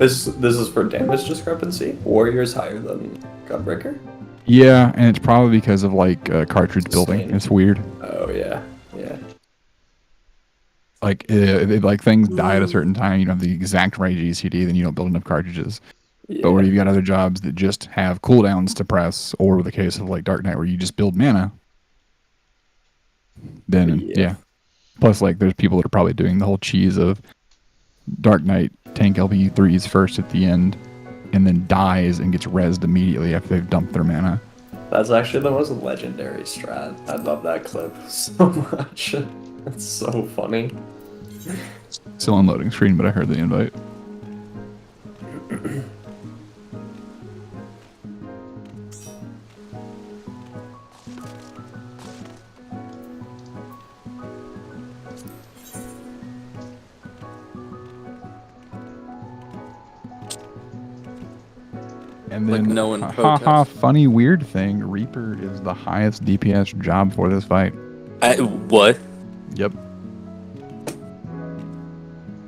This is for damage discrepancy. Warrior's higher than Gunbreaker. Yeah, and it's probably because of like cartridge building. Sustain. It's weird. Oh yeah, yeah. Like like things die at a certain time. You don't have the exact right GCD, then you don't build enough cartridges. Yeah. But where you've got other jobs that just have cooldowns to press, or with the case of like Dark Knight where you just build mana, then yeah. Plus, like, there's people that are probably doing the whole cheese of Dark Knight tank LB3s first at the end, and then dies and gets rezzed immediately after they've dumped their mana. That's actually the most legendary strat. I love that clip so much. It's so funny. Still on loading screen, but I heard the invite. And then, Like no one haha, protests. funny weird thing, Reaper is the highest DPS job for this fight. What? Yep.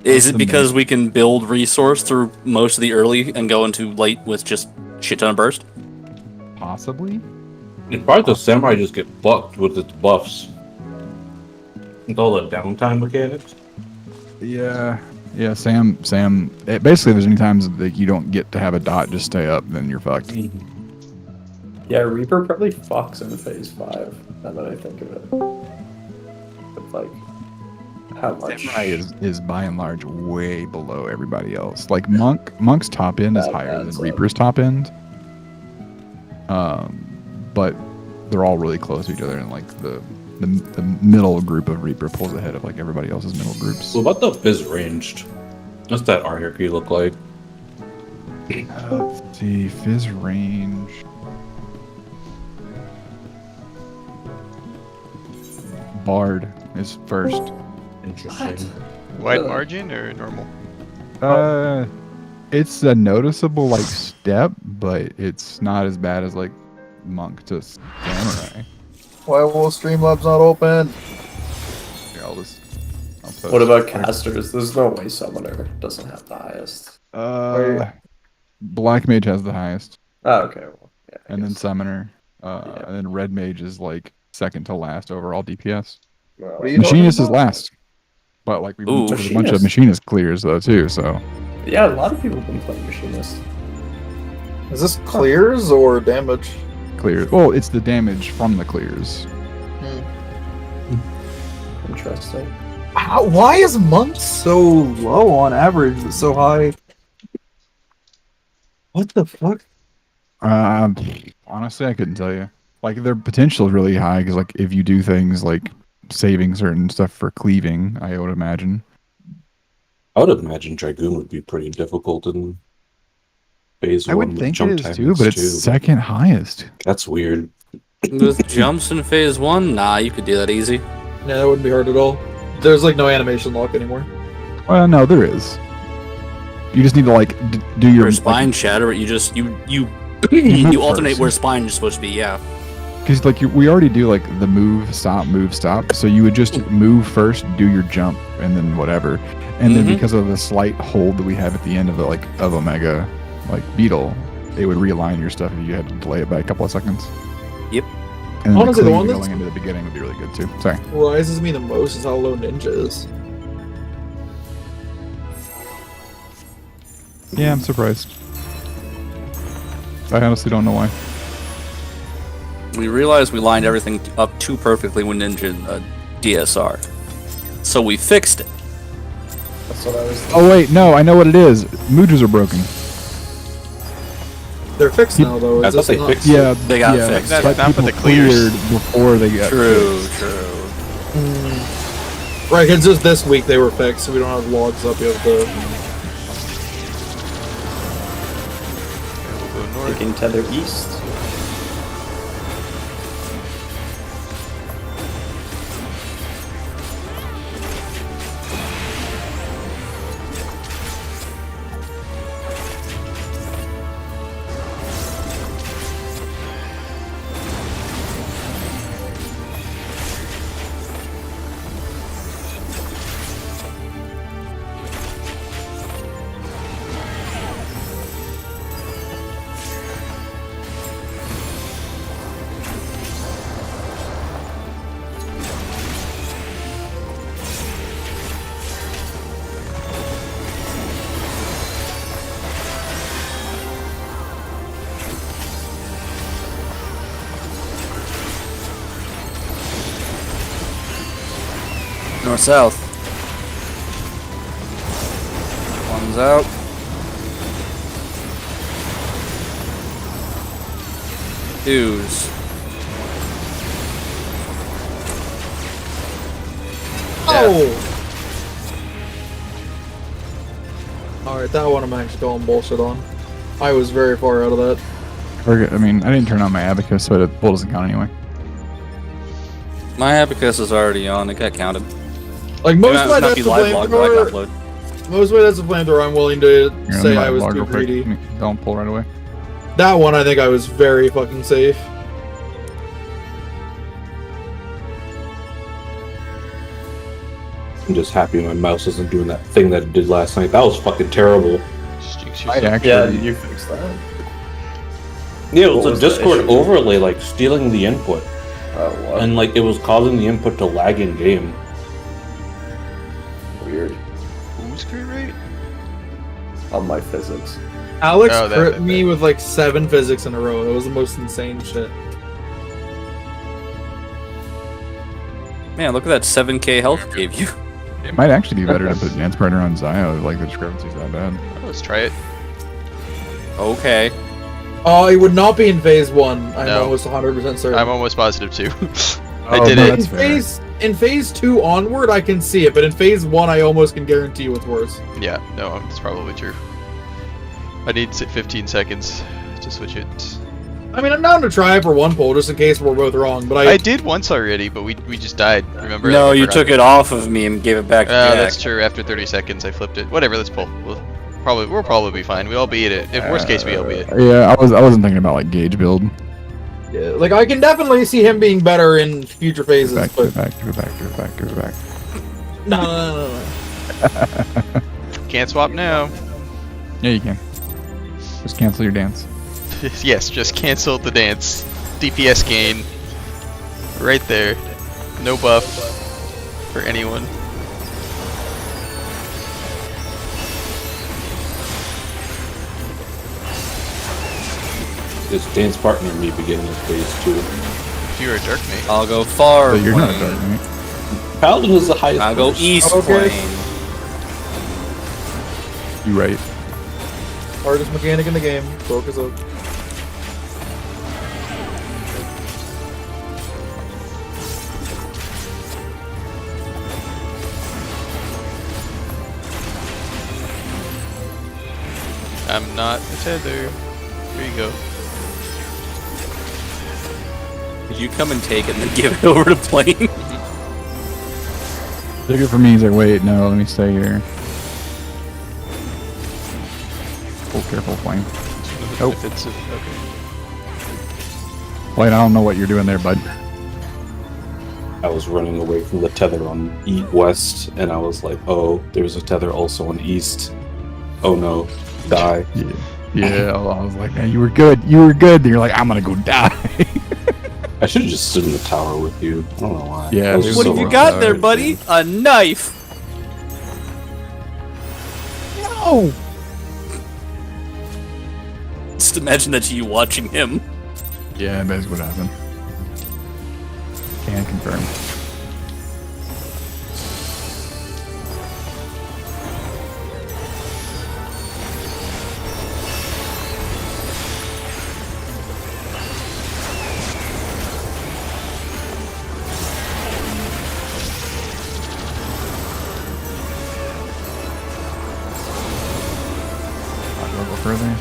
Is it because we can build resource through most of the early and go into late with just shit ton of burst? Possibly. It's probably the samurai just get fucked with its buffs. With all the downtime mechanics. Yeah. Yeah, Sam, basically there's any times that you don't get to have a dot just stay up, then you're fucked. Yeah, Reaper probably fucks in phase 5, now that I think of it. But like, how much? Samurai is by and large way below everybody else. Like Monk's top end is higher than Reaper's top end. But they're all really close to each other, and like the middle group of Reaper pulls ahead of like everybody else's middle groups. So about the Fizz ranged? What's that hierarchy look like? Let's see, Fizz range. Bard is first. Interesting. Wide margin or normal? It's a noticeable like step, but it's not as bad as like Monk to Samurai. Why will Streamlabs not open? Here, I'll post What about casters? There's no way Summoner doesn't have the highest. Black Mage has the highest. Oh, okay. Well, yeah, and then Summoner. And then Red Mage is like second to last overall DPS. Machinist is last. But like we've Ooh, a bunch of Machinist clears though too, so. Yeah, a lot of people have been playing Machinist. Is this clears or damage? Clears. Well, it's the damage from the clears. Interesting. Why is Monk so low on average but so high? What the fuck? Honestly, I couldn't tell you. Like their potential is really high because like if you do things like saving certain stuff for cleaving, I would imagine. I would imagine Dragoon would be pretty difficult in phase 1. I would think it jump is too, but it's too. second highest. That's weird. With jumps in phase 1? Nah, you could do that easy. Yeah, that wouldn't be hard at all. There's like no animation lock anymore. Well, no, there is. You just need to like do your spine shatter. You just you move alternate first. where spine is supposed to be. Yeah. Because like we already do like the move stop. So you would just move first, do your jump, and then whatever. And then because of the slight hold that we have at the end of the of Omega, like Beetle, it would realign your stuff if you had to delay it by a couple of seconds. Yep. And then Honestly, the one going that's into the beginning would be really good too. Sorry. rises me the most is how low Ninja is. Yeah, I'm surprised. I honestly don't know why. We realized we lined everything up too perfectly when Ninja DSR, so we fixed it. That's what I was Oh wait, no, I know what it is. Mujas are broken. They're fixed now though. I Is thought this they not? fixed Yeah, They got yeah, fixed. but Not for people the clears. cleared before they got True. Right, it's just this week they were fixed, so we don't have logs up yet. taking Tether East. North south. One's out. Twos. Oh! Alright, that one I'm actually calling bullshit on. I was very far out of that. I mean, I didn't turn on my abacus, so the bull doesn't count anyway. My abacus is already on. It got counted. Like, It most might of my not deaths be to live log, but I can flamethrower, upload. most of my deaths to flamethrower, I'm willing to Here, let me say I live was log too real quick. greedy. Don't pull right away. That one, I think I was very fucking safe. I'm just happy my mouse isn't doing that thing that it did last night. That was fucking terrible. Just jinx I yourself. actually, Yeah, did you fix that? Yeah, it What was a was the Discord issue? overlay, like stealing the input, Oh, what? and like it was causing the input to lag in game. Weird. Who's screen rate? On my physics. Alex Oh, that- crit that- me with like 7 physics in a row. It was the most insane shit. Man, look at that 7k health it gave you. it might actually be better to put Dance Partner on Zio, like the discrepancy's that bad. Oh, let's try it. Okay. Oh, it would not be in phase 1. I'm No. almost 100% certain. I'm almost positive too. I Oh, did no, it. that's fair. In phase 2 onward, I can see it, but in phase 1, I almost can guarantee you it's worse. Yeah, no, it's probably true. I need 15 seconds to switch it. I mean, I'm down to try for one poll just in case we're both wrong, but I did once already, but we just died. Remember? No, Like, I you forgot. took it off of me and gave it back to Oh, Jack. that's true. After 30 seconds, I flipped it. Whatever. Let's pull. We'll probably be fine. We all beat it. If worst case, we all beat it. Yeah, I wasn't thinking about like gauge build. yeah, like I can definitely see him being better in future phases, Give it but back, give it back, give it back, give it back, give it back. no. Can't swap now. Yeah, you can. Just cancel your dance. Yes, just cancel the dance. DPS gain. Right there. No buff for anyone. This dance partner and me beginning of phase 2. If you're a dark mate. I'll go far. But you're not plane. dark, right? Paladin is the highest. I'll go first. east Okay. plane. You right. Hardest mechanic in the game. Focus up. I'm not a tether. Here you go. Could you come and take it and then give it over to plane? Took it for me. He's like, wait, no, let me stay here. Oh, careful, flame. Nope. Defensive. Okay. Wait, I don't know what you're doing there, bud. I was running away from the tether on west, and I was like, oh, there's a tether also on east. Oh no, die. Yeah. Yeah, I was like, man, you were good. You were good. Then you're like, I'm gonna go die. I should have just stood in the tower with you. I don't know why. Yeah, I was there's What so have you wrong. got there, buddy? A knife. No. Just imagine that you watching him. Yeah, that's what happened. Can confirm. I'll go further.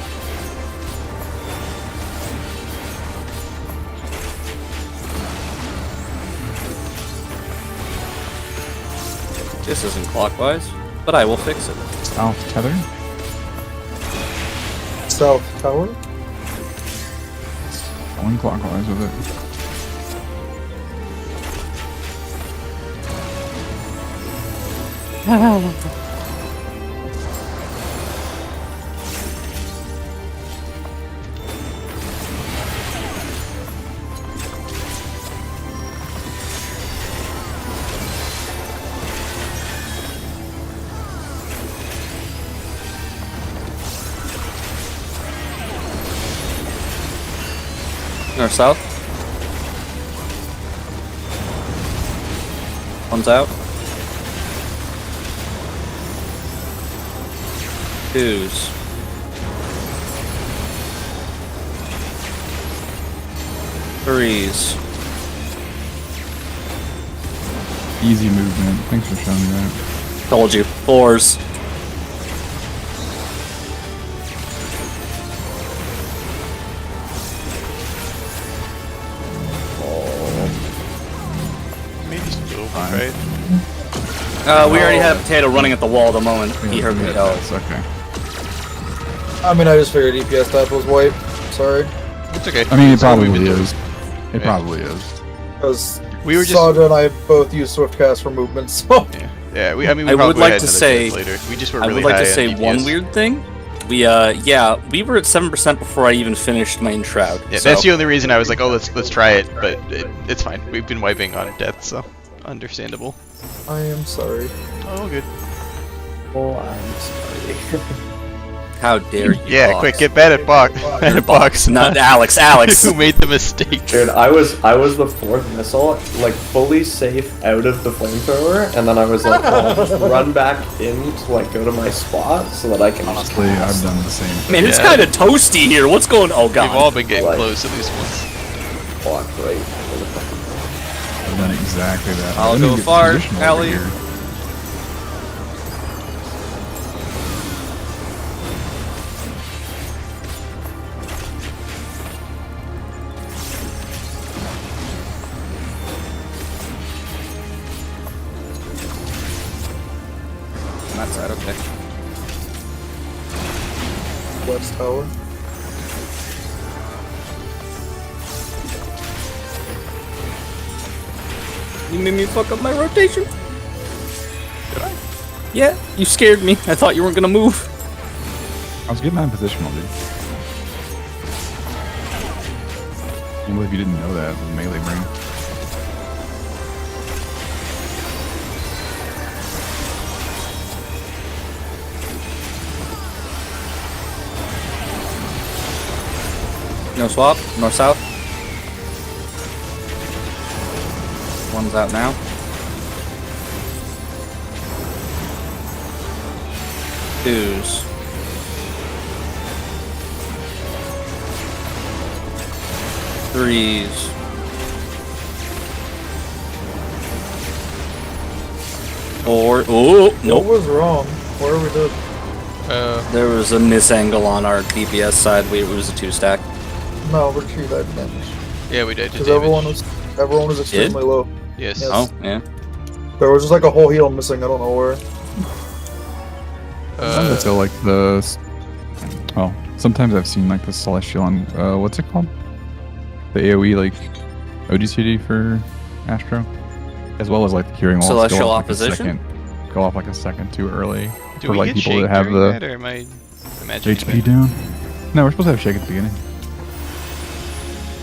This isn't clockwise, but I will fix it. South tether. South tower. Going clockwise with it. North south. One's out. Twos. Threes. Easy movement. Thanks for showing me that. Told you. Fours. Maybe still right. We already had a potato running at the wall the moment he heard me go. That's okay. I mean, I just figured DPS type was white. Sorry. It's okay. I mean, it It's all probably we've been doing. is. It Yeah. probably is. Because We were just. Saja and I both use Swiftcast for movement, so. Yeah. I mean, we I would probably like had to another say- chance later. We just were I really would like high to on say DPS. one weird thing. We we were at 7% before I even finished main shroud. Yeah, so. that's the only reason I was like, oh, let's try it, but it's fine. We've been wiping on death, so understandable. I am sorry. Oh, good. Oh, I'm sorry. How dare you? Yeah, Box. quick, get bad at box. Bad at box. Not Alex. Alex. Who made the mistake? Dude, I was the fourth missile, like fully safe out of the flamethrower, and then I was like, oh, I'll just run back in to like go to my spot so that I can just Honestly, I've done the same thing. Man, it's Yeah. kind of toasty here. What's going? Oh We've all god. been getting Like- close at least once. block right. I've done exactly that. I'll Let me go get far, positional over Allie. here. That side, okay. West Tower. You made me fuck up my rotation. Did I? Yeah, you scared me. I thought you weren't gonna move. I was getting that in positional, dude. I can't believe you didn't know that with melee brain. No swap. North south. One's out now. Twos. Threes. Four. Oh, What nope. was wrong? Where we did? There was a miss angle on our DPS side. It was a 2-stack. No, we're true that damage. Yeah, we did. Because everyone was extremely low. Yes. Yes. Oh, yeah. There was just like a whole heal missing. I don't know where. Sometimes I like the. Oh, sometimes I've seen like the celestial on what's it called? The AOE like OGCD for Astro, as well as like the hearing walls Celestial go off, like, opposition? go off like a second too early Do for we like get people shake that have during the that, or am I imagining HP that? down. No, we're supposed to have shake at the beginning.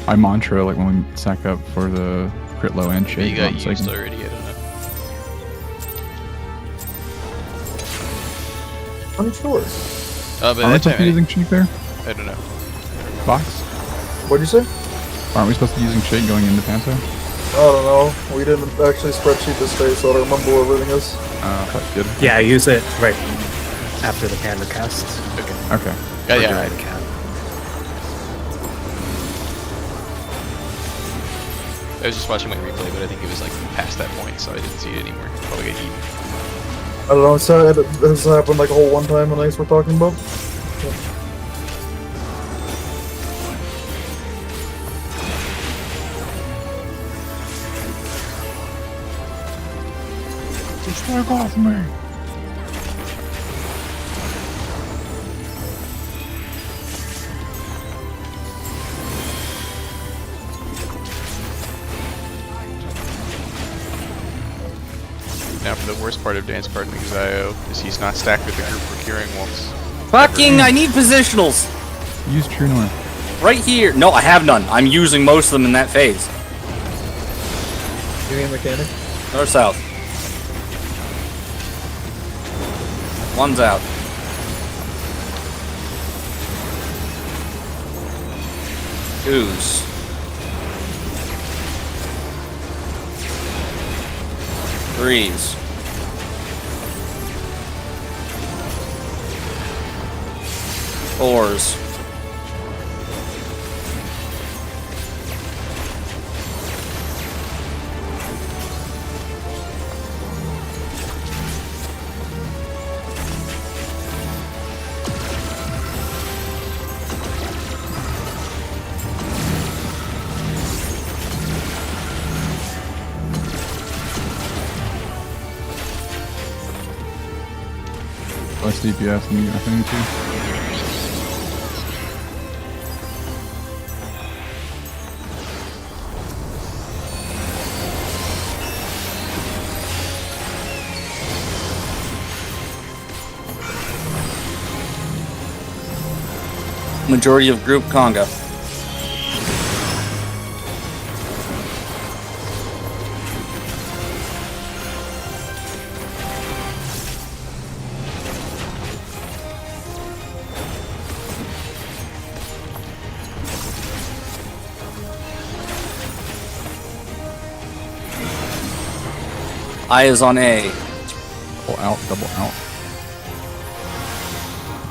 I mantra like when we sack up for the crit low and But shake. you got not used second. already. I don't know. I'm sure. Oh, but Aren't we that supposed to be time, using shake there? I don't know. Box? What'd you say? Aren't we supposed to be using shake going into Panto? I don't know. We didn't actually spreadsheet this day, so I don't remember where everything is. Good. Yeah, I use it right after the panda cast. Okay. Yeah, Or yeah. dried cat. I was just watching my replay, but I think it was like past that point, so I didn't see it anymore. Probably got eaten. I don't know. It has happened like a whole one time, and thanks we're talking about. Just fuck off me. Now for the worst part of Dance Card Exio is he's not stacked with the group procuring wolves. Fucking, I need positionals. Use True North. Right here. No, I have none. I'm using most of them in that phase. You mean mechanic? North south. One's out. Twos. Threes. Ores. Less DPS than Affinity 2. Majority of group Conga. I is on A. Double out, double out.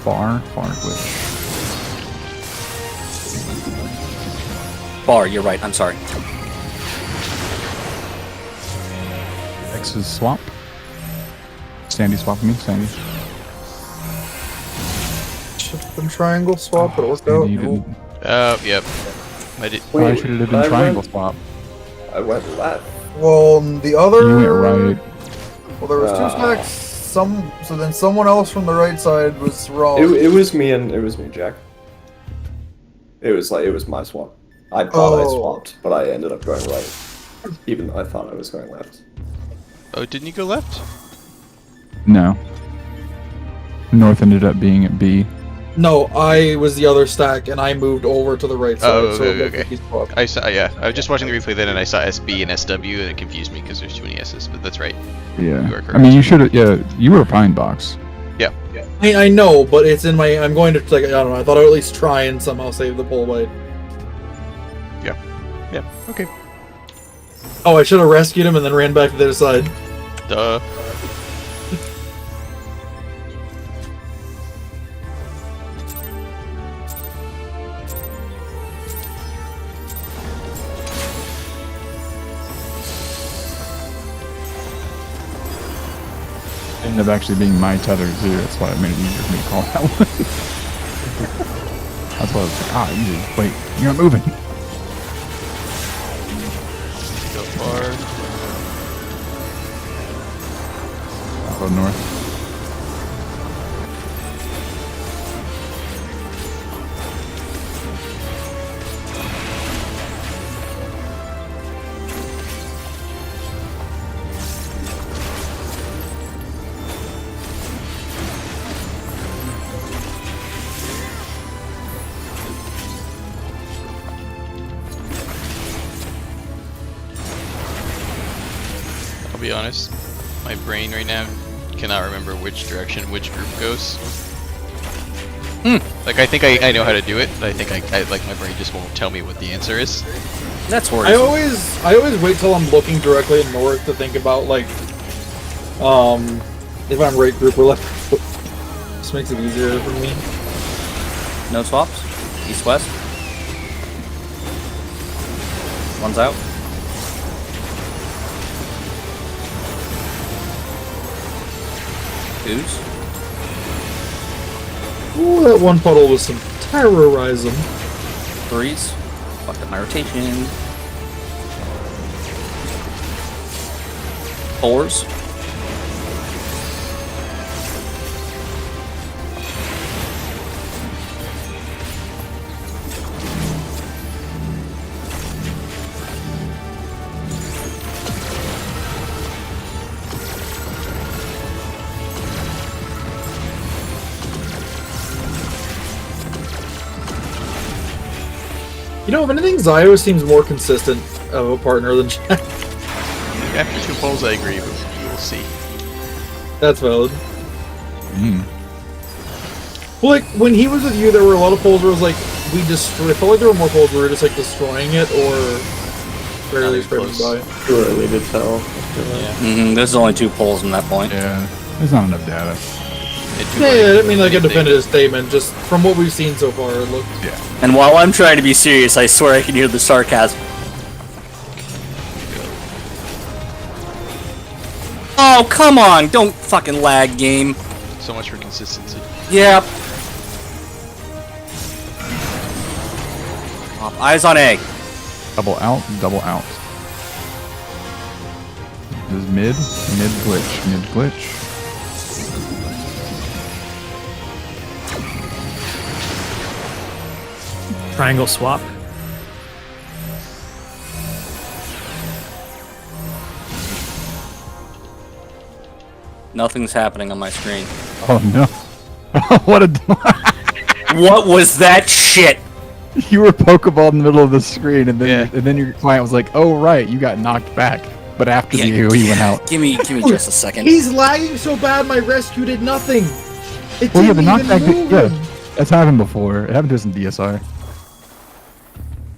Far glitch. Bar, you're right. I'm sorry. X is swap. Sandy swapping me, Sandy. Should've been triangle swap, but it worked out. Sandy, you Nope. didn't. Yep. I did. Why should it have been I triangle went- swap? I went left. Well, the other. You went right. Well, there was two stacks. So then someone else from the right side was wrong. It was me, Jack. It was my swap. I thought I Oh. swapped, but I ended up going right, even though I thought I was going left. Oh, didn't you go left? No. North ended up being at B. No, I was the other stack, and I moved over to the right side. Oh, so it okay, looked like okay. he swapped. I saw. Yeah, I was just watching the replay then, and I saw SB and SW, and it confused me because there's too many S's. But that's right. You are Yeah. correct. I mean, you should have. Yeah, you were a pine box. Yeah. I know, but it's in my. I'm going to like. I don't know. I thought I would at least try and somehow save the pull away. Yeah. Okay. Oh, I should have rescued him and then ran back to the other side. Duh. Ended up actually being my tether too. That's why it made it easier for me to call that one. That's why I was like, easy. Wait, you're not moving. Go far. I'll go north. I'll be honest. My brain right now cannot remember which direction which group goes. Like I think I know how to do it, but I think I like my brain just won't tell me what the answer is. That's I worrisome. always wait till I'm looking directly at north to think about like, if I'm right group or left. This makes it easier for me. No swaps. East west. One's out. Twos. Ooh, that one puddle was some terrorism. Threes. Fucked up my rotation. Fours. You know, if anything, Zio seems more consistent of a partner than Jack. After 2 polls, I agree, but you will see. That's valid. Mm. Well, like, when he was with you, there were a lot of polls where it was like, we destroy. I felt like there were more polls where we were just like destroying it or barely scraping close. by. Too early to tell. Yeah. There's only 2 pulls from that point. Yeah, there's not enough data. Yeah, I didn't mean like a definitive statement. Just from what we've seen so far, it looks. And while I'm trying to be serious, I swear I can hear the sarcasm. Oh, come on! Don't fucking lag, game. So much for consistency. Yep. Eyes on egg. Double out, double out. This is mid glitch, mid glitch. Triangle swap. Nothing's happening on my screen. Oh no! What a What was that shit? you were Pokeball in the middle of the screen, and then Yeah. and then your client was like, "Oh right, you got knocked back." But after the AOE went out. Give me just a second. He's lagging so bad, my rescue did nothing. It Well, yeah, the didn't even knockback. move Yeah, him. that's happened before. It happened to us in DSR.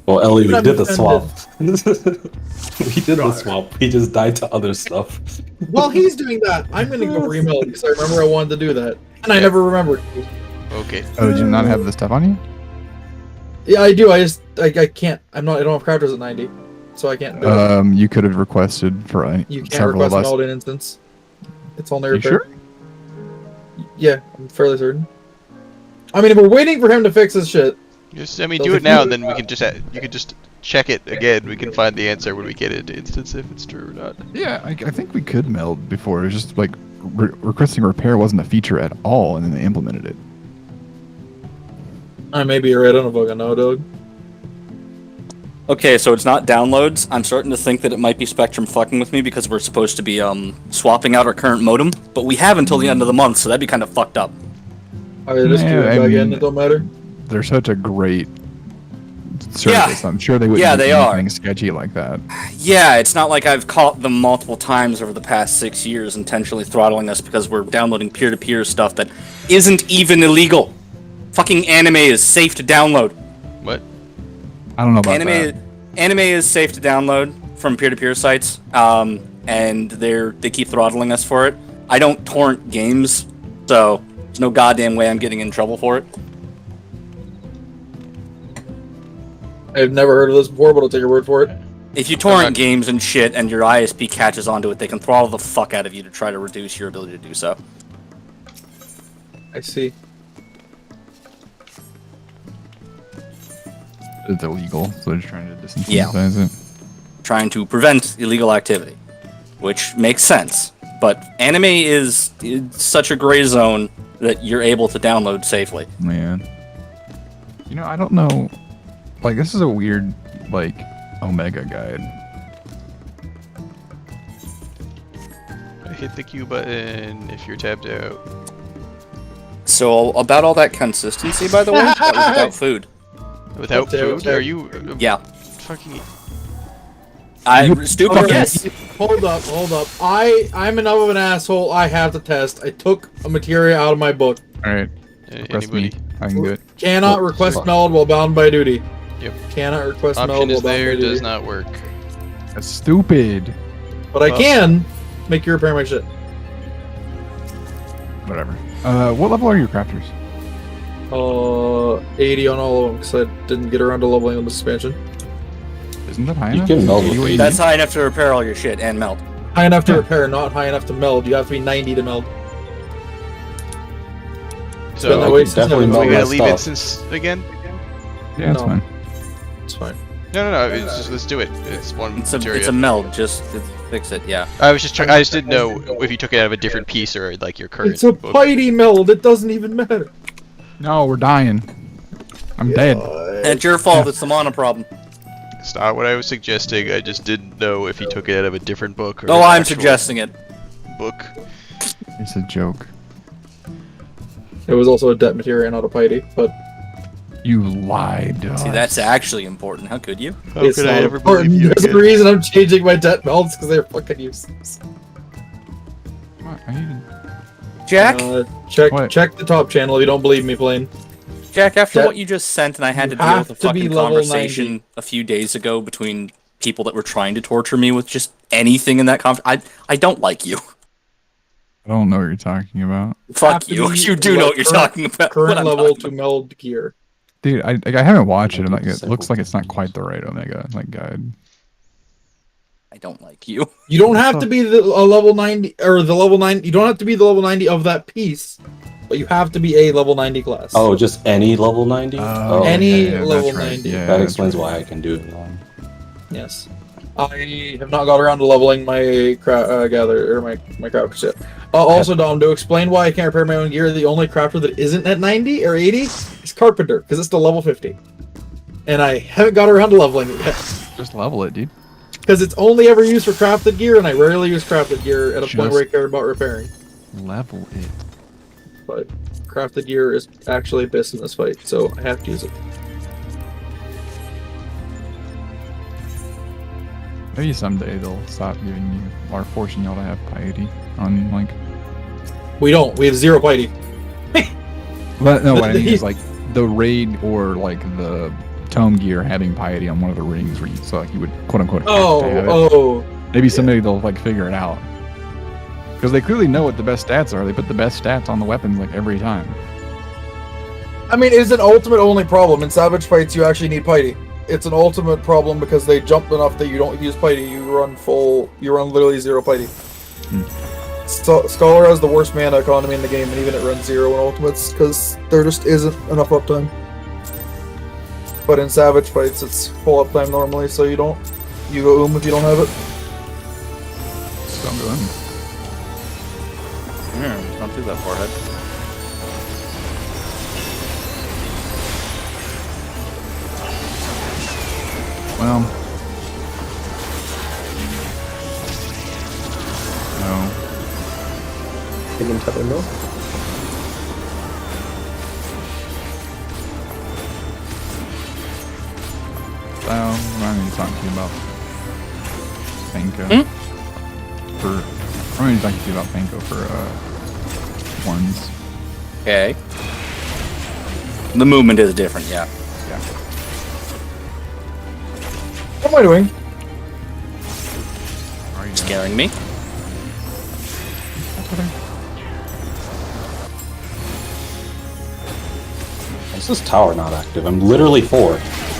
Well, Ellie, we I'm did the offended. swap. We did the swap. He just died to other stuff. While he's doing that, I'm gonna go remeld because I remember I wanted to do that, and I never remembered. Okay. Oh, did you not have the stuff on you? Yeah, I do. I can't. I don't have crouchers at 90, so I can't do it. You could have requested for You can't several request of an us. alt in instance. It's only You repair. sure? Yeah, I'm fairly certain. I mean, if we're waiting for him to fix his shit. Just, I mean, So do if it now, you- and then we can just you can just check it again. We can find the answer when we get into instance if it's true or not. Yeah, I think we could meld before. It was just like requesting repair wasn't a feature at all, and then they implemented it. I may be right. I don't fucking know, dog. Okay, so it's not downloads. I'm starting to think that it might be Spectrum fucking with me because we're supposed to be swapping out our current modem, but we have until the end of the month, so that'd be kind of fucked up. Alright, just do it I back in. mean- It don't matter. They're such a great service. I'm sure they wouldn't Yeah, do they are. anything sketchy like that. Yeah, it's not like I've caught them multiple times over the past 6 years intentionally throttling us because we're downloading peer-to-peer stuff that isn't even illegal. Fucking anime is safe to download. What? I don't know about that. Anime is safe to download from peer-to-peer sites, and they keep throttling us for it. I don't torrent games, so there's no goddamn way I'm getting in trouble for it. I've never heard of this before, but I'll take your word for it. If you torrent games and shit, and your ISP catches onto it, they can throttle the fuck out of you to try to reduce your ability to do so. I see. It's illegal, so they're just trying to disincentivize it. Trying to prevent illegal activity, which makes sense. But anime is such a gray zone that you're able to download safely. Man. You know, I don't know. Like, this is a weird, like, Omega guide. Hit the Q button if you're tapped out. So about all that consistency, by the way, that was without food. Without Okay, food? okay. Are you Yeah, fucking? stupid. Okay, Yes. Hold up. I'm enough of an asshole. I have to test. I took a materia out of my book. Alright, request Anybody? me. I can do it. Cannot Oh, request fuck. meld while bound by duty. Yep. Cannot request meld Option while is bound there, by duty. does not work. That's stupid. But I Well- can make you repair my shit. Whatever. What level are your crafters? 80 on all of them because I didn't get around to leveling on this expansion. Isn't that high You enough? can meld with 80? That's high enough to repair all your shit and melt. High enough to repair, not high enough to meld. You have to be 90 to meld. It's been that So way I since can definitely I've been we meld playing. gotta my leave stuff. instance again? Yeah, that's No. fine. It's fine. No. It's just, let's do it. It's one It's a materia. meld. Just fix it. Yeah. I was just trying. I just didn't know if you took it out of a different piece or like your current. It's a book. piety meld. It doesn't even matter. No, we're dying. I'm dead. And it's your fault. It's the mana problem. It's not what I was suggesting. I just didn't know if you took it out of a different book or. No, an I'm actual suggesting it. Book. It's a joke. It was also a debt materia, not a piety, but You lied to See, us. that's actually important. How could you? How it's could not I ever important. believe you There's a again? reason I'm changing my debt melds because they're fucking useless. What? I need Jack? Check What? check the top channel if you don't believe me, plain. Jack, after Jack, what you just sent, and I had to you deal with a have to be fucking level conversation 90. a few days ago between people that were trying to torture me with just anything in that I don't like you. I don't know what you're talking about. Fuck Have to you. be You do know what you're current- talking about. Current what I'm level talking to meld gear. Dude, I haven't watched it. And, like, it Simple looks like it's not things. quite the right Omega like guide. I don't like you. You don't have to be a level 90 or the level 9. You don't have to be the level 90 of that piece, but you have to be a level 90 class. Oh, just any level 90? Oh, Any yeah, level that's right. 90. Yeah, That that's explains right. why I can do it now. Yes. I have not got around to leveling my gather or my crafters yet. Also, Dom, to explain why I can't repair my own gear, the only crafter that isn't at 90 or 80 is Carpenter, because it's still level 50. And I haven't got around to leveling it yet. Just level it, dude. Because it's only ever used for crafted gear, and I rarely use crafted gear at a point where I Just- care about repairing. Level it. But crafted gear is actually a piss in this fight, so I have to use it. Maybe someday they'll stop giving you or forcing y'all to have piety on like. We don't. We have 0 piety. But no, what I mean is like the raid or like the tome gear having piety on one of the rings where you so like you would quote unquote have to have it. Oh. Maybe someday they'll like figure it out because they clearly know what the best stats are. They put the best stats on the weapons like every time. I mean, it's an ultimate only problem. In Savage fights, you actually need piety. It's an ultimate problem because they jump enough that you don't use piety. You run literally 0 piety. Scholar has the worst mana economy in the game, and even it runs 0 in ultimates because there just isn't enough uptime. But in Savage fights, it's full uptime normally, so you go if you don't have it. So I'm going. Don't do that, forehead. Well, no. Hidden tether mill. Well, I'm going to talk to you about Panko. I'm going to talk to you about Panko for ones. Okay. The movement is different, yeah. Yeah. What am I doing? Are you Scaring me. Is this tower not active? I'm literally 4.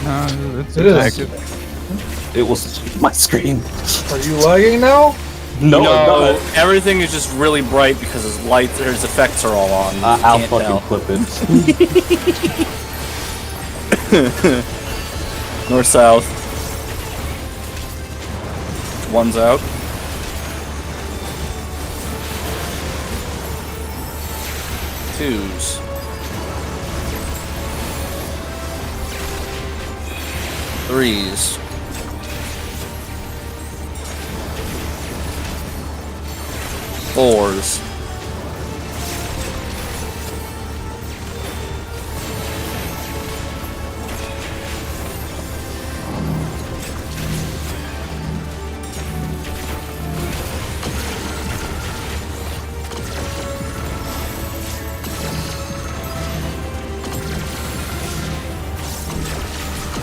No, it's It is. active. It was my screen. Are you lagging now? No, I'm No, not. everything is just really bright because his lights or his effects are all on. You I'll can't fucking tell. clip it. North south. One's out. Twos. Threes. Fours.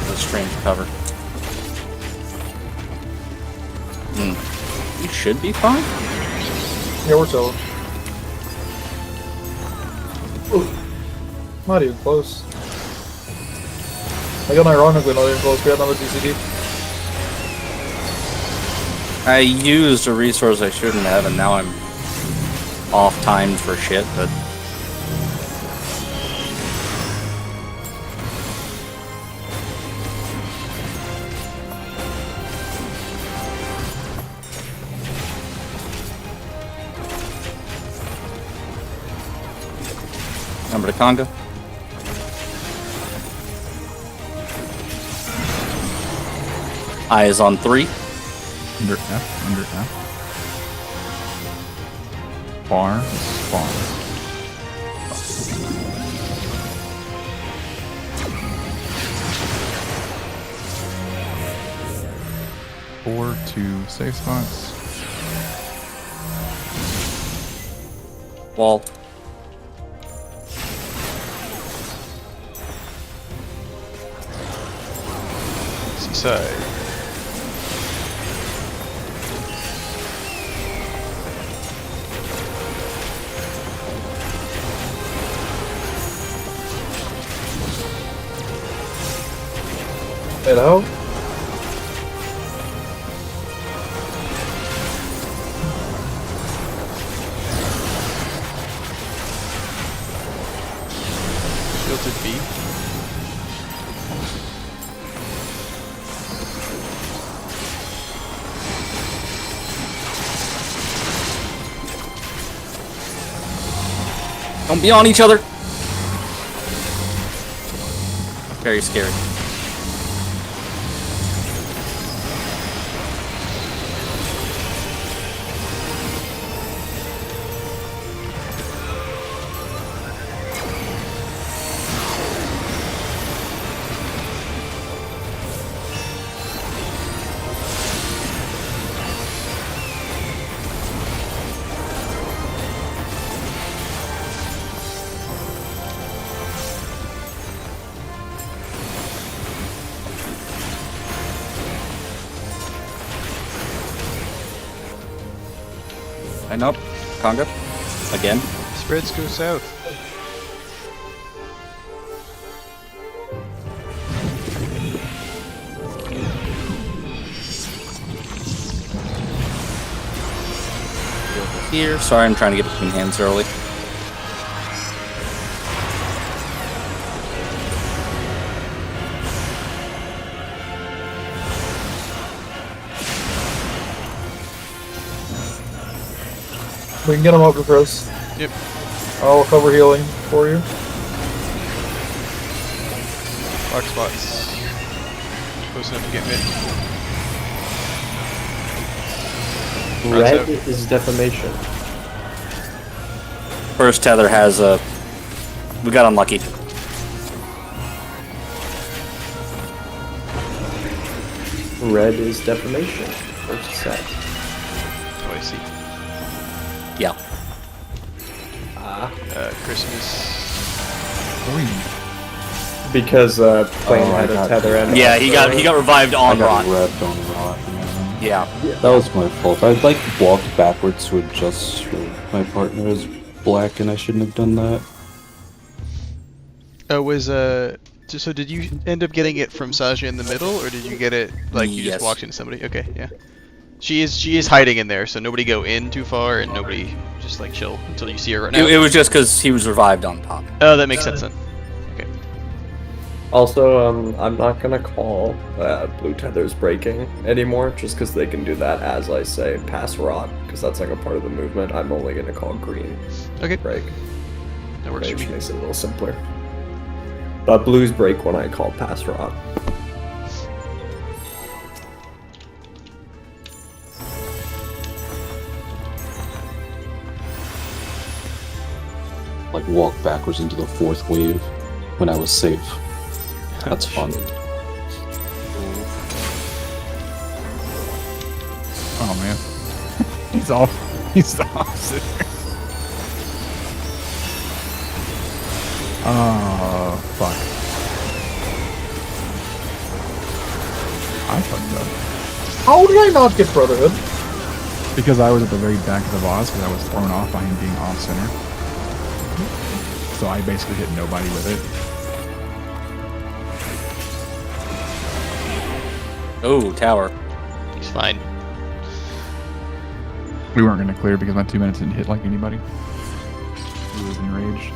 A strange cover. You should be fine. Yeah, we're chilling. Not even close. I got ironically not even close. We had another DCD. I used a resource I shouldn't have, and now I'm off-timed for shit, but... Number to Conga. Eyes on 3. Under F, under F. Far, far. Four, 2 safe spots. Wall. Seaside. Hello? Tilted B. Don't be on each other. Very scary. Line up. Conga. Again. Spreads go south. Here. Sorry, I'm trying to get between hands early. We can get him over for us. Yep. I'll cover healing for you. Dark spots. Close enough to get mid. Red out. is defamation. First tether has a. We got unlucky. Red is defamation. First set. Oh, I see. Yeah. Christmas. Because Plane Oh, I had a got tether and Yeah, he got revived I on got Rot. revved on rot. Man. Yeah. That was my fault. I like walked backwards to adjust for my partner is black, and I shouldn't have done that. Oh, was so did you end up getting it from Saja in the middle, or did you get it like you Yes. just walked into somebody? Okay, yeah. She is hiding in there, so nobody go in too far, and nobody just like chill until you see her run out. It was just because he was revived on top. Oh, that makes sense then. Okay. Also, I'm not gonna call blue tethers breaking anymore, just because they can do that as I say pass rot, because that's like a part of the movement. I'm only gonna call green Okay. break, That works for which me. makes it a little simpler. But blues break when I call pass rot. Like walk backwards into the fourth wave when I was safe. That's fun. Oh man. He's off. He's the opposite. Oh, fuck. I fucked up. How did I not get Brotherhood? Because I was at the very back of the vase because I was thrown off by him being off center. So I basically hit nobody with it. Oh, tower. He's fine. We weren't going to clear because my 2 minutes didn't hit like anybody. He was enraged.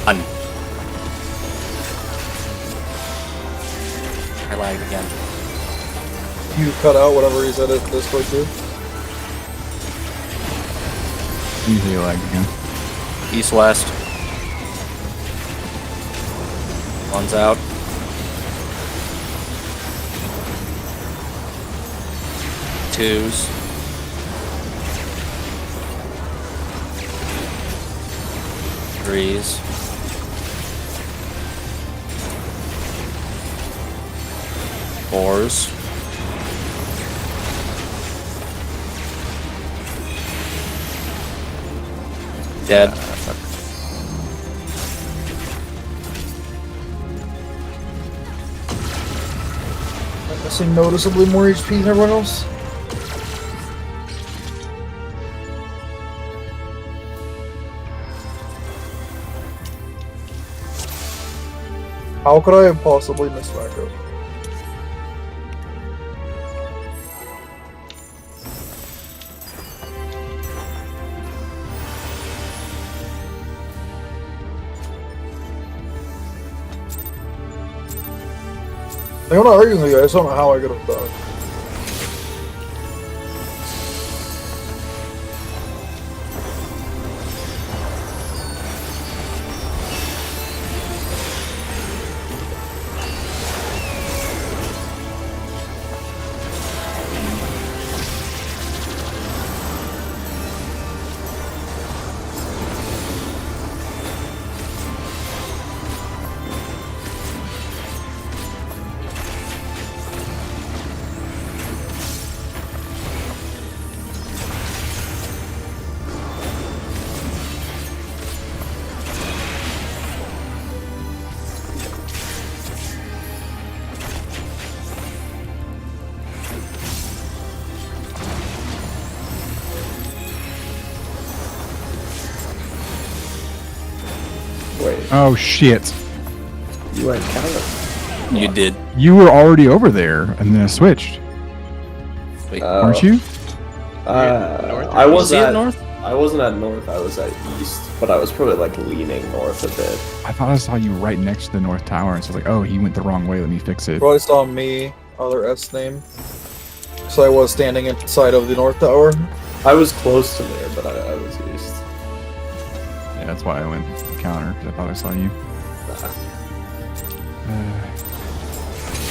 Done. I lagged again. You cut out whatever he said at Discord too. Usually lag again. East west. One's out. Twos. Threes. Fours. Dead. I'm missing noticeably more HP than everyone else. How could I have possibly missed macro? I'm not arguing with you, I just don't know how I could have done it. Wait, Oh shit! you went counter. You did. You were already over there, and then I switched, Wait. aren't you? North I or was he at at north? I wasn't at north. I was at east, but I was probably like leaning north a bit. I thought I saw you right next to the north tower, and so I was like, oh, he went the wrong way. Let me fix it. Probably saw me, other S name. So I was standing inside of the North Tower. I was close to there, but I was east. Yeah, that's why I went counter because I thought I saw you.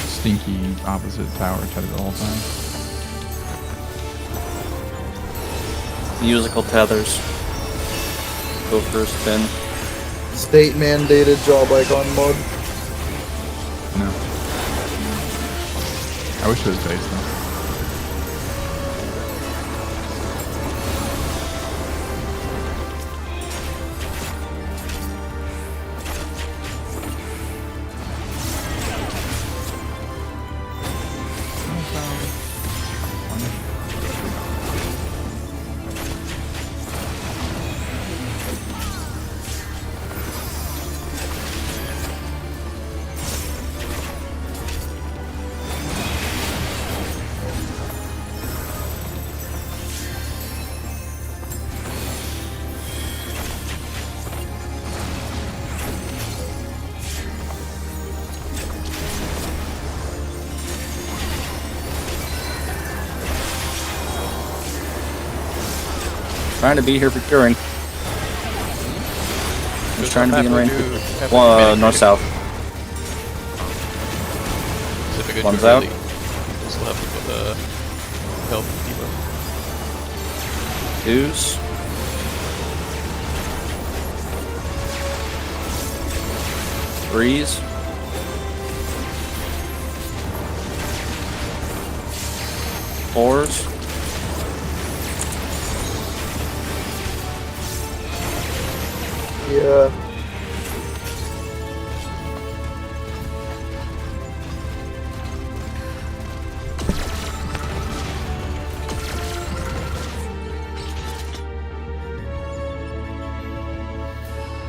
Stinky opposite tower tether the whole time. Musical tethers. Go first, Ben. State mandated job icon mode. No. I wish it was based though. Trying to be here for curing. Just trying to be in range. North south. One's out. Just left with health debuff. Twos. Threes. Fours. Yeah.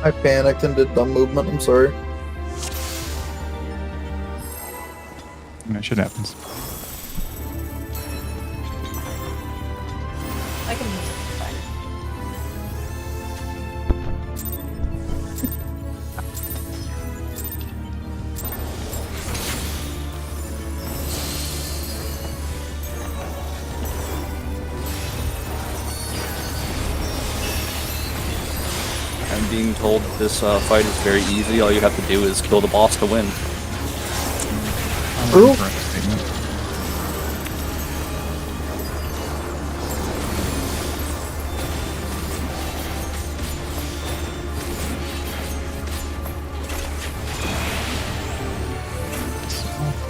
I panicked and did dumb movement, I'm sorry. That shit happens. I can use it. Fine. I'm being told that this fight is very easy. All you have to do is kill the boss to win. True. Correct statement.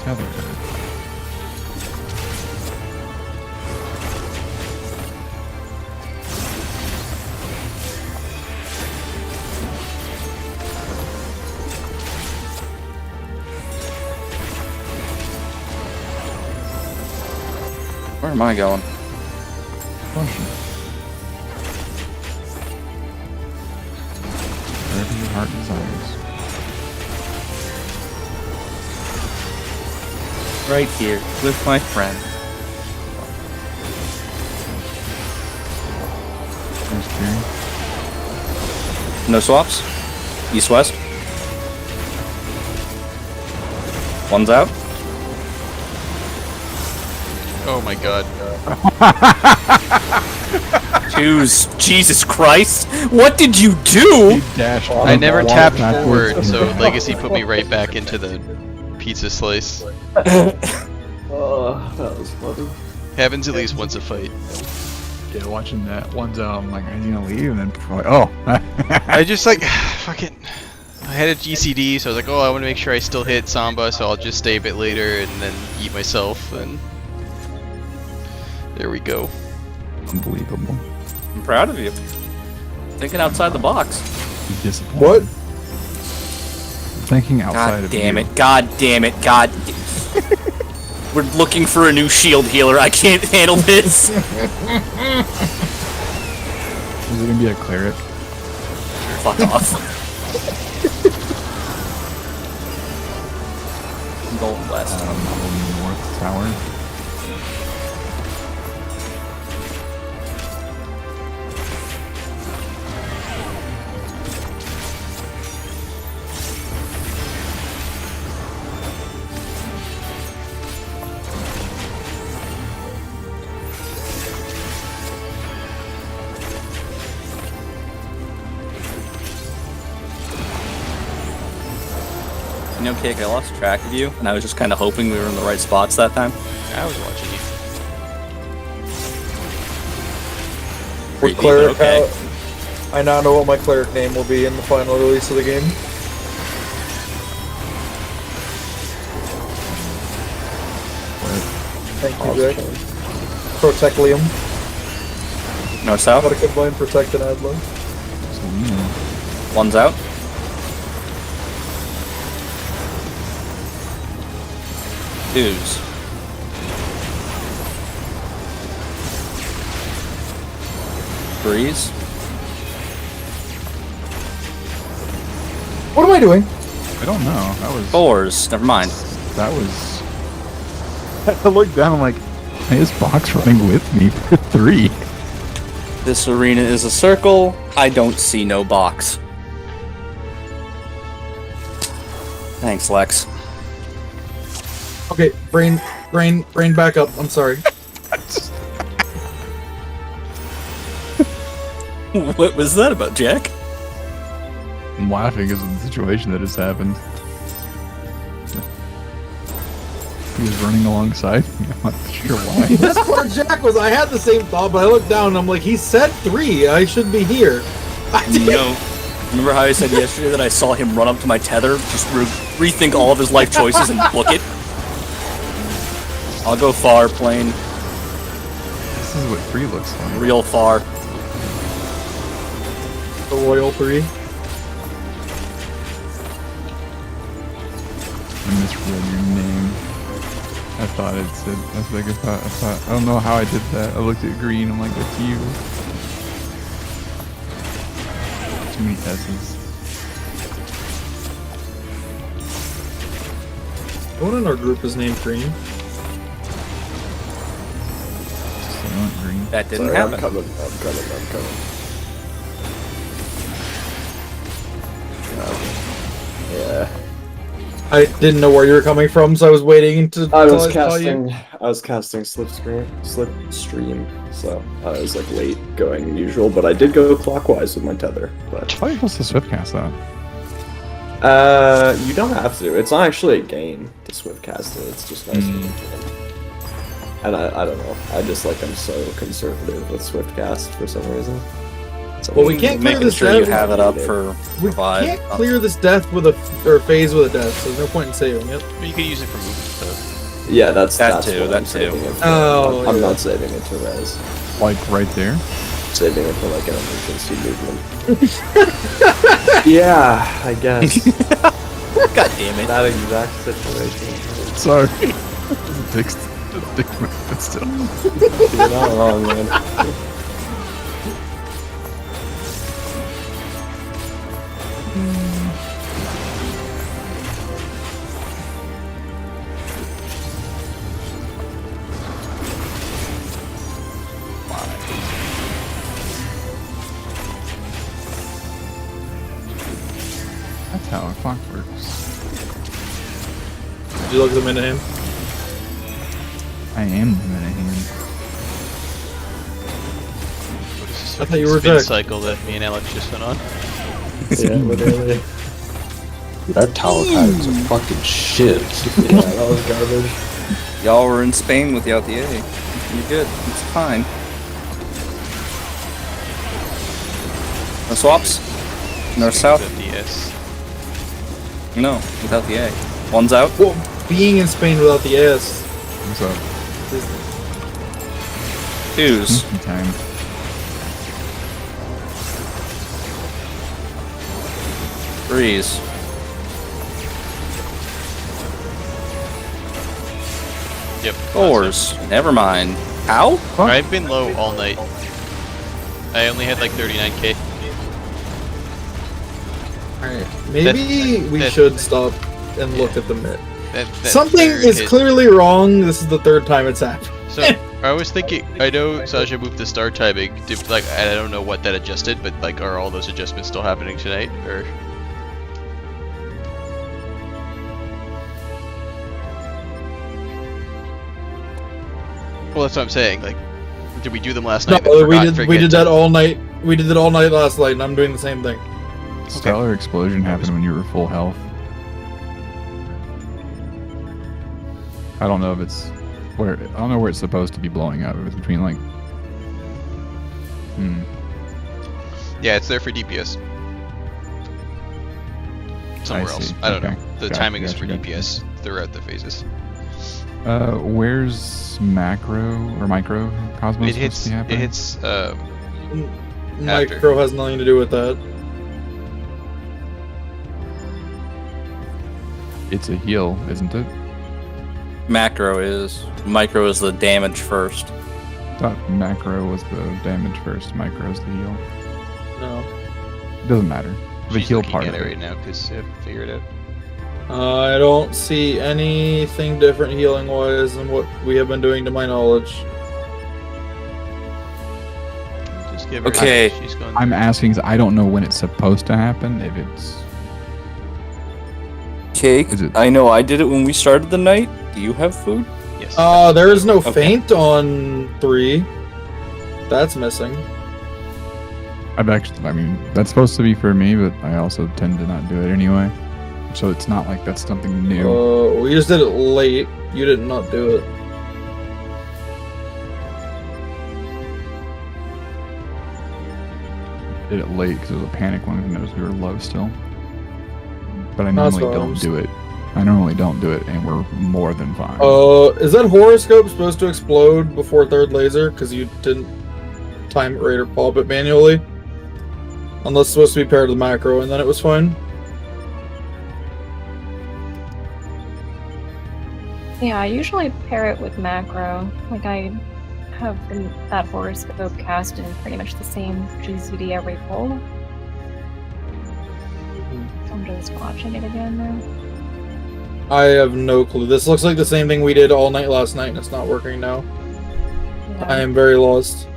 Tether. Where am I going? Question. Wherever your heart desires. Right here, with my friend. There's Kieran. No swaps? East-west? One's out? Oh my god. Two's. Jesus Christ! What did you do? He dashed. I never walked tapped backwards. forward, so Legacy put me right back into the pizza slice. Oh, that was funny. Happens at least once a fight. Yeah, watching that one's I'm like, is he gonna leave? And then like, oh. I just like, fucking, I had a GCD, so I was like, oh, I want to make sure I still hit Samba, so I'll just stay a bit later and then eat myself, and there we go. Unbelievable. I'm proud of you. Thinking outside the box. He's disappointed. What? Thinking outside God of damn you. it. God damn it. God. We're looking for a new shield healer. I can't handle this. Is it gonna be a cleric? Fuck off. Golden West. North Tower. You know, Cake, I lost track of you, and I was just kind of hoping we were in the right spots that time. I was watching you. What Creepy, but cleric? okay. I now know what my cleric name will be in the final release of the game. Thank you, Jack. Protectlium. No south? Gotta combine Protect and Adlo. Selena. One's out. Twos. Threes. What am I doing? I don't know. That was. Fours. Never mind. That was. I looked down. I'm like, hey, is Box running with me for 3? This arena is a circle. I don't see no box. Thanks, Lex. Okay, brain back up. I'm sorry. What was that about, Jack? I'm laughing because of the situation that has happened. He was running alongside me. I'm not sure why. That's where Jack was. I had the same thought, but I looked down and I'm like, he said 3. I should be here. You know, remember how I said yesterday that I saw him run up to my tether, just rethink all of his life choices and book it? I'll go far, plain, This is what 3 looks like. real far. The Royal 3. I misread your name. I thought it said. I was like, I thought. I don't know how I did that. I looked at green. I'm like, that's you. Too many S's. No one in our group is named Green. Silent green. That didn't Sorry, happen. I'm coming. Yeah. I didn't know where you were coming from, so I was waiting to. I was tell you. casting Slipstream, so I was like late going than usual, but I did go clockwise with my tether. But How are you supposed to swift cast that? you don't have to. It's not actually a game to swift cast it. It's just nice. And I don't know. I just like I'm so conservative with swift cast for some reason. So Well, we can't clear Making this sure you death. have it up for We revive. can't clear this death with a or phase with a death. So there's no point in saving it. You could use it for movement stuff. Yeah, that's That that's too, what that I'm too. saving it for. Oh, I'm yeah. not saving it to res. Like right there? Saving it for like an emergency movement. Yeah, I guess. God damn it. That exact situation. Sorry. Dick's dick move, but still. You're not wrong, man. That's how a clock works. Did you look at the minute hand? I am the minute hand. What is this I thought you were spin Vic. cycle that me and Alex just went on? Yeah, literally. That tower times are fucking shit. Yeah, that was garbage. Y'all were in Spain without the A. You're good. It's fine. No swaps? North south? The DS. No, without the A. One's out. Well, being in Spain without the S. What's up? Twos. Time. Threes. Yep. Fours. Never mind. How? I've been low all night. I only had like 39k. Alright, maybe we that- should stop and look at the mid. That Something third is hit- clearly wrong. This is the third time it's happened. So I was thinking, I know Sasha moved the start timing. Like I don't know what that adjusted, but like, are all those adjustments still happening tonight, or? Well, that's what I'm saying. Like, did we do them last night? No, and we forgot- did. We forget did to- that all night. We did it all night last night, and I'm doing the same thing. Stellar explosion happened when you were full health. I don't know if it's where I don't know where it's supposed to be blowing up. If it's between like. Yeah, it's there for DPS. Somewhere I else. see. I don't Okay. know. The Gotcha, timing is gotcha, for gotcha. DPS throughout the phases. Where's macro or micro Cosmos It hits. supposed to be It happening? hits. Micro has nothing to do with that. It's a heal, isn't it? Macro is. Micro is the damage first. I thought macro was the damage first, micro's the heal. No. Doesn't matter. The She's heal looking part at of it it. right now because I figured it out. I don't see anything different healing wise than what we have been doing to my knowledge. Just give her. Okay. She's going. I'm asking 'cause I don't know when it's supposed to happen. If it's Cake. Is it- I know I did it when we started the night. Do you have food? Yes. There is no Okay. feint on 3. That's missing. I've actually, I mean, that's supposed to be for me, but I also tend to not do it anyway. So it's not like that's something new. We just did it late. You did not do it. Did it late because it was a panic one and noticed we were low still. But I That's normally what don't do it. I normally don't do it, and we're more than fine. Is that horoscope supposed to explode before third laser? Because you didn't time it right or pop it manually? Unless it's supposed to be paired to the macro, and then it was fine. Yeah, I usually pair it with macro. Like I have that horoscope cast in pretty much the same GZD every pull. I'm just watching it again now. I have no clue. This looks like the same thing we did all night last night, and it's not working now. Yeah. I am very lost.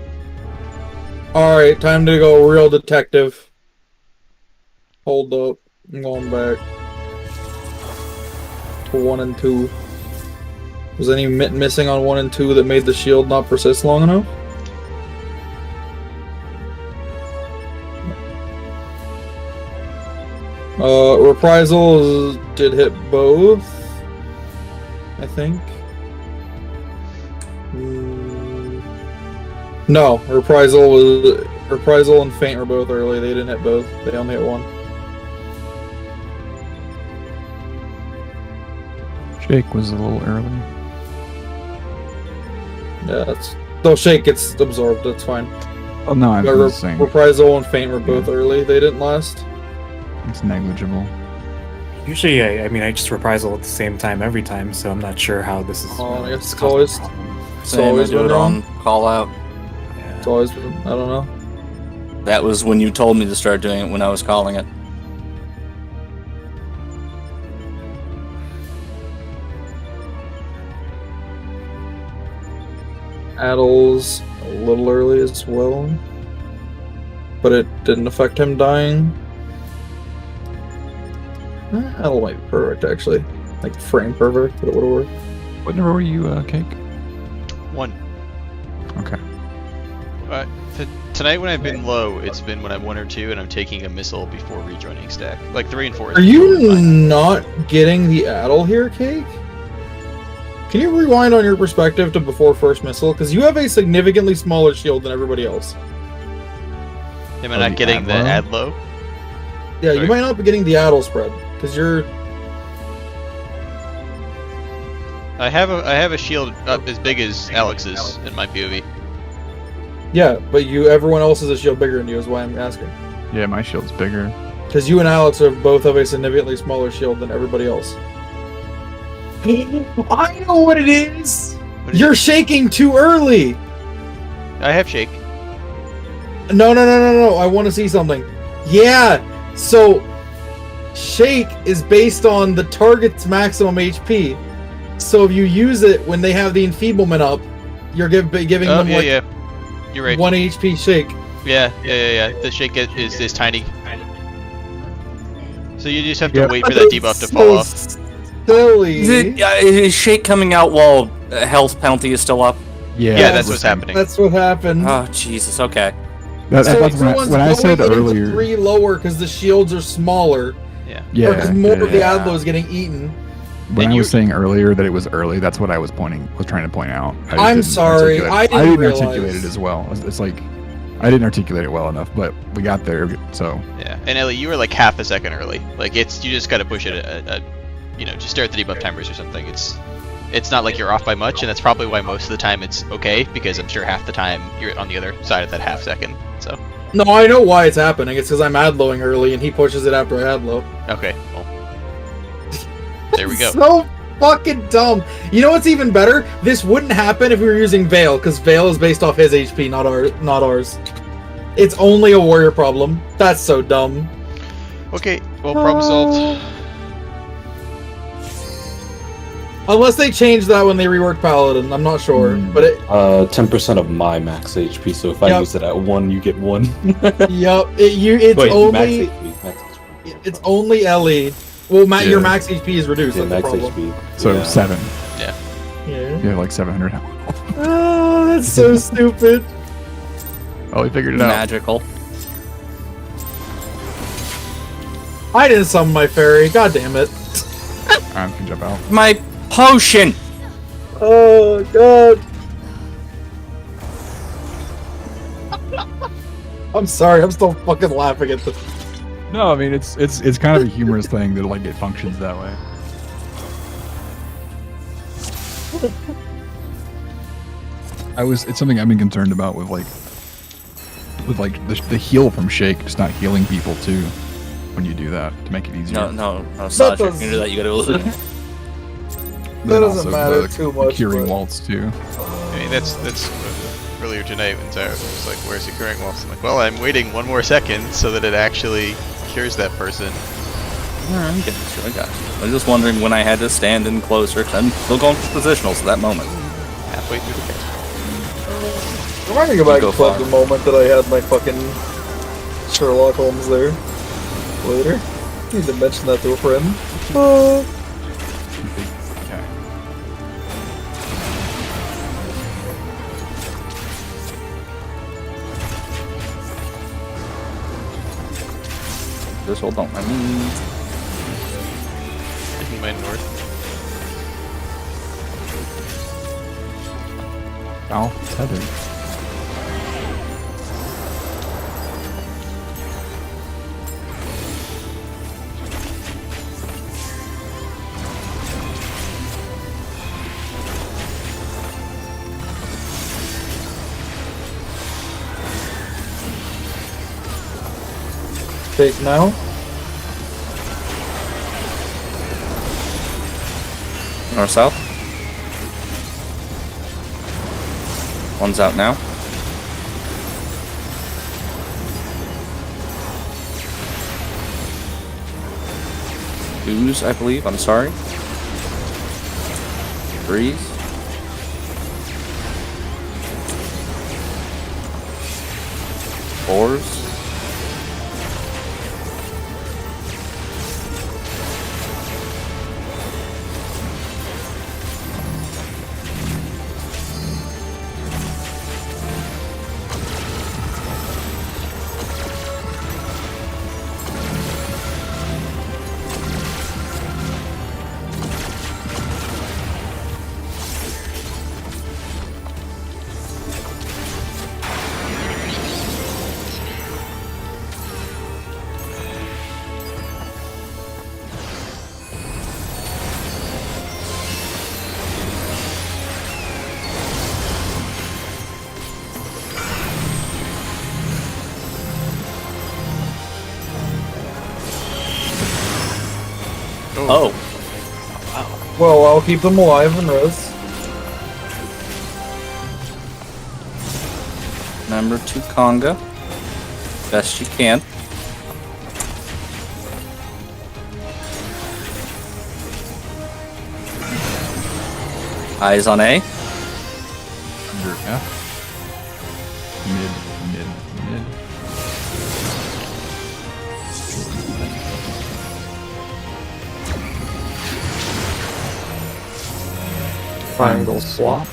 Alright, time to go real detective. Hold up. I'm going back. for 1 and 2. Was any missing on 1 and 2 that made the shield not persist long enough? Reprisal did hit both, I think. No, Reprisal and Faint were both early. They didn't hit both. They only hit one. Shake was a little early. Yeah, that's... No, Shake gets absorbed. That's fine. Oh no, I'm But just saying Reprisal and Faint were both early. They didn't last. it's negligible. Usually, I just reprisal at the same time every time, so I'm not sure how this is. Oh, I guess it's causing a always- problem. It's Same, I always do been it wrong. on call out. Yeah. It's always been... I don't know. That was when you told me to start doing it when I was calling it. Addle's a little early as well. But it didn't affect him dying. Addle might be perfect, actually. Like, frame perfect, but it would have worked. What number were you, Cake? 1. Okay. Tonight when I've been low, it's been when I'm 1 or 2 and I'm taking a missile before rejoining stack. Like 3 and 4. Are you not getting the Addle here, Cake? Can you rewind on your perspective to before first missile? Because you have a significantly smaller shield than everybody else. Am I Oh, not the getting the Adlo? ad low? Yeah, you Sorry. might not be getting the Addle spread. Because you're... I have a shield up as big as Alex's in my POV. Yeah, but everyone else has a shield bigger than you is why I'm asking. Yeah, my shield's bigger. Because you and Alex are both have a significantly smaller shield than everybody else. I know what it is! What is You're shaking too early! I have shake. No, I want to see something. Yeah! So, Shake is based on the target's maximum HP. So if you use it when they have the enfeeblement up, you're giving Oh them yeah, like yeah. You're right. 1 HP Shake. Yeah. The shake is tiny. So you just have to Yep. wait for that debuff to fall off. Silly. Is Shake coming out while health penalty is still up? Yeah, that's what's happening. That's what happened. Oh, Jesus, okay. That's So when I said going into earlier. 3 lower because the shields are smaller. Yeah, Because more of the yeah. Adlo is getting eaten. When And I you- was saying earlier that it was early, that's what I was trying to point out. I just I'm didn't sorry, articulate- I didn't I didn't realize. articulate it as well. It's like I didn't articulate it well enough, but we got there. So Yeah, and Ellie, you were like half a second early. Like you just got to push it just stare at the debuff timers or something. It's not like you're off by much, and that's probably why most of the time it's okay, because I'm sure half the time you're on the other side of that half second. So No, I know why it's happening. It's because I'm Adloing early and he pushes it after I Adlo. okay, well, there we go. So fucking dumb. You know what's even better? This wouldn't happen if we were using Veil, because Veil is based off his HP, not ours. It's only a warrior problem. That's so dumb. Okay, well, problem solved. Unless they change that when they rework Paladin, I'm not sure. But it, 10% of my max HP, so if I Yep. use it at 1, you get 1. yup, it's Wait, only max HP. Max HP. it's only Ellie. Well, Yeah. your max HP is reduced. Yeah, That's the max problem. HP. so Yeah. 7. Yeah. You have like 700 health. Oh, that's so stupid. Oh, we figured it out. Magical. I didn't summon my fairy. God damn it. I can jump out. My potion! Oh god. I'm sorry. I'm still fucking laughing at this. No, I mean it's kind of a humorous thing that like it functions that way. It's something I've been concerned about with the heal from Shake, just not healing people too when you do that to make it easier. No, Sasha, if does- you do that, you gotta Then that doesn't also matter the too much, Curing but- waltz too. I mean, that's earlier tonight when Tara was like, "Where's the curing waltz?" I'm like, "Well, I'm waiting 1 more second so that it actually cures that person." I got you. I was just wondering when I had to stand in closer, because I'm still going for positionals at that moment. Halfway through the cast. I'm not gonna go back Go and clip far. the moment that I had my fucking Sherlock Holmes there later. Need to mention that to a friend. Okay. This hold on, I mean. Taking my north. Oh, tethered. Take now. North south. One's out now. Twos, I believe. I'm sorry. Threes. Fours. Oh. Well, I'll keep them alive and res. Remember to conga. Best you can. Eyes on A. Under F. Mid. Triangle swap.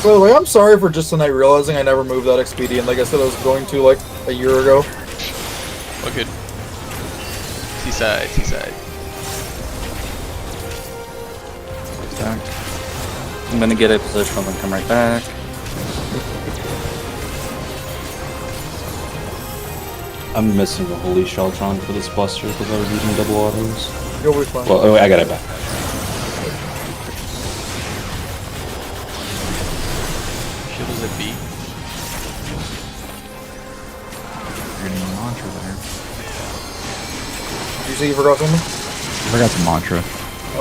By the way, I'm sorry for just tonight realizing I never moved that expedient like I said I was going to like a year ago. Oh, good. Seaside. I'm gonna get a position and come right back. I'm missing a Holy Sheltron for this buster because I was using double autos. You'll be fine. Well, oh, I got it back. Shield is a B. You're getting a mantra there. Did you say you forgot something? I forgot some mantra.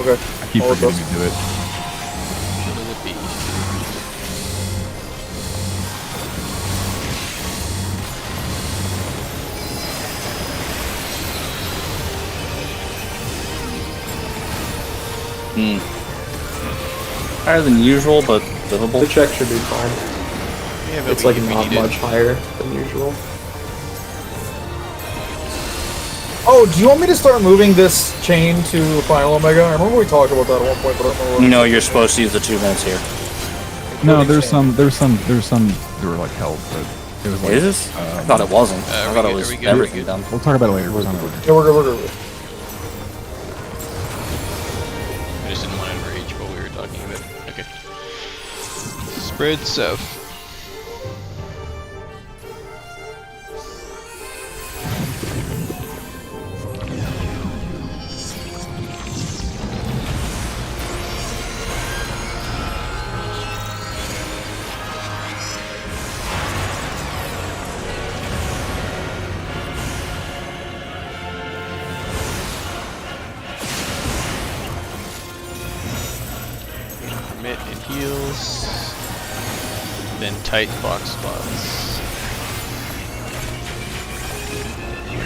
Okay. I keep All of forgetting those. to do it. Shield is a B. Higher than usual, but livable. The check should be fine. Yeah, but It's we- like we not need it. much higher than usual. Oh, do you want me to start moving this chain to Final Omega? I remember we talked about that at one point, but I don't remember. No, you're supposed to use the 2 minutes here. No, Including there's some that were like held, but it was like. Is this? I thought it wasn't. Are I we thought good? it was Are we good? everything Are we good? done. We'll talk about it later. We'll talk about it later. Yeah, we're good. I just didn't want to enrage what we were talking about. Okay. Spread south. Commit and heals. Then tight box spots.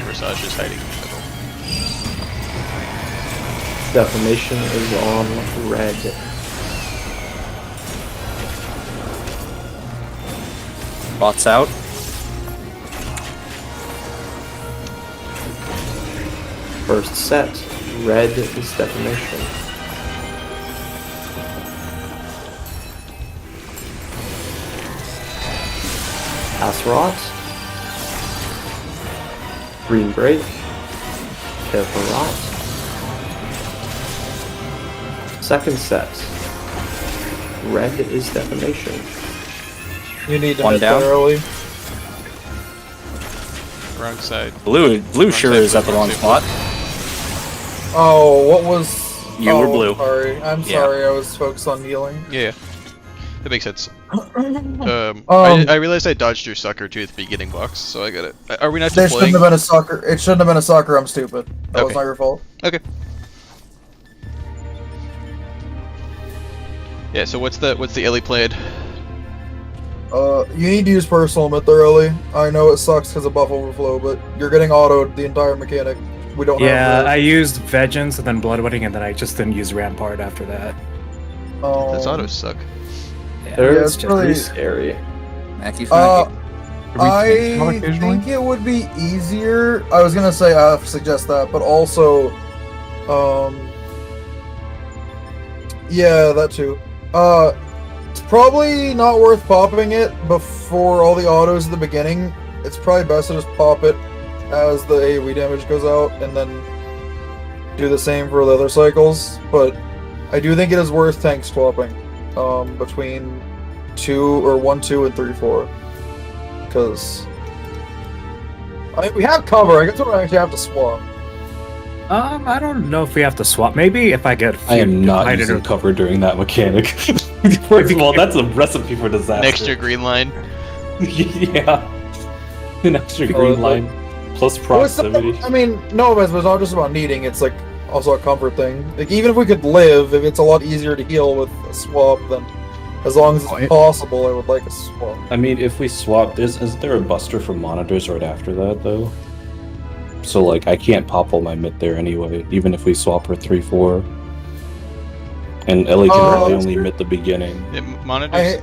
Corsage is hiding in the middle. Defamation is on red. Bots out. First set, red is defamation. Pass rot. Green break. Care for rot. Second set, red is defamation. You need to One hit down. there early. Wrong side. Blue sure side, is at the wrong wrong side. spot. Oh, what was... You were Oh, blue. Sorry, I'm Yeah. sorry, I was focused on healing. Yeah, that makes sense. Um, I realized I dodged your sucker too at the beginning box, so I got it. Are we not There shouldn't deploying? have been a sucker. It shouldn't have been a sucker, I'm stupid. That was Okay. not your fault. Okay. Yeah. So what's the Ellie plan? You need to use personal limit thoroughly. I know it sucks because of buff overflow, but you're getting autoed the entire mechanic. We don't Yeah, have I used Vengeance and then Bloodwetting, and then I just didn't use Rampart after that. Those Um, autos suck. They're it's pretty really- scary. Mackey Uh, Facky. I occasionally? think it would be easier. I was gonna say I suggest that, but also, yeah, that too. It's probably not worth popping it before all the autos at the beginning. It's probably best to just pop it as the AoE damage goes out, and then do the same for the other cycles. But I do think it is worth tank swapping, between 1, 2, and 3, 4. Because we have cover. I guess we don't actually have to swap. I don't know if we have to swap. Maybe if I get. I am not divided using or- cover during that mechanic. First of all, that's a recipe for disaster. An extra green line. Yeah. An extra Oh, green line plus Well, it's not- proximity. I mean, no, it's not just about needing. It's like also a comfort thing. Like even if we could live, if it's a lot easier to heal with a swap, then as long as Oh, it's it- possible, I would like a swap. I mean, if we swap, isn't there a buster for monitors right after that, though? So, like, I can't pop all my mid there anyway, even if we swap for 3, 4. And Ellie can Oh, really only mid the beginning. Yeah, monitors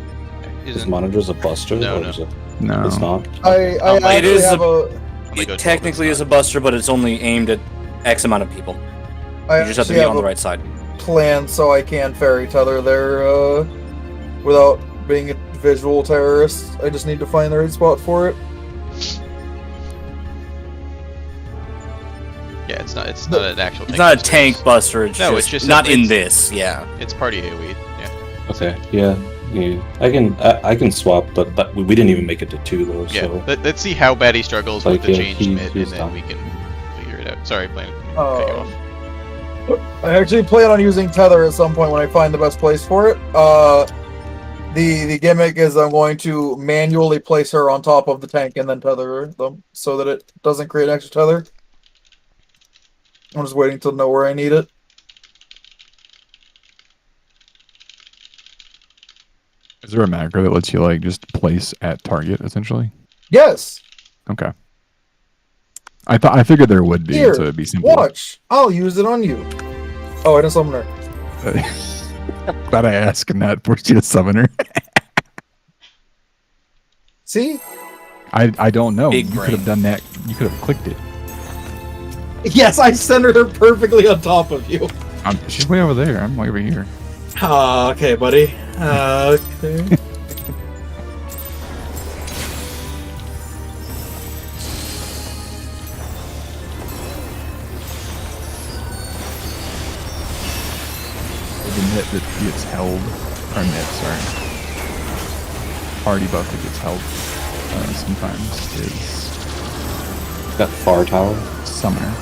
Is isn't. monitors a buster? No, or no. is it- No. It's not? I It actually is have a. Only go It 12, technically it's is a buster, but it's only aimed at X amount of people. I You just have to actually be have on the a right side. plan so I can fairy tether there without being a visual terrorist. I just need to find the right spot for it. Yeah, it's not. It's not an actual. It's not a tank buster. It's No, just, it's just not in it's- this. Yeah. It's party AoE. Yeah. Okay, yeah. I can swap, but we didn't even make it to 2, though, Yeah. so... Let's see how bad he struggles with Like, the yeah, changed he- mid, and he's then done. we can figure it out. Sorry, Blaine. Cut you off. I actually plan on using tether at some point when I find the best place for it. The gimmick is I'm going to manually place her on top of the tank and then tether them so that it doesn't create extra tether. I'm just waiting to know where I need it. Is there a macro that lets you like just place at target essentially? Yes. Okay. I figured there would be, Here, so it'd be simple. Watch. I'll use it on you. Oh, I didn't summon her. Glad I asked and not forced you to summon her. See? I don't know. Big You could brain. have done that. You could have clicked it. Yes, I centered her perfectly on top of you. She's way over there. I'm way over here. Okay, buddy. Okay. The net that gets held, or net, sorry. Party buff that gets held sometimes is That far tower? summoner.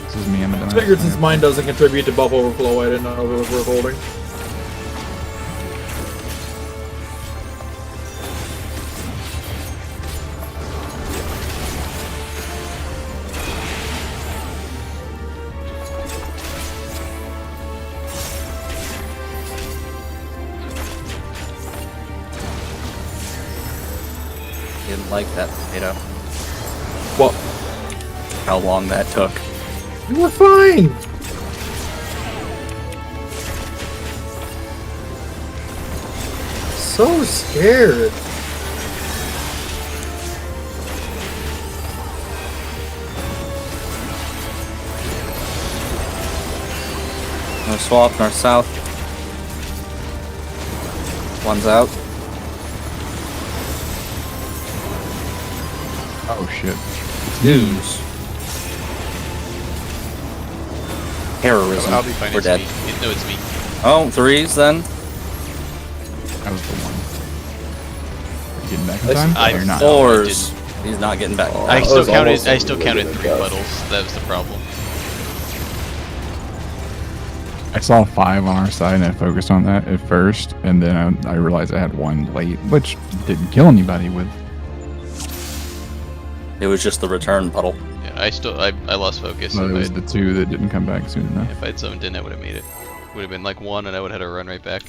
This is me. I'm a Figured since mine doesn't contribute to buff overflow, I didn't know if it was worth holding. Didn't like that potato. What? How long that took. You were fine! So scared. swap, north south. One's out. Oh shit. Twos. Terrorism. I'll be fine. We're It's dead. me. No, it's me. Oh, threes then. That was the one. Are you getting back in Listen, time? I- You're not. No, I Fours. He's not getting back. Oh. I That still was counted. almost I still really counted good 3 guess. puddles. That was the problem. I saw 5 on our side and I focused on that at first, and then I realized I had 1 late, which didn't kill anybody with. It was just the return puddle. Yeah, I lost focus. But it was If the 2 that didn't come back soon enough. I'd zoned in, I would have made it. Would have been like 1, and I would have had to run right back.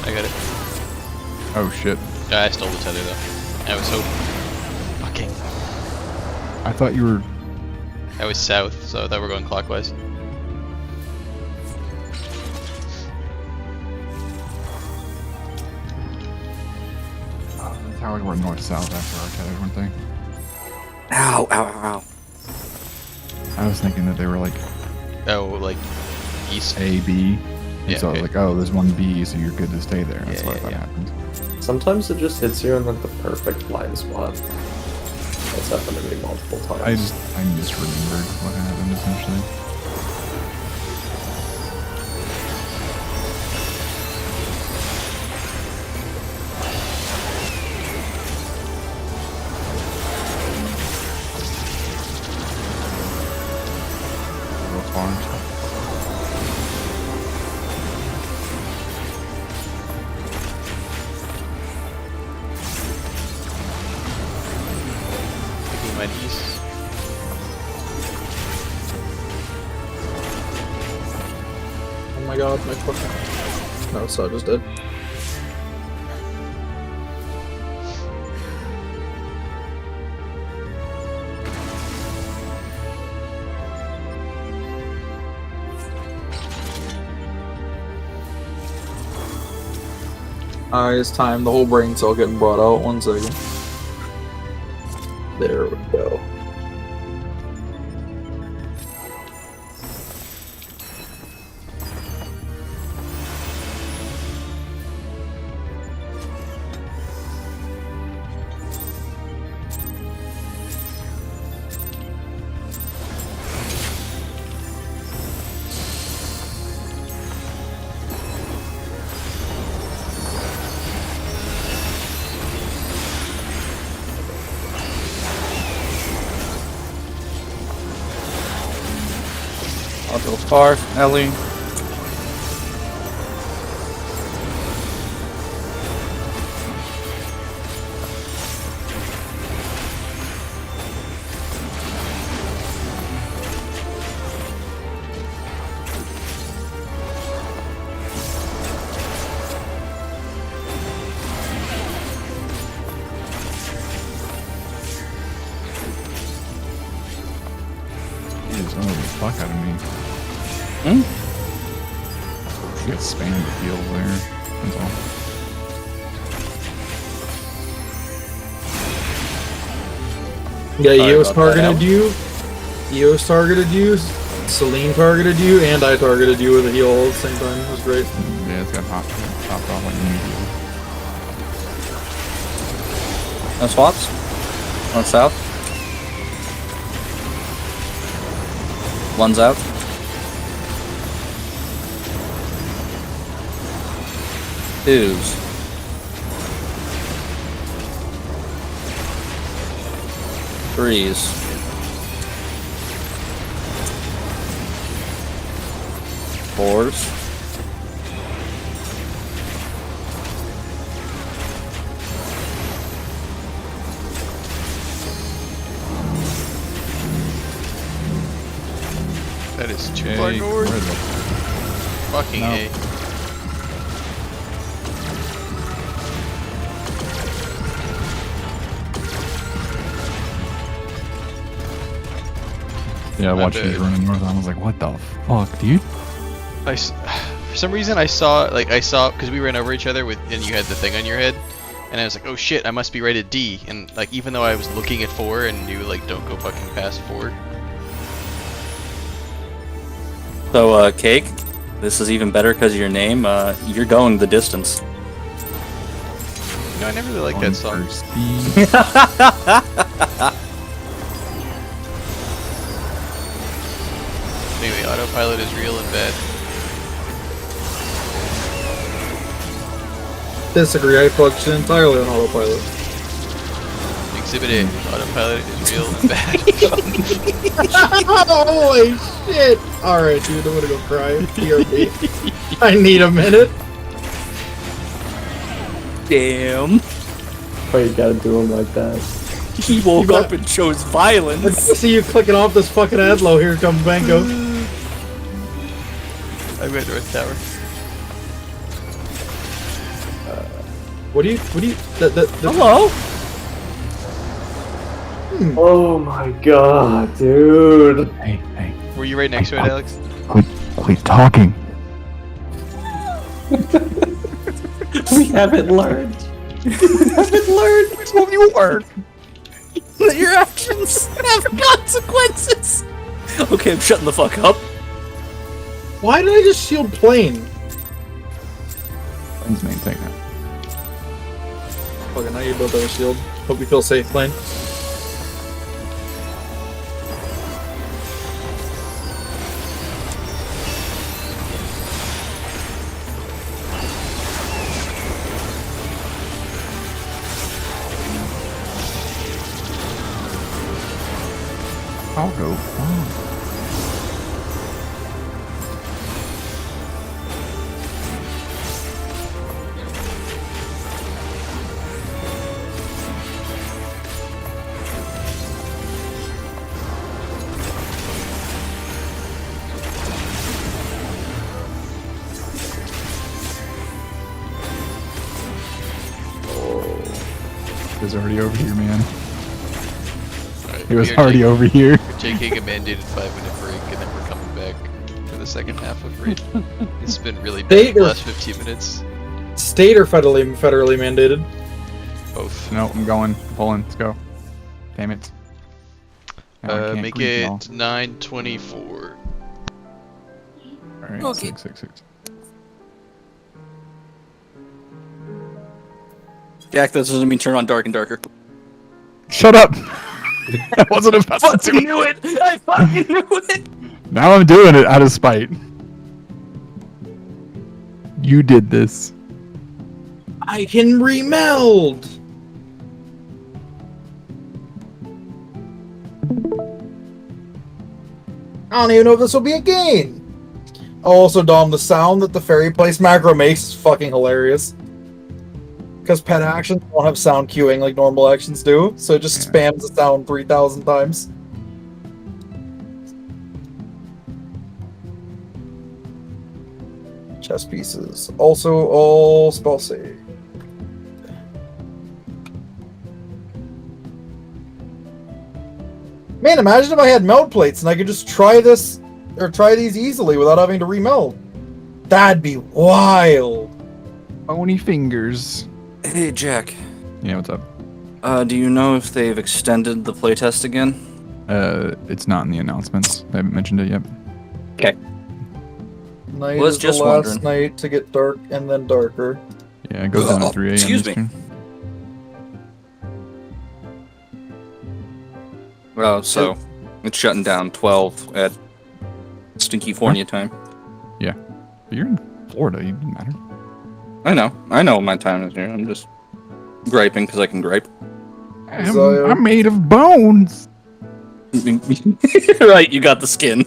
I got it. Oh shit. I stole the tether though. I was so fucking. I thought you were. I was south, so I thought we were going clockwise. The towers were north-south after our tether, weren't they? Ow, ow, ow, ow. I was thinking that they were like Oh, like east. A, B. And Yeah, so I was okay. like, oh, there's 1 B, so you're good to stay there. That's Yeah, what I yeah, thought yeah. happened. Sometimes it just hits you in like the perfect blind spot. That's happened to me multiple times. I misremembered what happened essentially. Little farms. Taking my east. Oh my god, my fucking. No, Sod is dead. Alright, it's time. The whole brain cell getting brought out. 1 second. There we go. I'll go far, Ellie. He just owned the fuck out of me. Hmm? She got spammed the field there. That's all. Yeah, Sorry Eos about that, targeted you. Eos targeted you. Celine targeted you, and I targeted you with a heal all at the same time. It was great. Yeah, it's got popped off like immediately. No swaps? North south? One's out. Twos. 3s. Fours. That is too Hey, far where north. the- Fucking No. A. Yeah, My watching you bad. running north, I was like, what the fuck, dude? For some reason I saw because we ran over each other with, and you had the thing on your head, and I was like, oh shit, I must be right at D, and like even though I was looking at 4 and knew like don't go fucking past 4. So, Cake, this is even better because of your name. You're going the distance. You know, I never really liked that song. For speed. Anyway, autopilot is real and bad. Disagree. I functioned entirely on autopilot. Exhibit A, autopilot is real and bad. Holy shit! Alright, dude, I'm gonna go cry. BRB. I need a minute. Damn. Why you gotta do him like that? He woke up and chose I violence. see you clicking off this fucking ad low. Here comes Bango. I'm going North Tower. What do you? Hello? Oh my god, dude. Hey, hey, Were you right next to it, Alex? quit talking. We haven't learned. That your actions have consequences. Okay, I'm shutting the fuck up. Why did I just shield plane? Plane's main thing. Fucking now you both have a shield. Hope you feel safe, plane. I'll go. Oh. He was already over here, man. Alright, He was we are already over here. taking a mandated 5-minute break, and then we're coming back for the second half of Raid. It's been really bad the last 15 minutes. State or federally mandated? Both. No, I'm going. Pulling. Let's go. Damn it. Now I can't Make grief it y'all. 9:24. Alright, Okay. 666. Jack, this doesn't mean turn on dark and darker. Shut up! I wasn't about to do it. it! I fucking knew it! Now I'm doing it out of spite. You did this. I can remeld. I don't even know if this will be a game. Also, Dom, the sound that the fairy place macro makes is fucking hilarious. Because pet actions don't have sound queuing like normal actions do, so it just spams the sound 3,000 times. Chess pieces. Also, all spell save. Man, imagine if I had meld plates and I could just try this, or try these easily without having to remeld. That'd be wild. Bony fingers. Hey, Jack. Yeah, what's up? Do you know if they've extended the playtest again? It's not in the announcements. I haven't mentioned it yet. Night Was is just the last wondering. night to get dark and then darker. Yeah, it goes down at 3 a.m. Excuse me. Eastern. Oh, so it's shutting down 12 at Stinky Fornia time. But you're in Florida. You didn't matter. I know my time is here. I'm just griping because I can gripe. I'm made of bones. Right, you got the skin.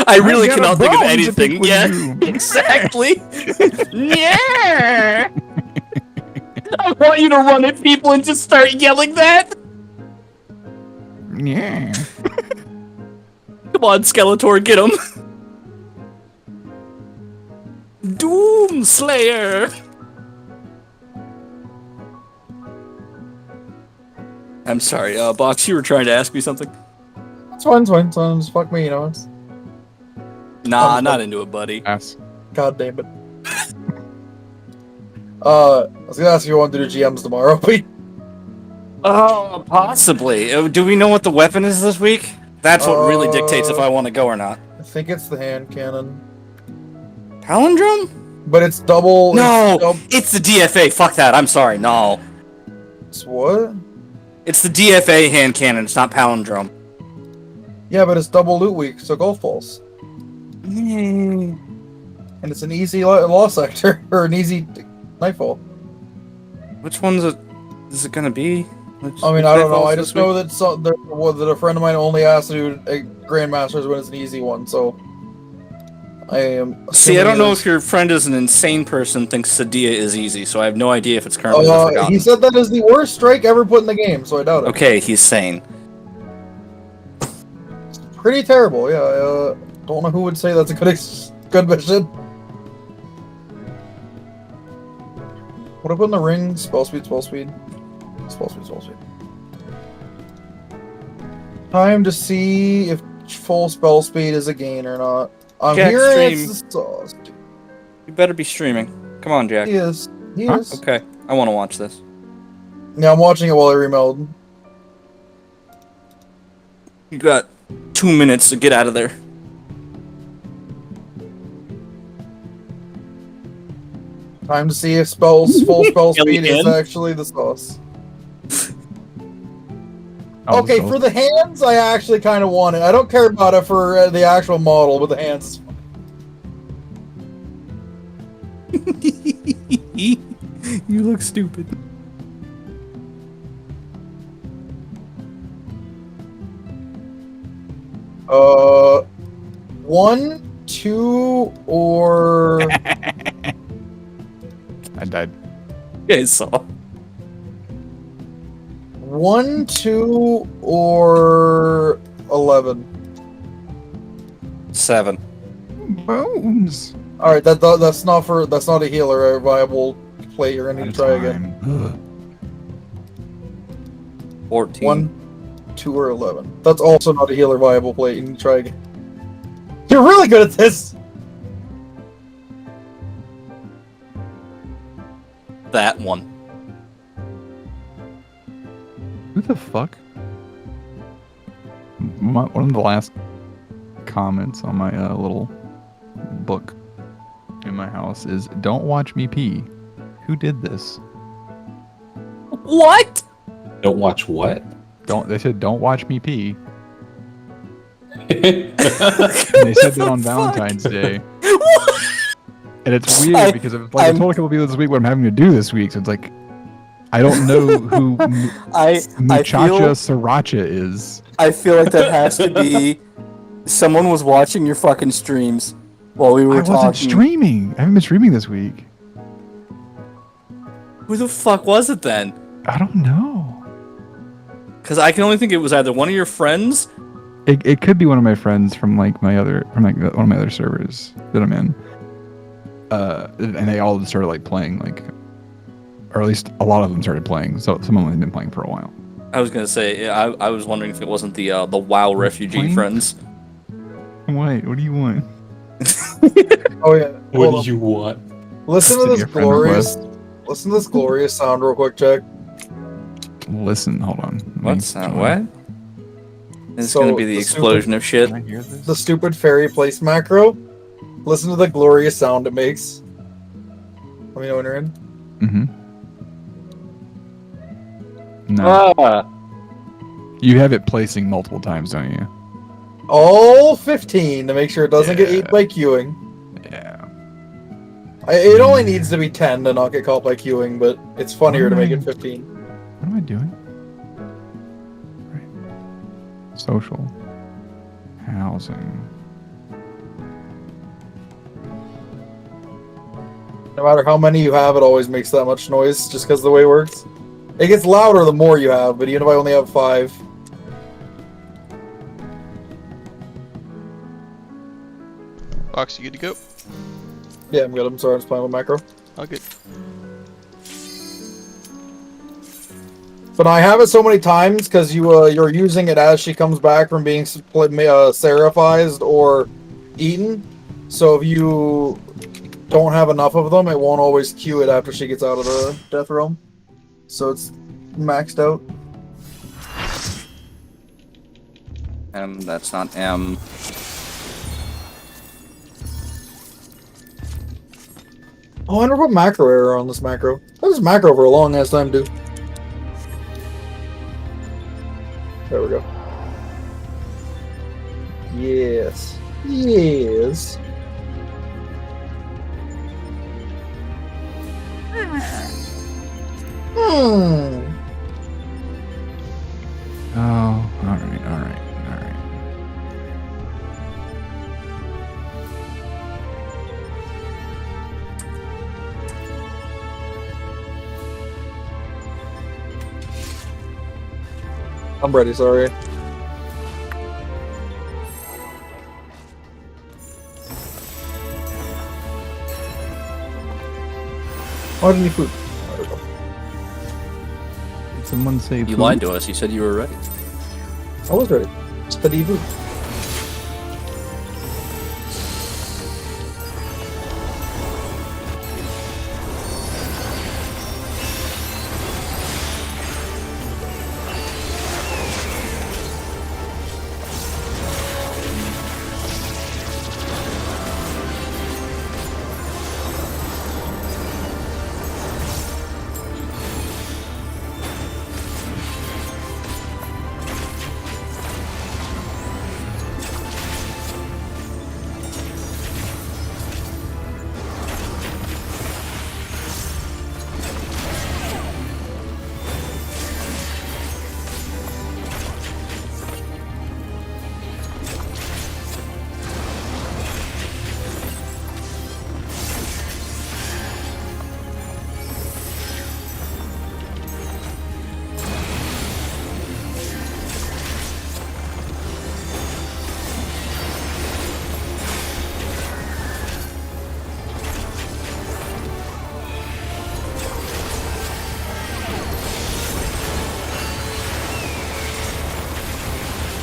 I really got a cannot think of bone to anything. pick with Yeah, you. exactly. Yeah. I want you to run at people and just start yelling that. Yeah. Come on, Skeletor, get him. Doom Slayer. I'm sorry, Box, you were trying to ask me something? It's fine, it's fine, it's fine. Just fuck me, you know. It's... Nah, not into it, buddy. Ass. God damn it. I was gonna ask if you want to do GMs tomorrow, but Oh, possibly. Do we know what the weapon is this week? That's what really dictates if I want to go or not. I think it's the hand cannon. Palindrome? But it's double. No, it's the DFA. Fuck that. I'm sorry. No. It's what? It's the DFA hand cannon. It's not palindrome. Yeah, but it's double loot week, so golf balls. And it's an easy law sector, or an easy nightfall. Which one's it? Is it gonna be? I mean, I don't know. I just know that that a friend of mine only has to do a Grandmasters when it's an easy one, so I am. See, I don't know if your friend is an insane person thinks Sadia is easy, so I have no idea if it's currently forgotten. He said that is the worst strike ever put in the game, so I doubt it. Okay, he's sane. It's pretty terrible, yeah. I don't know who would say that's a good mission. What I put in the ring? Spell speed, spell speed. Spell speed, spell speed. Time to see if full spell speed is a gain or not. I'm Jack, hearing stream. it's the sauce. You better be streaming. Come on, Jack. He is. He Huh? is. Okay, I want to watch this. Yeah, I'm watching it while I remeld. You got 2 minutes to get out of there. Time to see if full spell speed is Again? actually the sauce. Oh, Okay, so- for the hands, I actually kind of want it. I don't care about it for the actual model, but the hands. You look stupid. One, two, or I died. Yeah, I saw. 1, 2, or 11. 7. Bones. All right, that's not a healer or a viable play. You're gonna need to try again. Ugh. 14. 1, 2, or 11. That's also not a healer viable play. You need to try again. You're really good at this. That one. Who the fuck? One of the last comments on my little book in my house is "Don't watch me pee." Who did this? What? Don't watch what? They said don't watch me pee. And they said that on Valentine's Day. And it's weird because I told a couple people this week what I'm having to do this week, so it's like I don't know who Muchacha Sriracha is. I feel like that has to be someone was watching your fucking streams while we were I wasn't talking. streaming. I haven't been streaming this week. Who the fuck was it then? I don't know. Because I can only think it was either one of your friends. It could be one of my friends from one of my other servers that I'm in. And they all started like playing or at least a lot of them started playing. So some of them had been playing for a while. I was gonna say I was wondering if it wasn't the WoW refugee Playing? friends. Wait, what do you want? Oh yeah. What Hold on. do you want? Listen to Send this your friend glorious. Listen to this glorious sound, real quick, check. Listen, hold on. What's that? What? It's So, gonna be the the explosion of shit. Can I hear this? The stupid fairy place macro. Listen to the glorious sound it makes. Let me know when you're in. Mm-hmm. No. You have it placing multiple times, don't you? All 15 to make sure it doesn't get Yeah. eaten by queuing. Yeah. It only needs to be 10 to not get caught by queuing, but it's funnier to make it 15. What am I doing? Right. Social. Housing. No matter how many you have, it always makes that much noise, just because of the way it works. It gets louder the more you have, but even if I only have 5. Fox, you good to go? Yeah, I'm good. I'm sorry, I'm just playing with macro. All good. But I have it so many times because you're using it as she comes back from being seraphized or eaten. So if you don't have enough of them, it won't always queue it after she gets out of the death realm. So it's maxed out. That's not M. Oh, I never put macro error on this macro. That was macro for a long ass time, dude. There we go. Yes. Yes. Hmm. Oh, alright, alright, alright. I'm ready, sorry. Oh, I didn't need food. There we go. Did someone say You food? lied to us. You said you were ready. I was ready. Study food.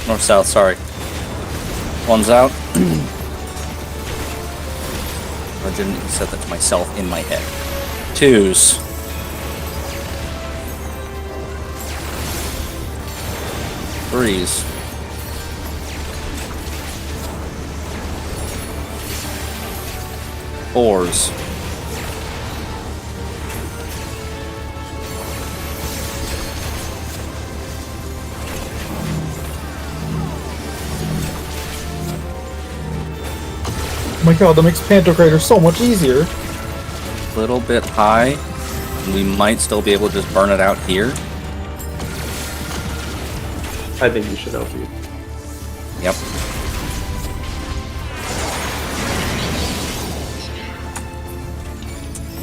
North south, sorry. One's out. I didn't set that to myself in my head. Twos. Threes. Fours. Oh my god, that makes Pantocrator so much easier. Little bit high. We might still be able to just burn it out here. I think you should help you. Yep.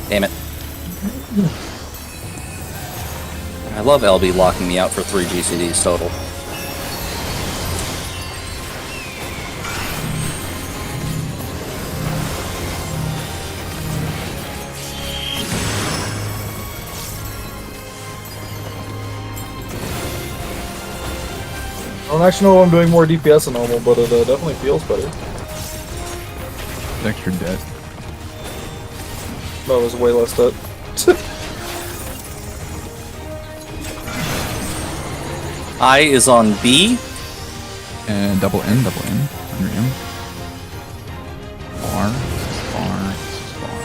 Damn it. I love LB locking me out for 3 GCDs total. I don't actually know if I'm doing more DPS than normal, but it definitely feels better. Extra debt. That was way less dead. I is on B. And double N, under M. Bar, bar, bar.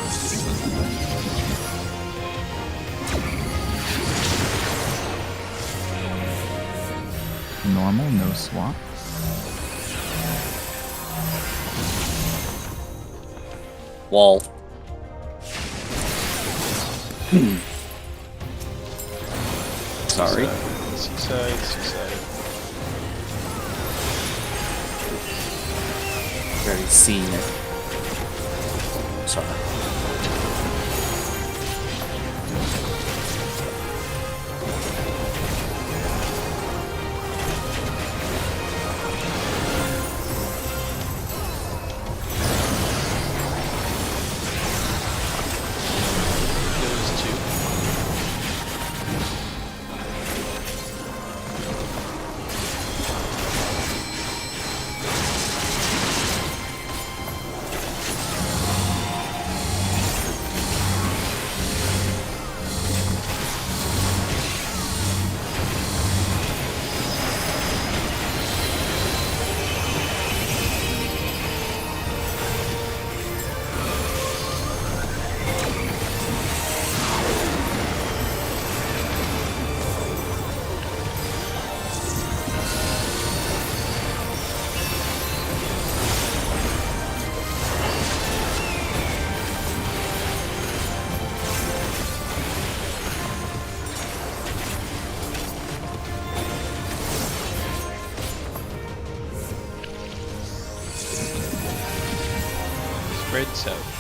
Normal, no swap. Wall. Sorry. Seaside. Very scenic. Sorry. Those two. Spread south.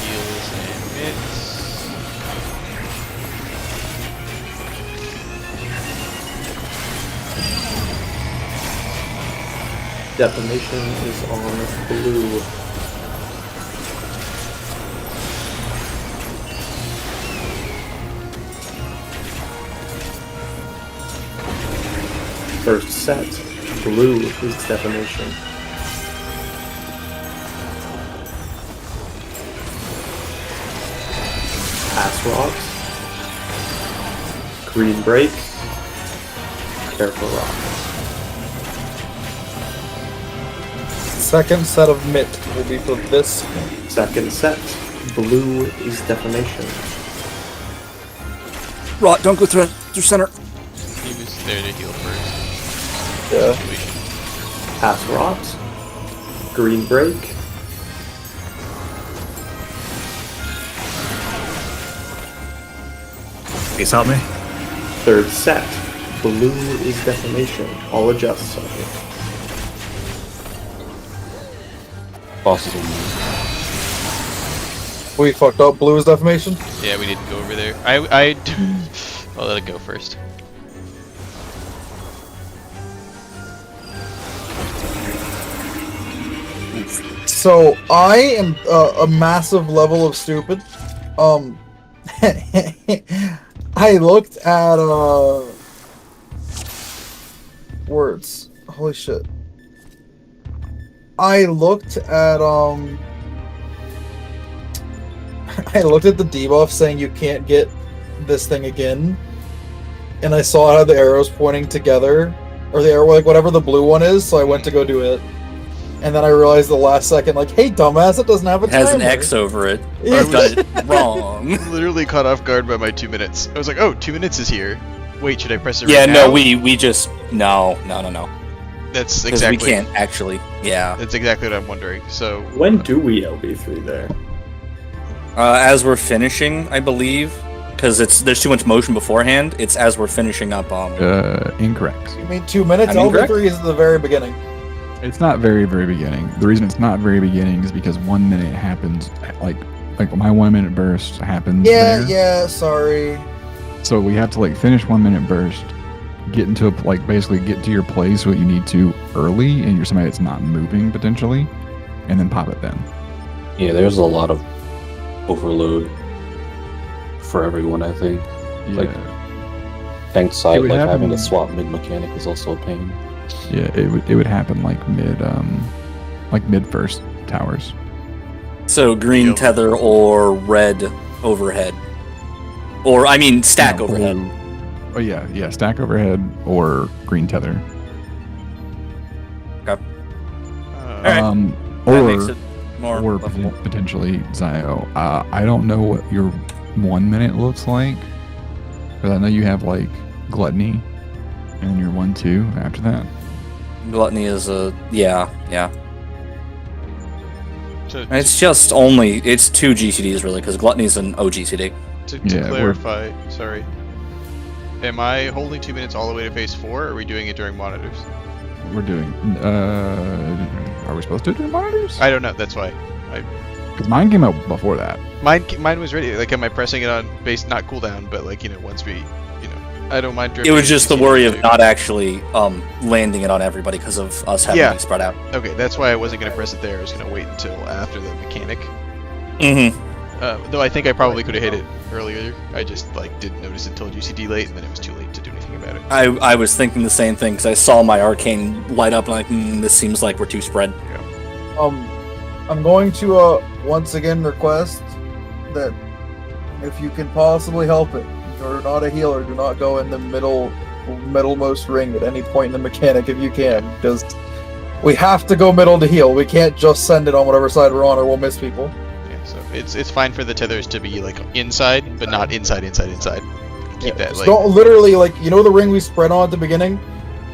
Heels and mids. Defamation is on blue. First set, blue is defamation. Pass rocks. Green break. Careful rock. Second set of mitt will be for this. Second set, blue is defamation. Rot, don't go through center. He was there to heal first. Yeah. Situation. Pass rocks. Green break. Please help me. Third set, blue is defamation. All adjust, sorry. Bosses will move. We fucked up. Blue is defamation. Yeah, we didn't go over there. I'll let it go first. So I am a massive level of stupid. I looked at words. Holy shit. I looked at I looked at the debuff saying you can't get this thing again, and I saw how the arrows pointing together, or the arrow, like whatever the blue one is. So I went to go do it, and then I realized the last second, like, hey, dumbass, it doesn't have a It has an timer. X over it. Yeah. I've done it wrong. Literally caught off guard by my 2 minutes. I was like, oh, 2 minutes is here. Wait, should I press it Yeah, right no, now? we just no. That's Because exactly. we can't actually. Yeah. That's exactly what I'm wondering. So When do we LB3 there? As we're finishing, I believe, because there's too much motion beforehand. It's as we're finishing up. Incorrect. You mean 2 minutes? I mean, correct? LB3 is at the very beginning. It's not very, very beginning. The reason it's not very beginning is because 1 minute happens, like my 1 minute burst happens Yeah, there. yeah, sorry. So we have to like finish 1 minute burst, get into a, like basically get to your place what you need to early, and you're somebody that's not moving potentially, and then pop it then. Yeah, there's a lot of overload for everyone, I think. Yeah. Like, Tank side, would like happen- having to swap mid mechanic is also a pain. Yeah, it would happen like mid first towers. So green Yep. tether or red overhead, or I mean stack No, overhead. Oh yeah, stack overhead or green tether. Okay. Alright. That Or makes it more or livable. potentially Zio. I don't know what your 1 minute looks like, but I know you have like gluttony, and your 1-2 after that. Gluttony is a yeah. So It's just only it's 2 GCDs really because gluttony is an OGCD. to Yeah, we're- clarify, sorry. Am I holding 2 minutes all the way to phase 4, or are we doing it during monitors? We're doing. Are we supposed to do monitors? I don't know. That's why. Because mine came out before that. Mine was ready. Like, am I pressing it on base, not cooldown, but like, once we, I don't mind. It was just the dripping worry of into- not actually landing it on everybody because of us having Yeah. it spread out. Okay, that's why I wasn't gonna press it there. I was gonna wait until after the mechanic. Mm-hmm. Though I think I probably could have hit it earlier. I just didn't notice it until GCD late, and then it was too late to do anything about it. I was thinking the same thing because I saw my arcane light up and like, this seems like we're too spread. I'm going to once again request that if you can possibly help it, you're not a healer, do not go in the middlemost ring at any point in the mechanic if you can, because we have to go middle to heal. We can't just send it on whatever side we're on or we'll miss people. Yeah, so it's fine for the tethers to be like inside, but not inside. Keep that Just like. don't literally the ring we spread on at the beginning.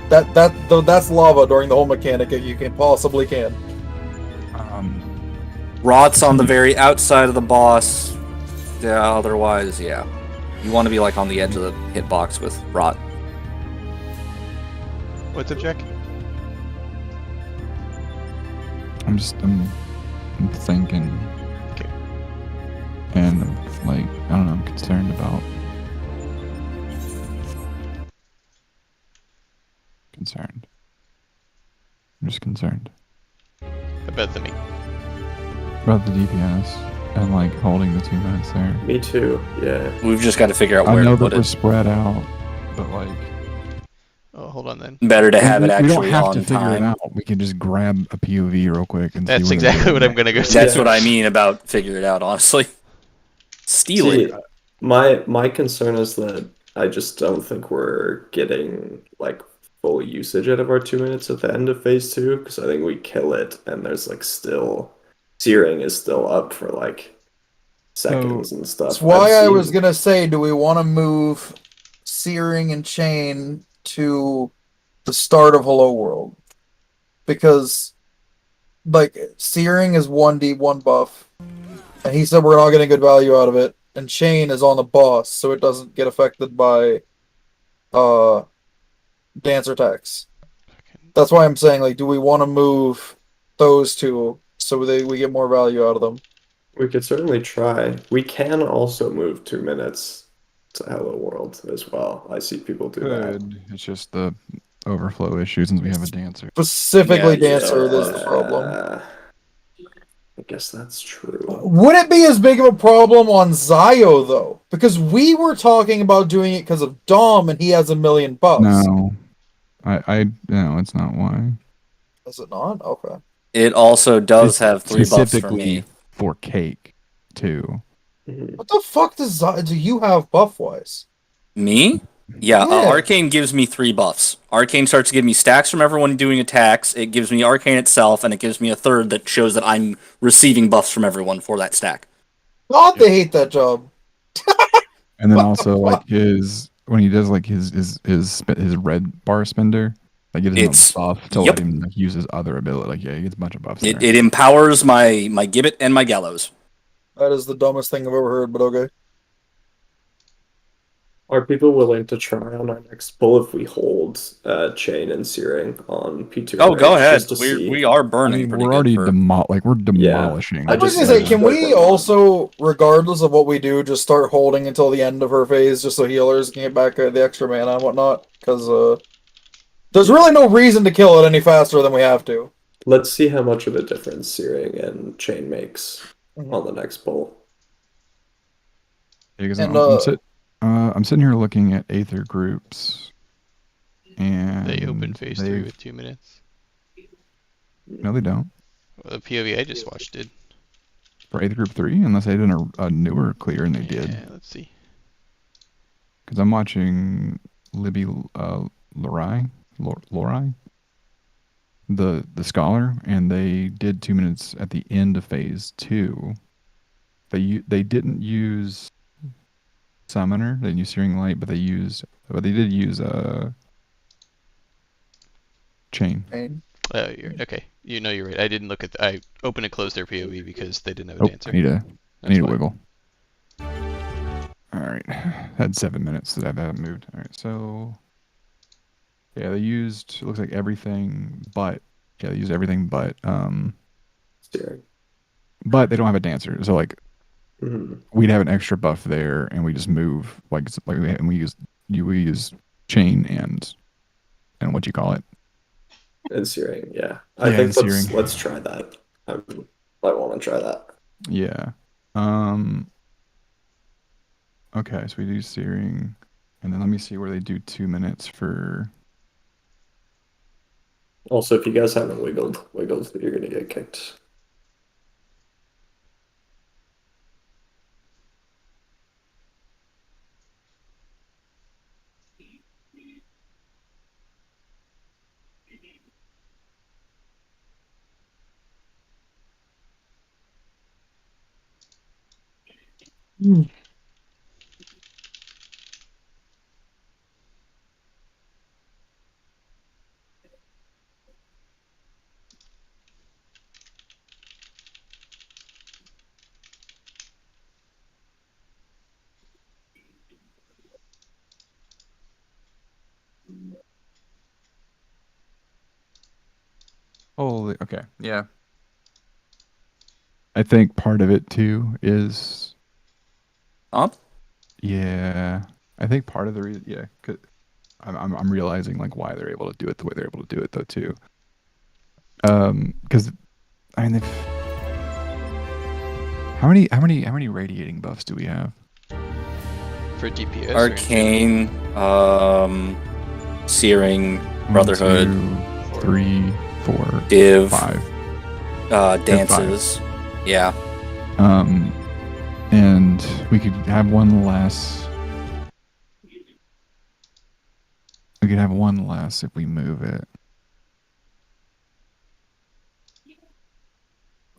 That's lava during the whole mechanic if you can possibly can. Rot's on the very outside of the boss. Yeah, otherwise, yeah. You want to be like on the edge of the hitbox with Rot. What's up, Jack? I'm thinking. Okay. And like, I don't know, I'm concerned about. Concerned. I'm just concerned About the meat. about the DPS and like holding the 2 minutes there. Me too. Yeah. We've just got to figure out I where know to that put we're it. spread out, but like. Oh, hold on then. Better to have it we actually don't have to on figure it time. out. We can just grab a POV real quick and That's see exactly what I'm gonna go. That's to. what I mean about figure it out, honestly. Steal See, it. my concern is that I just don't think we're getting like full usage out of our 2 minutes at the end of phase 2 because I think we kill it and there's like still searing is still up for like seconds and stuff. That's why I've I was seen- gonna say, do we want to move Searing and Chain to the start of Hello World? Because, like, Searing is 1D1 buff, and he said we're not getting good value out of it, and Chain is on the boss, so it doesn't get affected by dance attacks. That's why I'm saying, like, do we want to move those two so we get more value out of them? We could certainly try. We can also move 2 minutes to Hello World as well. I see people do that. Good. It's just the overflow issue since we have a dancer. Specifically, Yeah, Dancer, that's the problem. I guess that's true. Would it be as big of a problem on Zio, though? Because we were talking about doing it because of Dom, and he has 1 million buffs. No, no, it's not why. Is it not? Okay. It also does It's have 3 buffs for specifically me. for Cake, too. Mhm. What the fuck do you have buff-wise? Me? Yeah, Yeah. Arcane gives me 3 buffs. Arcane starts to give me stacks from everyone doing attacks. It gives me Arcane itself, and it gives me a third that shows that I'm receiving buffs from everyone for that stack. God, they hate that job. And then also like when he does like his red bar spender, like it It's- is a buff to yep. let him like, use his other ability. Like he gets a bunch of buffs. It, there. it empowers my Gibbet and my Gallows. That is the dumbest thing I've ever heard, but okay. Are people willing to try on our next pull if we hold Chain and Searing on P2? Oh, go ahead. Just to see? We are I burning mean, pretty we're good already for- we're demolishing. I was just- gonna say, I can just we like- also, regardless of what we do, just start holding until the end of her phase, just so healers can get back the extra mana and whatnot? Because there's really no reason to kill it any faster than we have to. Let's see how much of a difference Searing and Chain makes Mhm. on the next pull. Yeah, 'cause And, I'm sitting here looking at Aether groups, and They open phase 3 with 2 minutes. No, they don't. Well, the POV I just watched did. For Aether group 3, unless they did a newer clear, and they did. Yeah, let's see. because I'm watching Libby Lorai, the scholar, and they did 2 minutes at the end of phase 2. They didn't use summoner, they didn't use Searing Light, but they did use chain. Oh, okay. You're right. I didn't look at. I opened and closed their POV because they didn't have a Oh, dancer. I need a That's fine. wiggle. All right, had 7 minutes that I haven't moved. All right, so yeah, they used, it looks like everything but, yeah, they used everything but Steering. but they don't have a dancer, so like Mhm. we'd have an extra buff there, and we just move we use chain and what you call it. And searing, yeah. Yeah, I think and searing. let's try that. I want to try that. Yeah. Okay, so we do searing, and then let me see where they do 2 minutes for. Also, if you guys haven't wiggled, you're gonna get kicked. Holy, okay, yeah. I think part of it too is, yeah. I think part of the reason, yeah, cause I'm realizing like why they're able to do it the way they're able to do it though too. Because I mean, how many radiating buffs do we have? For DPS. Arcane, Searing, Brotherhood, 1, 2, 3, 4, Div, 5. Dances. Yeah. And we could have one less. We could have one less if we move it.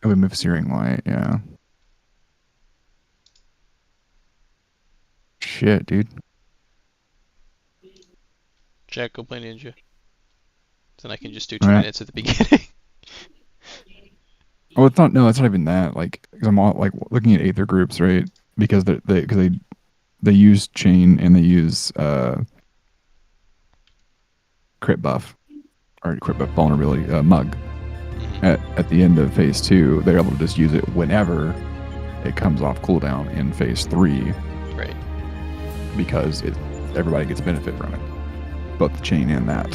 Oh, we move Searing Light, yeah. Shit, dude. Jack, go play Ninja. Then I can just do 2 Alright. minutes at the beginning. Oh, it's not. No, it's not even that. Like, cause I'm all like looking at Aether groups, right? Because they use chain and they use crit buff or crit buff vulnerability mug. At the end of phase 2, they're able to just use it whenever it comes off cooldown in phase 3. Right. Because everybody gets benefit from it, both the chain and that.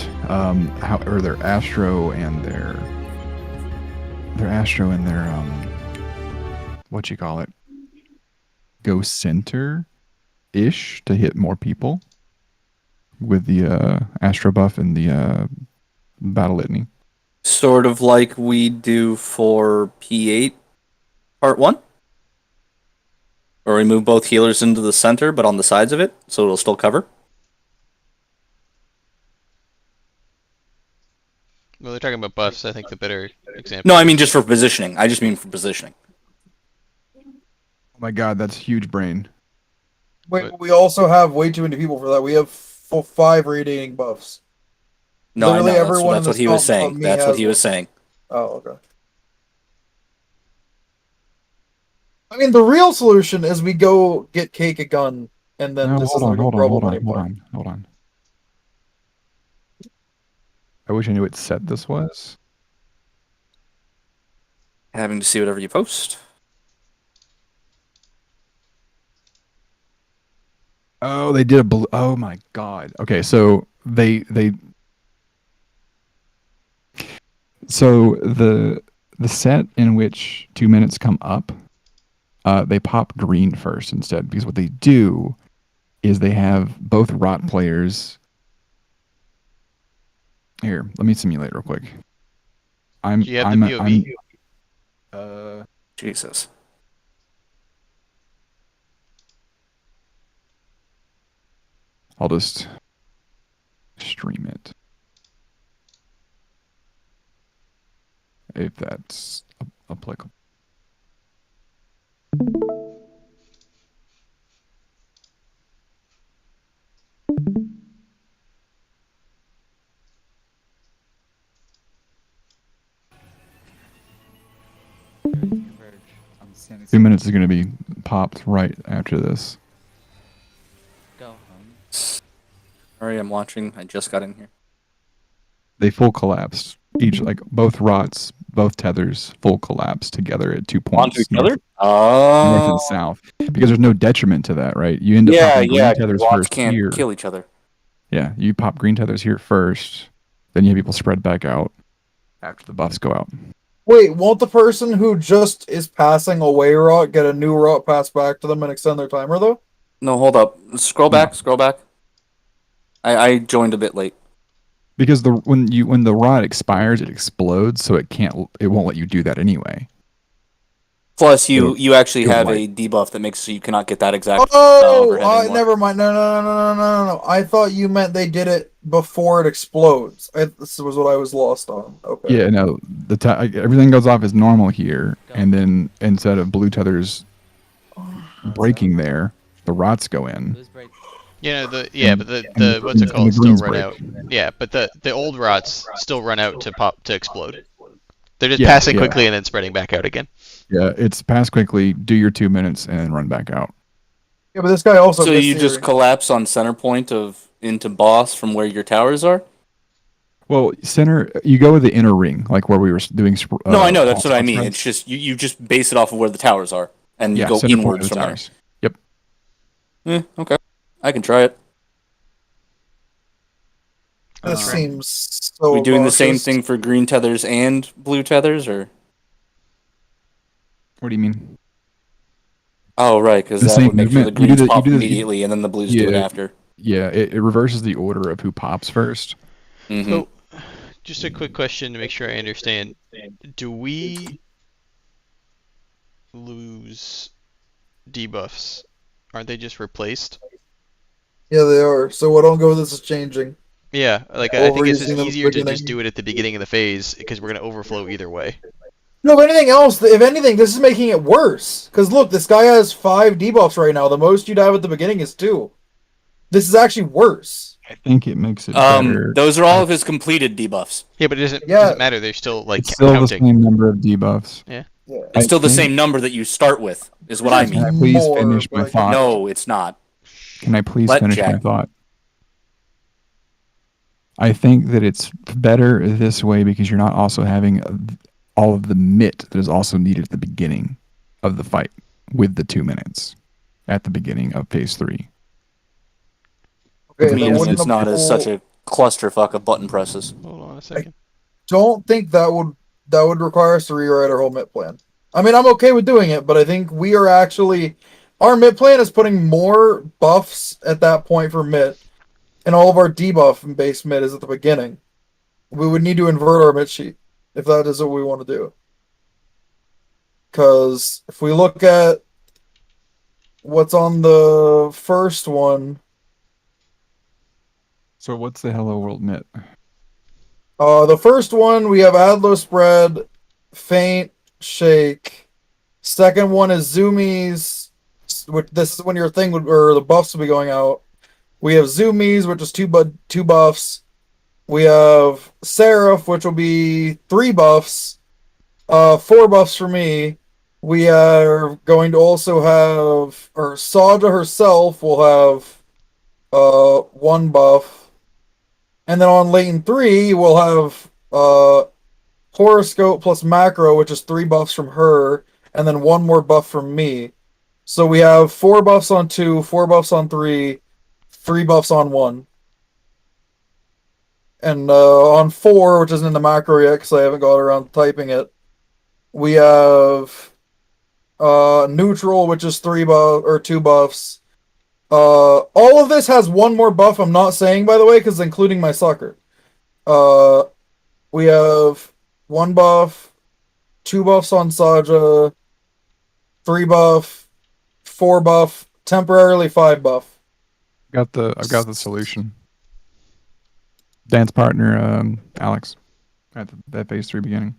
However, their Astro and their what you call it, go center ish to hit more people with the Astro buff and the battle litany. Sort of like we do for P8 Part 1? Or we move both healers into the center, but on the sides of it, so it'll still cover. Well, they're talking about buffs. I think the better example. No, I mean just for positioning. I just mean for positioning. Oh my god, that's huge brain. Wait, we also have way too many people for that. We have 5 radiating buffs. No, Literally I know. everyone That's in what the he was swamp saying. above me That's what has he was one. saying. Oh, okay. I mean, the real solution is we go get Cake a gun, and then No, this hold isn't on, a big hold on, problem hold on, anymore. hold on. I wish I knew what set this was. Having to see whatever you post. Oh, they did a oh my god. Okay, so so the set in which 2 minutes come up, they pop green first instead, because what they do is they have both rot players. Here, let me simulate real quick. Do you have the POV? Jesus. I'll just stream it. If that's applicable. Converge. 2 minutes is going to be popped right after this. Go home. Sorry, I'm watching. I just got in here. They full collapsed. Each, like, both rots, both tethers, full collapse together at 2 points. Onto each other? North and Oh. south. Because there's no detriment to that, right? You end up Yeah, popping green yeah. tethers Rots first can't here. kill each other. Yeah, you pop green tethers here first. Then you have people spread back out after the buffs go out. Wait, won't the person who just is passing away rot get a new rot passed back to them and extend their timer though? No, hold up. Scroll back. Scroll back. I joined a bit late. Because when the rod expires, it explodes, so it won't let you do that anyway. Plus, you actually you're have white. a debuff that makes so you cannot get that exact Oh, overhead anymore. never mind. No. I thought you meant they did it before it explodes. This was what I was lost on. Okay. Yeah, no, everything goes off as normal here, and then instead of blue tethers breaking there, the rots go in. Who's break? You know, but and the the what's it greens- and called the still greens run break. out. Yeah, but the old rots still run out to explode. They're just Yeah, passing yeah. quickly and then spreading back out again. Yeah, it's pass quickly, do your 2 minutes, and then run back out. Yeah, but this guy also. So missed you the- just collapse on center point into boss from where your towers are? Well, you go with the inner ring, like where we were doing. No, I know. That's what I pulse mean. spreads. It's just you just base it off of where the towers are, and you Yeah, go center point inwards of the from towers. Yep. there. Okay. I can try it. This seems so. we doing the same obnoxious. thing for green tethers and blue tethers, or? What do you mean? Oh, right, because The that same would make sure the movement. You do greens the- you pop do the- immediately, and then the blues do it Yeah. after. Yeah, it reverses the order of who pops first. Mhm. So, just a quick question to make sure I understand. Do we lose debuffs? Aren't they just replaced? Yeah, they are. So I don't go. This is changing. Yeah, like I think it's Overusing just them at the easier to beginning. just do it at the beginning of the phase because we're gonna overflow either way. No, if anything else, if anything, this is making it worse. Because look, this guy has 5 debuffs right now. The most you'd have at the beginning is 2. This is actually worse. I think it makes it better. Those are all of his completed debuffs. Yeah, but it doesn't Yeah. matter. They're still like It's still counting. the same number of debuffs. Yeah. Yeah. It's still the think- same number that you start with, is what I Can I mean. please More, finish my but I- thought? No, it's not. Can I please Let finish my Jack. thought? I think that it's better this way because you're not also having all of the mitt that is also needed at the beginning of the fight with the 2 minutes at the beginning of phase 3. Okay, It that means wouldn't it's not as pull- such a clusterfuck of button presses. Hold on a second. Don't think that would require us to rewrite our whole MIT plan. I mean, I'm okay with doing it, but I think we are actually our MIT plan is putting more buffs at that point for MIT, and all of our debuff and base MIT is at the beginning. We would need to invert our MIT sheet if that is what we want to do. Because if we look at what's on the first one, So what's the Hello World mitt? the first one we have Adlo spread, faint, shake. Second one is zoomies, which this is when your thing would or the buffs will be going out. We have zoomies, which is two buffs. We have Seraph, which will be 3 buffs, 4 buffs for me. We are going to also have, or Saja herself will have 1 buff. And then on lane 3, we'll have Horoscope plus Macro, which is 3 buffs from her, and then 1 more buff from me. So we have 4 buffs on 2, 4 buffs on 3, 3 buffs on 1. And on 4, which isn't in the macro yet because I haven't got around to typing it, we have Neutral, which is 2 buffs. All of this has 1 more buff I'm not saying, by the way, because including my sucker. We have 1 buff, 2 buffs on Saja, 3 buff, 4 buff, temporarily 5 buff. I've got the solution. Dance partner, Alex, at that phase 3 beginning.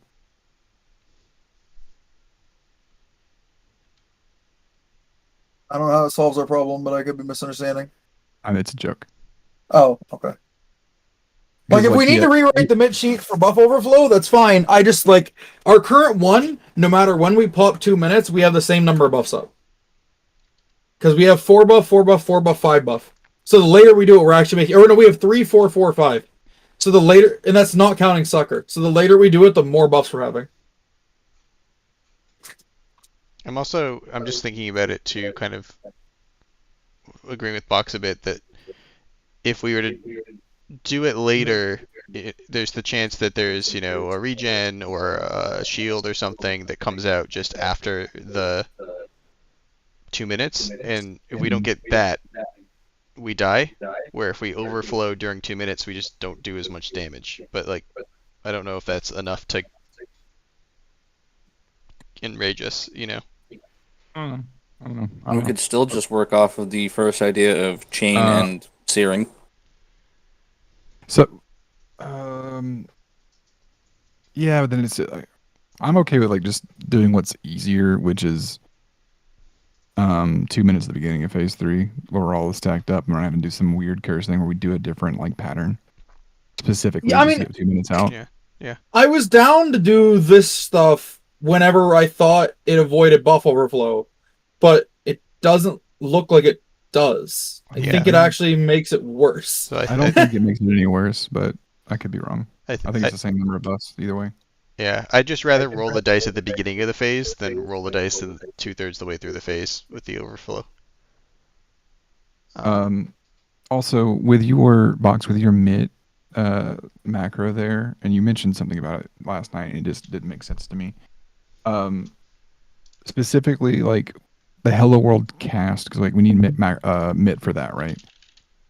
I don't know how it solves our problem, but I could be misunderstanding. I mean, it's a joke. Oh, okay. Like, if we need to rewrite the mid sheet for buff overflow, that's fine. I just, like, our current one, no matter when we pop 2 minutes, we have the same number of buffs up. Because we have 4 buff, 4 buff, 4 buff, 5 buff. So the later we do it, we're actually making... Or no, we have 3, 4, 4, 5. So the later... And that's not counting Sucker. So the later we do it, the more buffs we're having. I'm just thinking about it to kind of agreeing with Box a bit that if we were to do it later, there's the chance that there's, a regen or a shield or something that comes out just after the 2 minutes, and if we don't get that, we die. Where if we overflow during 2 minutes, we just don't do as much damage. But, like, I don't know if that's enough to enrage us, I don't know. We could still just work off of the first idea of chain and searing. So, yeah, but then it's I'm okay with like just doing what's easier, which is 2 minutes at the beginning of phase 3, where we're all stacked up, and we're having to do some weird curse thing where we do a different like pattern specifically. Yeah, I just mean, get 2 minutes out. Yeah. I was down to do this stuff whenever I thought it avoided buff overflow, but it doesn't look like it does. I think it actually makes it worse. So I don't think it makes it any worse, but I could be wrong. I think it's the same number of buffs either way. Yeah, I'd just rather roll the dice at the beginning of the phase than roll the dice in 2/3 the way through the phase with the overflow. Also, with your Box, with your mid macro there, and you mentioned something about it last night, and it just didn't make sense to me. Specifically, like the Hello World cast, because like we need mit for that, right?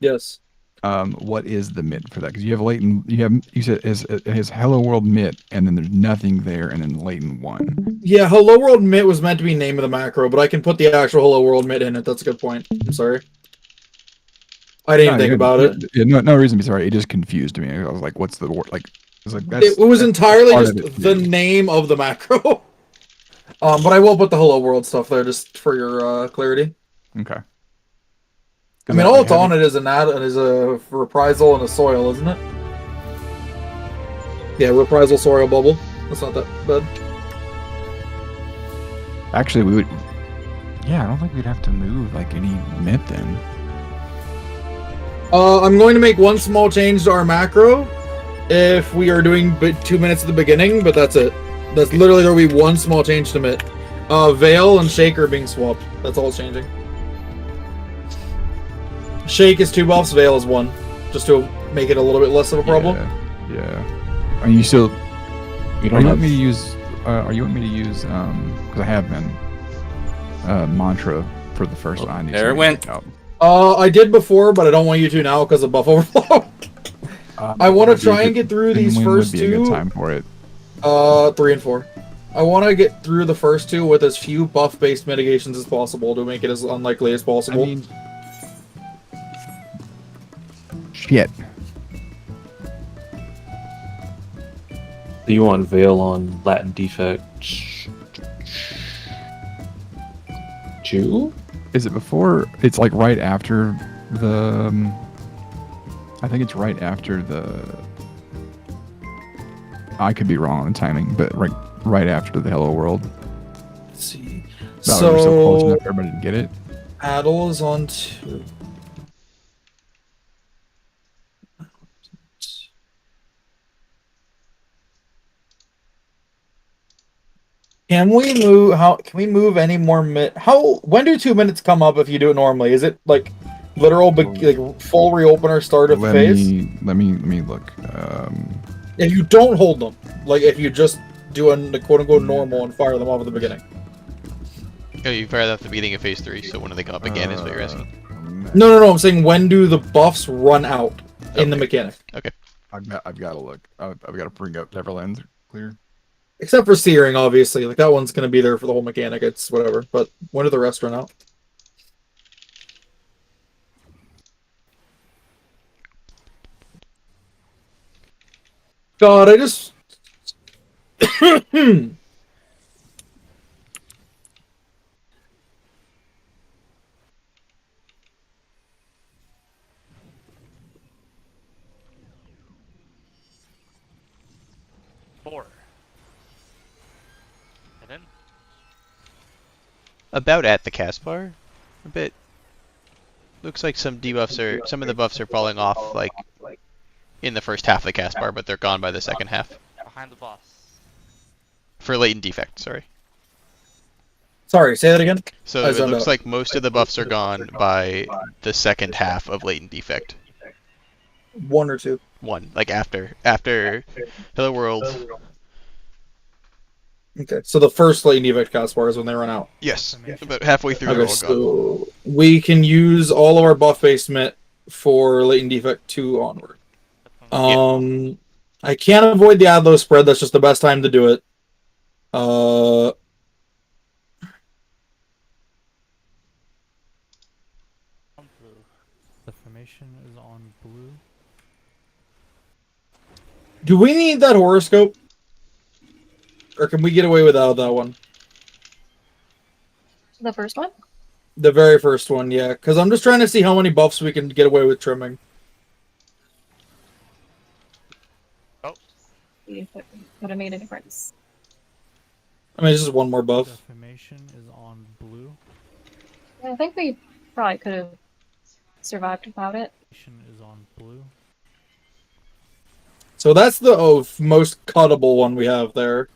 Yes. What is the mit for that? Because you have you said it has Hello World mit, and then there's nothing there, and then Layton 1. Yeah, Hello World mit was meant to be name of the macro, but I can put the actual Hello World mit in it. That's a good point. I'm sorry. I didn't even think about it. Yeah, no reason to be sorry. It just confused me. I was like, "What's the word?" Like, it's like It was entirely just the name of the macro. But I will put the Hello World stuff there just for your clarity. Okay. I mean, all it's on it is a reprisal and a soil, isn't it? Yeah, reprisal, soil, bubble. That's not that bad. Actually, we would. Yeah, I don't think we'd have to move like any mit then. I'm going to make one small change to our macro if we are doing 2 minutes at the beginning, but that's it. That's literally there will be one small change to mit. Veil and Shake are being swapped. That's all it's changing. Shake is 2 buffs, Veil is 1. Just to make it a little bit less of a problem. Yeah. Are you still? Are you want me to use? Because I have been mantra for the first line. There it went. I did before, but I don't want you to now because of buff overflow. I want to try and get through these first would be 2. A good time for it. 3 and 4. I want to get through the first 2 with as few buff-based mitigations as possible to make it as unlikely as possible. I mean, shit. Do you want Veil on Latin Defect? Jew? Is it before? It's like right after the. I think it's right after the. I could be wrong on the timing, but right after the Hello World. Let's see. We're so close enough for everybody to get it. Adel is on 2. Can we move any more when do 2 minutes come up if you do it normally? Is it like literal like full reopener start of the phase? Let me look. If you don't hold them, like if you just do a quote unquote normal and fire them off at the beginning. Oh, you fire that at the beginning of phase 3, so when do they come up again is what you're asking. No. I'm saying when do the buffs run out in the mechanic? Okay. I've got to look. I've got to bring up Neverland's clear. Except for Searing, obviously. Like, that one's going to be there for the whole mechanic. It's whatever. But when do the rest run out? God, I just. 4. And then About at the cast bar, a bit. Looks like some of the buffs are falling off, like, in the first half of the cast bar, but they're gone by the second half. behind the boss. For latent defect, sorry. Sorry, say that again. So I it zoned looks out. like most of the buffs are gone by the second half of latent defect. 1 or 2. One, like after Hello World. Okay, so the first latent defect cast bar is when they run out. Yes, about halfway through they're Okay, all gone. so we can use all of our buff basement for latent defect 2 onward. I can't avoid the Adlo spread. That's just the best time to do it. The formation is on blue. Do we need that horoscope? Or can we get away without that one? The first one? The very first one, yeah. Because I'm just trying to see how many buffs we can get away with trimming. Would have made a difference. I mean, it's just one more The buff. formation is on blue. I think we probably could have survived without it. Formation is on blue. So that's the most cuttable one we have there.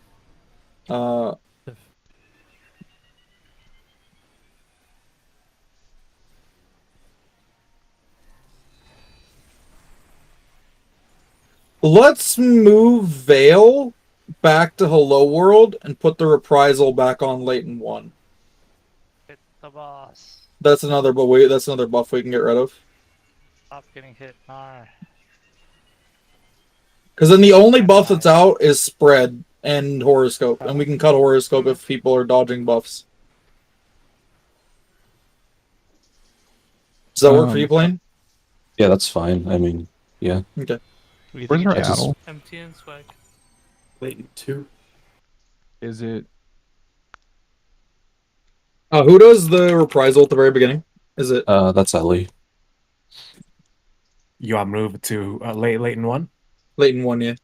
Let's move Veil back to Hello World and put the reprisal back on Latent 1. Hit the boss. That's another that's another buff we can get rid of. Stop getting hit. Nah. Because then the only buff that's out is Spread and Horoscope, and we can cut Horoscope if people are dodging buffs. Does that work for you, Plane? Yeah, that's fine. I mean, yeah. Okay. Where's our Adel? Empty and swag. Latent 2. Is it? Who does the reprisal at the very beginning? Is it? That's Ellie. You want to move to Leighton 1? Latent 1, yeah.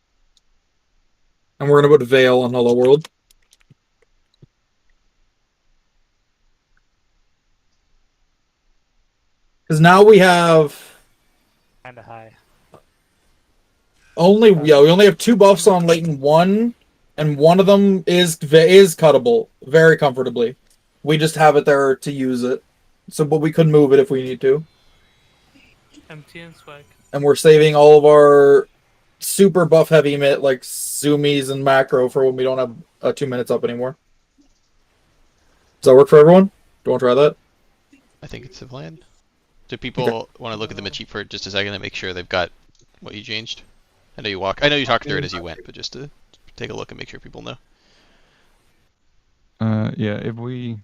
And we're gonna put Veil on Hello World. Because now we have Kinda high. we only have 2 buffs on Latent 1, and one of them is cuttable very comfortably. We just have it there to use it. So, but we could move it if we need to. Empty and swag. And we're saving all of our super buff heavy mitt like zoomies and macro for when we don't have 2 minutes up anymore. Does that work for everyone? Do you want to try that? I think it's the plan. Do people want to look at the cheat for just a second and make sure they've got what you changed? I know you talked through it as you went, but just to take a look and make sure people know. Yeah. If we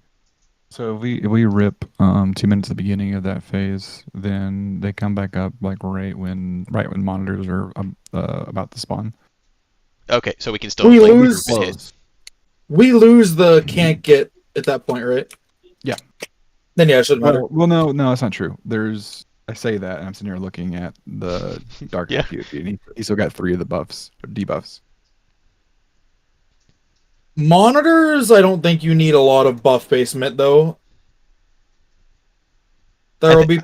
rip 2 minutes at the beginning of that phase, then they come back up like right when monitors are about to spawn. Okay, so we can still We like, lose- group and hit. We lose the can't get at that point, right? Yeah. Then yeah, it shouldn't matter. Well, no, that's not true. I say that, and I'm sitting here looking at the Dark Yeah. PvP, and he still got 3 of the buffs, or debuffs. Monitors, I don't think you need a lot of buff basement though. There will be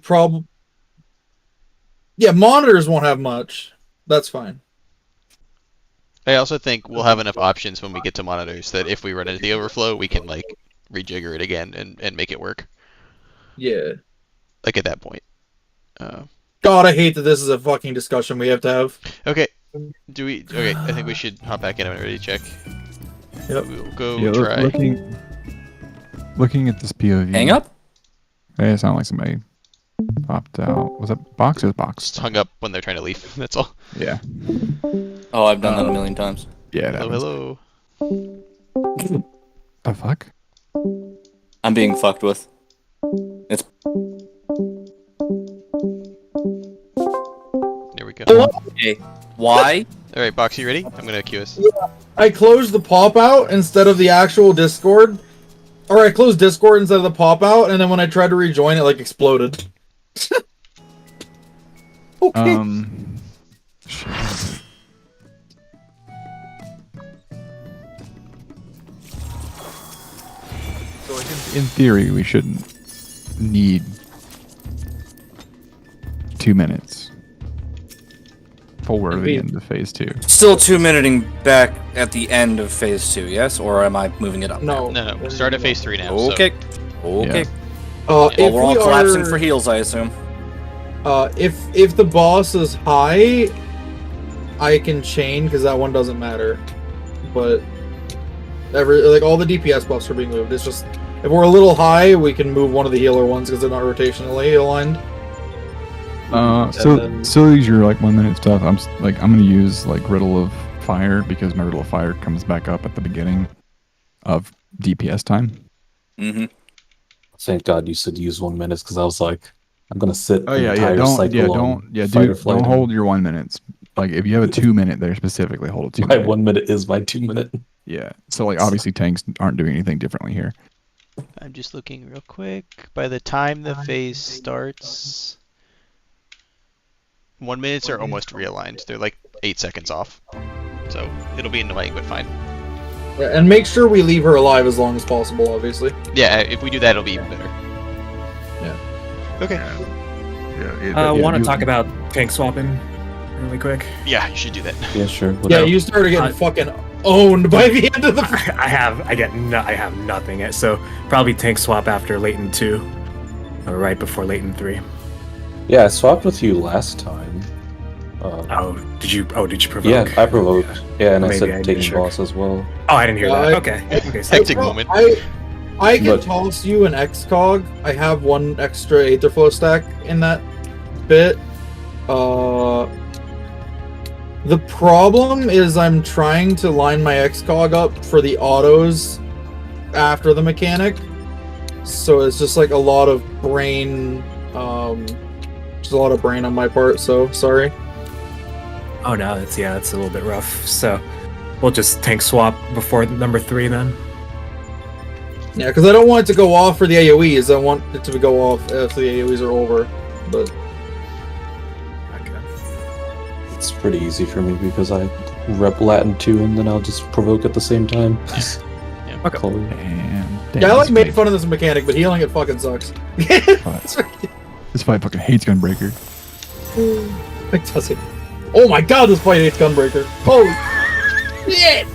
Yeah, monitors won't have much. That's fine. I also think we'll have enough options when we get to monitors that if we run into the overflow, we can like rejigger it again and make it work. Yeah. Like at that point. God, I hate that this is a fucking discussion we have to have. Okay. Okay, I think we should hop back in and ready to check. Yep. We'll go Yeah, try. looking at this POV. Hang up? Hey, it sounded like somebody popped out. Was that box? It was box. Just hung up when they're trying to leave. That's all. Yeah. Oh, I've done that a million times. Yeah. It Hello, happens. hello. The fuck? I'm being fucked with. It's There we go. okay. Why All right, Box, you ready? I'm gonna queue us. I closed the pop out instead of the actual Discord. Or I closed Discord instead of the pop out, and then when I tried to rejoin, it like exploded. Okay. Shit. So in theory, we shouldn't need 2 minutes for the end of phase 2. Still 2-minuting back at the end of phase 2, yes? Or am I moving it up? No. No, start at phase 3 now. Okay. Okay. Yeah. Well, If we're all we collapsing are- for heals, I assume. If the boss is high, I can chain because that one doesn't matter. But all the DPS buffs are being moved. It's just if we're a little high, we can move one of the healer ones because they're not rotationally aligned. So these are like 1 minute stuff. I'm gonna use like Riddle of Fire because my Riddle of Fire comes back up at the beginning of DPS time. Mm-hmm. Thank God you said use 1 minute because I was like, I'm gonna sit. Oh an yeah, entire cycle on fight or flight don't and hold your 1 minutes. Like if you have a 2 minute there specifically, hold a 2 My minute. 1 minute is my 2 minute. Yeah. So like obviously tanks aren't doing anything differently here. I'm just looking real quick. By the time the phase starts, 1 minutes are almost realigned. They're like 8 seconds off. So it'll be annoying, but fine. Yeah, and make sure we leave her alive as long as possible, obviously. Yeah, if we do that, it'll be even better. Yeah. Okay. I want to talk about tank swapping really quick. Yeah, you should do that. Yeah, sure. Yeah, whatever. you started getting fucking owned by the end of the. I have nothing yet, so probably tank swap after Leighton 2, or right before Leighton 3. Yeah, I swapped with you last time. Did you provoke? Yeah, I provoked. Yeah, and I Maybe said I taking didn't. boss as well. Oh, I didn't hear that. I- Okay. So Hectic moment. I can But- toss you an XCOG. I have one extra Aetherflow stack in that bit. The problem is I'm trying to line my XCOG up for the autos after the mechanic. So it's just like a lot of brain, just a lot of brain on my part, so sorry. Oh no, that's a little bit rough. So we'll just tank swap before number 3 then. Yeah, because I don't want it to go off for the AoEs. I want it to go off after the AoEs are over. But It's pretty easy for me because I rep Latin 2 and then I'll just provoke at the same time. Okay. Color. And yeah, I like making fun of this mechanic, but healing it fucking sucks. This fight fucking hates Gunbreaker. It doesn't. Oh my god, this fight hates Gunbreaker. Holy shit!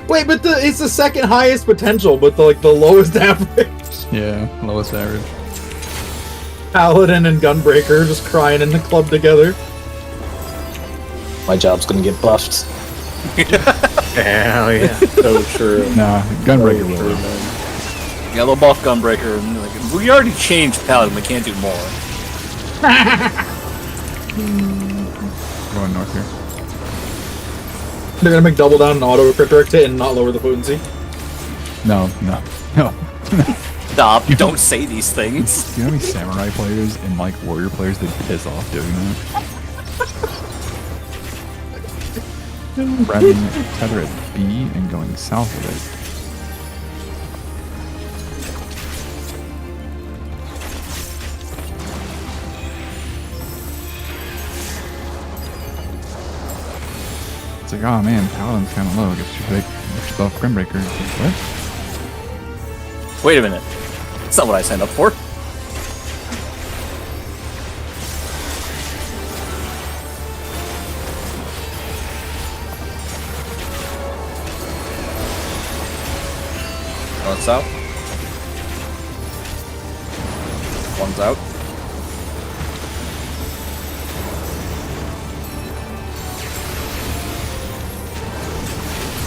Wait, but it's the second highest potential, but the lowest average. Yeah, lowest average. Paladin and Gunbreaker just crying in the club together. My job's gonna get buffed. Hell yeah. So true. Nah, Gunbreaker So will. true, man. Yeah, they'll buff Gunbreaker. And like, we already changed Paladin. We can't do more. Going north here. They're gonna make double down and auto crit direct hit and not lower the potency. No. Stop! Don't say these things. Do you know how many samurai players and like warrior players that piss off doing that? Grabbing tether at B and going south of it. It's like, oh man, Paladin's kind of low. I guess you should buff Grimmbreaker. It's like, what? Wait a minute. That's not what I signed up for. One's out. One's out.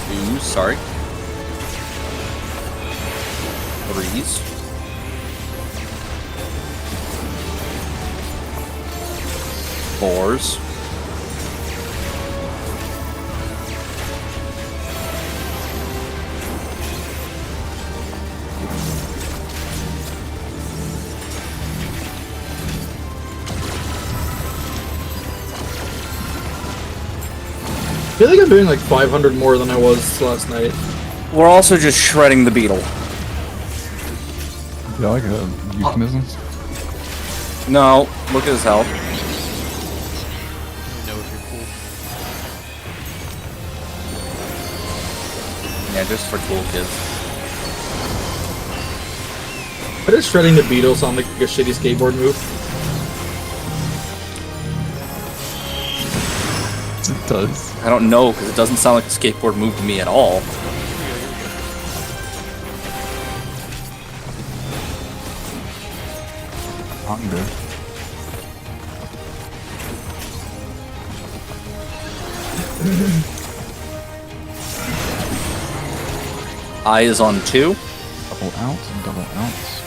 Two, sorry. Threes. Fours. feel like I'm doing like 500 more than I was last night. We're also just shredding the beetle. Yeah, like euphemisms. No, look at his health. know if you're cool. Yeah, just for cool kids. Why does shredding the beetle sound like a shitty skateboard move? It does. I don't know, because it doesn't sound like a skateboard move to me at all. Hunger. Eye is on 2. Double ounce.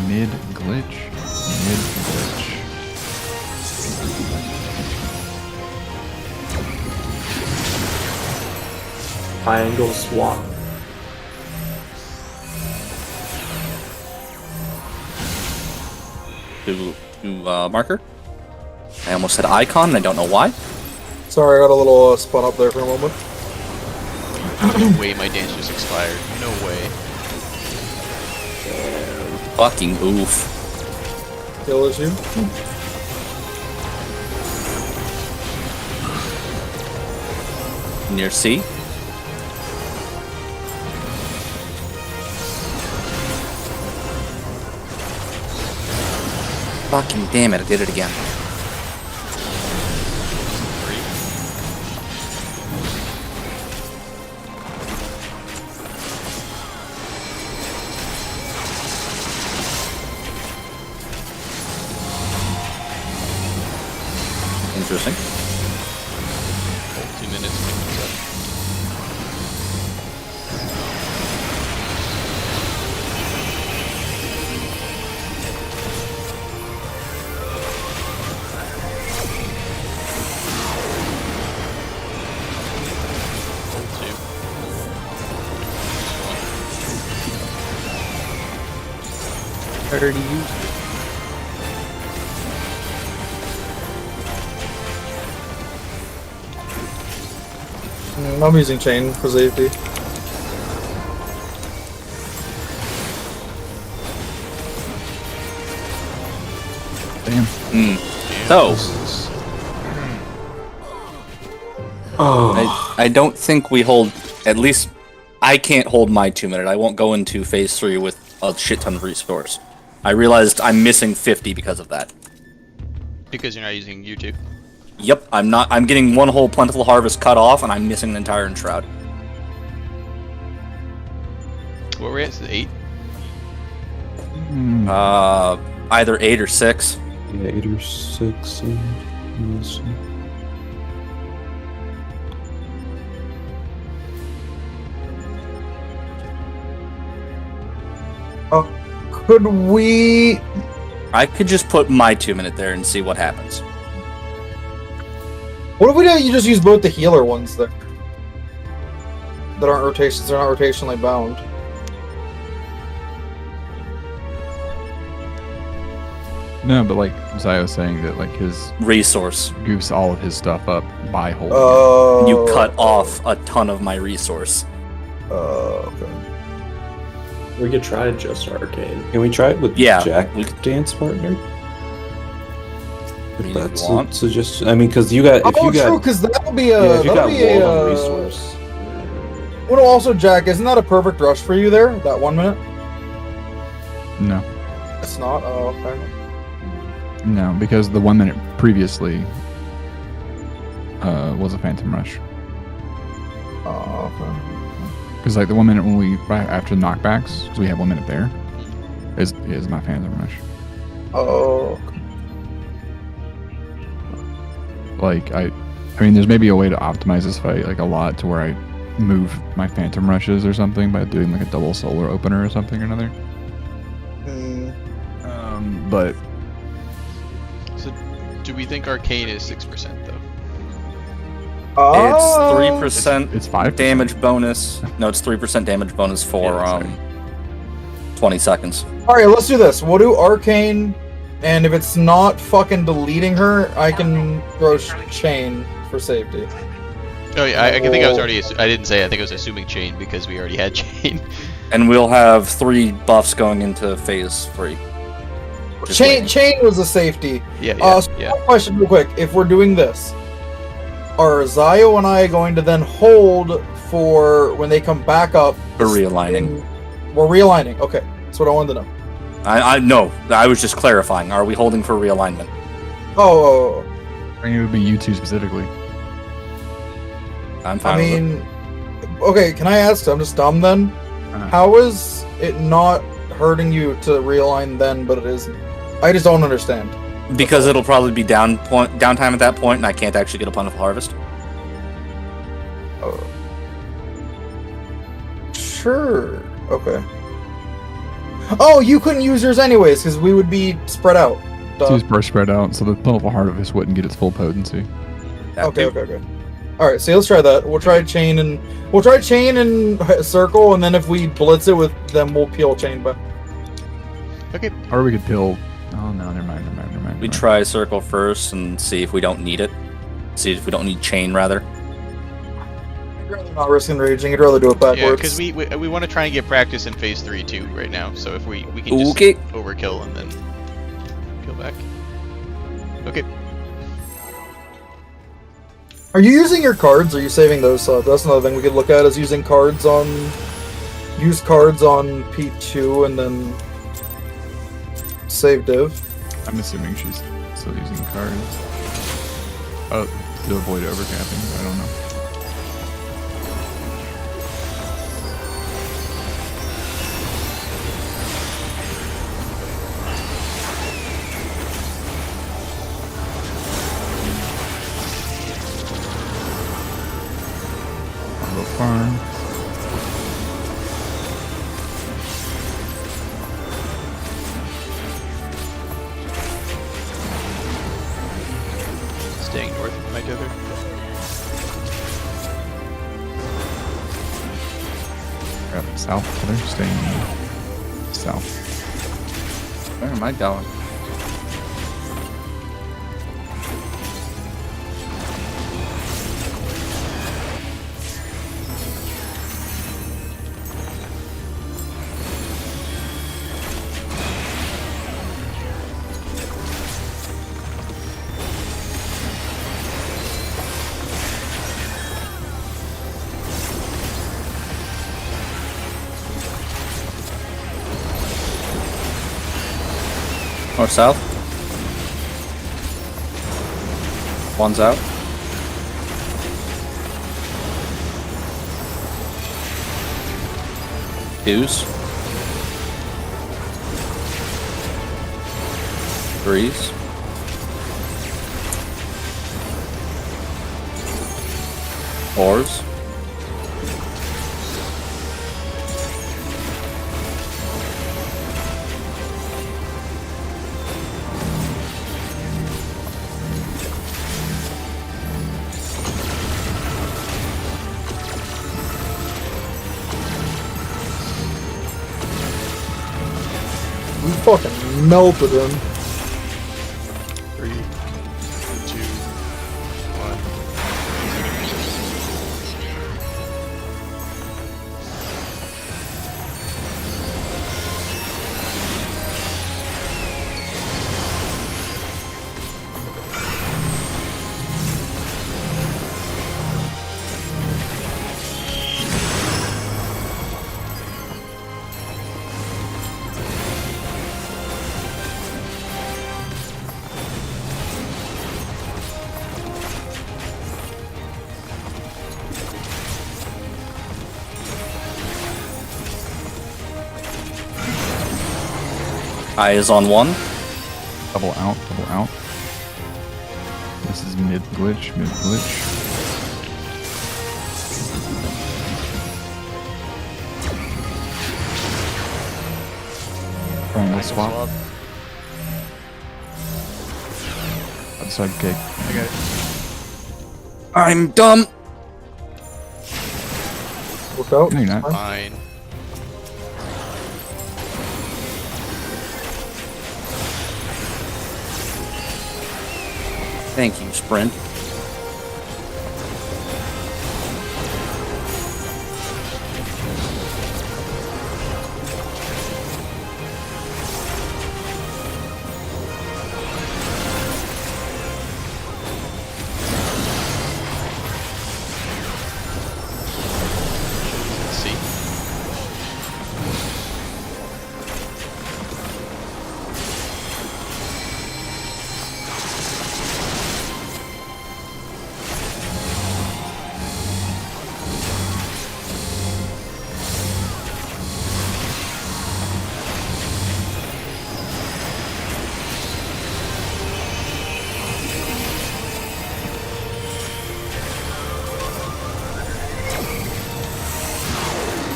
Mid glitch. High angle swap. To marker. I almost said icon, and I don't know why. Sorry, I got a little spun up there for a moment. No way my dance just expired. No way. Fucking oof. Kill issue. Near C. Fucking damn it, I did it again. Interesting. 2 minutes. Already used it. I'm using chain for safety. Damn. So, I don't think we hold, at least I can't hold my 2 minute. I won't go into phase 3 with a shit ton of restores. I realized I'm missing 50 because of that. Because you're not using U2. Yep, I'm getting one whole Plentiful Harvest cut off, and I'm missing an entire Enshroud. What were we at? Is it 8? Either 8 or 6. Yeah, 8 or 6. Could we... I could just put my 2 minute there and see what happens. What if we don't? You just use both the healer ones there? That aren't rotations, they're not rotationally bound. No, but like Zai was saying that like his Resource. goofs all of his stuff up by holding. You cut off a ton of my resource. Okay. We could try just arcane. Can we try it with Yeah, Jack we dance partner? mean, If if that's you want. a suggestion. I mean, because you got if Oh, you got true, because that'll be a... yeah, if you that'll got be walled on a, resource. Well, also, Jack, isn't that a perfect rush for you there? That 1 minute? No, It's not? Oh, okay. no, because the 1 minute previously was a Phantom Rush. Oh, okay. Because like the 1 minute when we right after the knockbacks, because we have 1 minute there, is my Phantom Rush. Oh, okay. Like I mean, there's maybe a way to optimize this fight like a lot to where I move my Phantom Rushes or something by doing like a double solar opener or something or another. But So, do we think Arcane is 6% though? It's 3% it's 5 damage bonus. No, it's 3% damage bonus for Yeah, sorry. 20 seconds. Alright, let's do this. We'll do Arcane, and if it's not fucking deleting her, I can throw Chain for safety. Oh yeah, I think I was already. I didn't say. I think I was assuming chain because we already had chain. And we'll have 3 buffs going into phase 3. Just waiting. Chain was a safety. Yeah. So one question real quick. If we're doing this, are Zio and I going to then hold for when they come back up? For realigning. We're realigning. Okay. That's what I wanted to know. I no, I was just clarifying. Are we holding for realignment? Oh. I mean, it would be you two specifically. I'm fine I with it. mean, okay, can I ask? I'm just dumb then. Uh-huh. How is it not hurting you to realign then, but it isn't? I just don't understand. Because it'll probably be downtime at that point, and I can't actually get a plentiful harvest. Sure. Okay. Oh, you couldn't use yours anyways, because we would be spread out. Duh. Two burst spread out, so the plentiful harvest wouldn't get its full potency. Okay. All right, so let's try that. We'll try chain and circle, and then if we blitz it with them, we'll peel chain back. Okay. Or we could pill. Oh no, never mind. We try circle first and see if we don't need it. See if we don't need chain, rather. I'd rather not risk enraging. I'd rather do it Yeah, backwards. because we want to try and get practice in phase 3 too right now. So if we can just Okay. overkill and then kill back. Okay. Are you using your cards? Or are you saving those? That's another thing we could look at is using cards on. Use cards on P2 and then save div. I'm assuming she's still using cards. Oh, to avoid overcapping. I don't know. I'll go farm. Staying north of my tether. Grab south. They're staying south. Where am I going? North south. One's out. Twos. Threes. Fours. We fucking melted him. 3, 2, 1. Eye is on one. Double out, double out. This is mid glitch, mid glitch. Triangle swap. Outside cake. I got it. I'm dumb. Look out. No, you're not. Fine. Thank you, Sprint.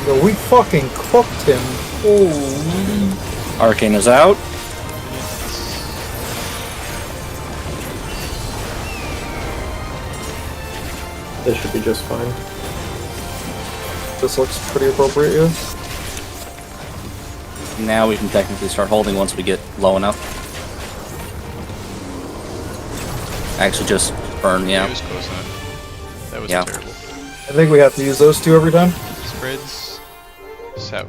Yo, we fucking cooked him. Holy. Arcane is out. This should be just fine. This looks pretty appropriate, yeah. Now we can technically start holding once we get low enough. Actually, just burn, It yeah. was close enough. That was Yeah. terrible. I think we have to use those two every time. Spreads south.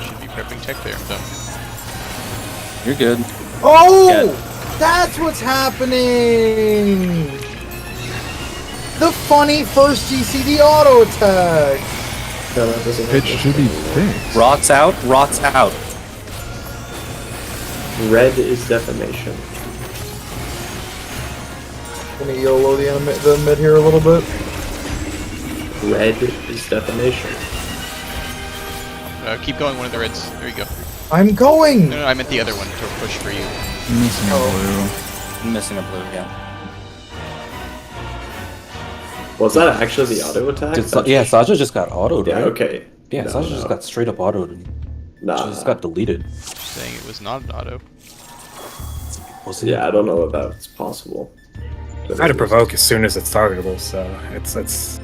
Should be prepping tech there. I'm done. You're good. Oh! Yeah. That's what's happening! The funny first GCD auto attack! No, that doesn't It have should be anything. fixed. Rot's out. Rot's out. Red is defamation. Gonna YOLO the mid here a little bit. Red is defamation. Keep going, one of the reds. There you go. I'm going! No, I meant the other one to push for you. I'm missing a I'm missing a blue, yeah. Was that actually the auto attack? Yeah, Saja just got autoed, Yeah, right? okay. Yeah, No, Saja just no. got straight up autoed. And Nah. she just got deleted. Saying it was not an auto. Was it? Yeah, I don't know if that's possible. I had to provoke as soon as it's targetable, so that's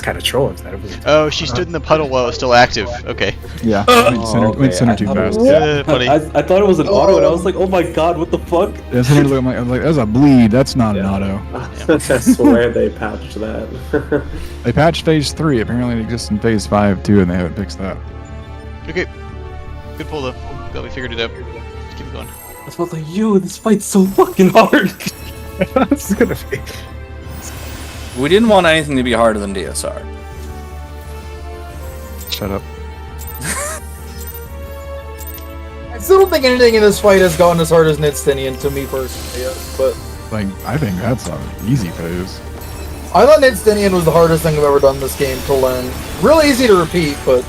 kind of troll. If that was Oh, she stood in the puddle while it was still active. Okay. Yeah, Oh, went center I too thought it fast. was- Funny. I thought it was an auto, and I was like, oh my god, what the fuck? Yeah, center look, I was like, that's a bleed. That's not an Yeah. auto. I swear they patched that. They patched phase 3. Apparently, it exists in phase 5 too, and they haven't fixed that. Okay. Good pull though. Glad we figured it out. Keep it going. I was like, yo, this fight's so fucking hard. it's gonna be. We didn't want anything to be harder than DSR. Shut up. I still don't think anything in this fight has gotten as hard as Nidstinian to me personally yet, but Like, I think that's an easy phase. I thought Nidstinian was the hardest thing I've ever done this game to learn. Really easy to repeat, but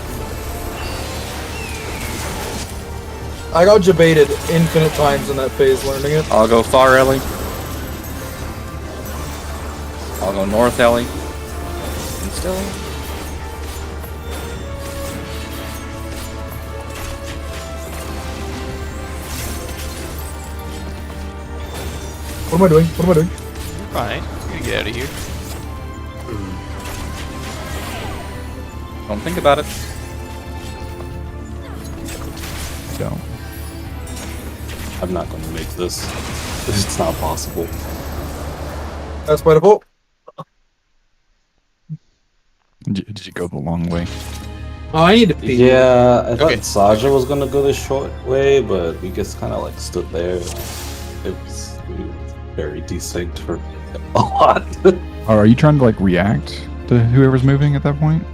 I got debated infinite times in that phase learning it. I'll go far Ellie. I'll go north Ellie. East Ellie. What am I doing? What am I doing? Fine. We're gonna get out of here. Don't think about it. Don't. I'm not gonna make this. It's not possible. That's my default. Did you go the long way? Oh, I need to pee. Yeah, I thought Okay. Saja was gonna go the short way, but we just kind of like stood there. It was very desynced for a lot. Or are you trying to like react to whoever's moving at that point?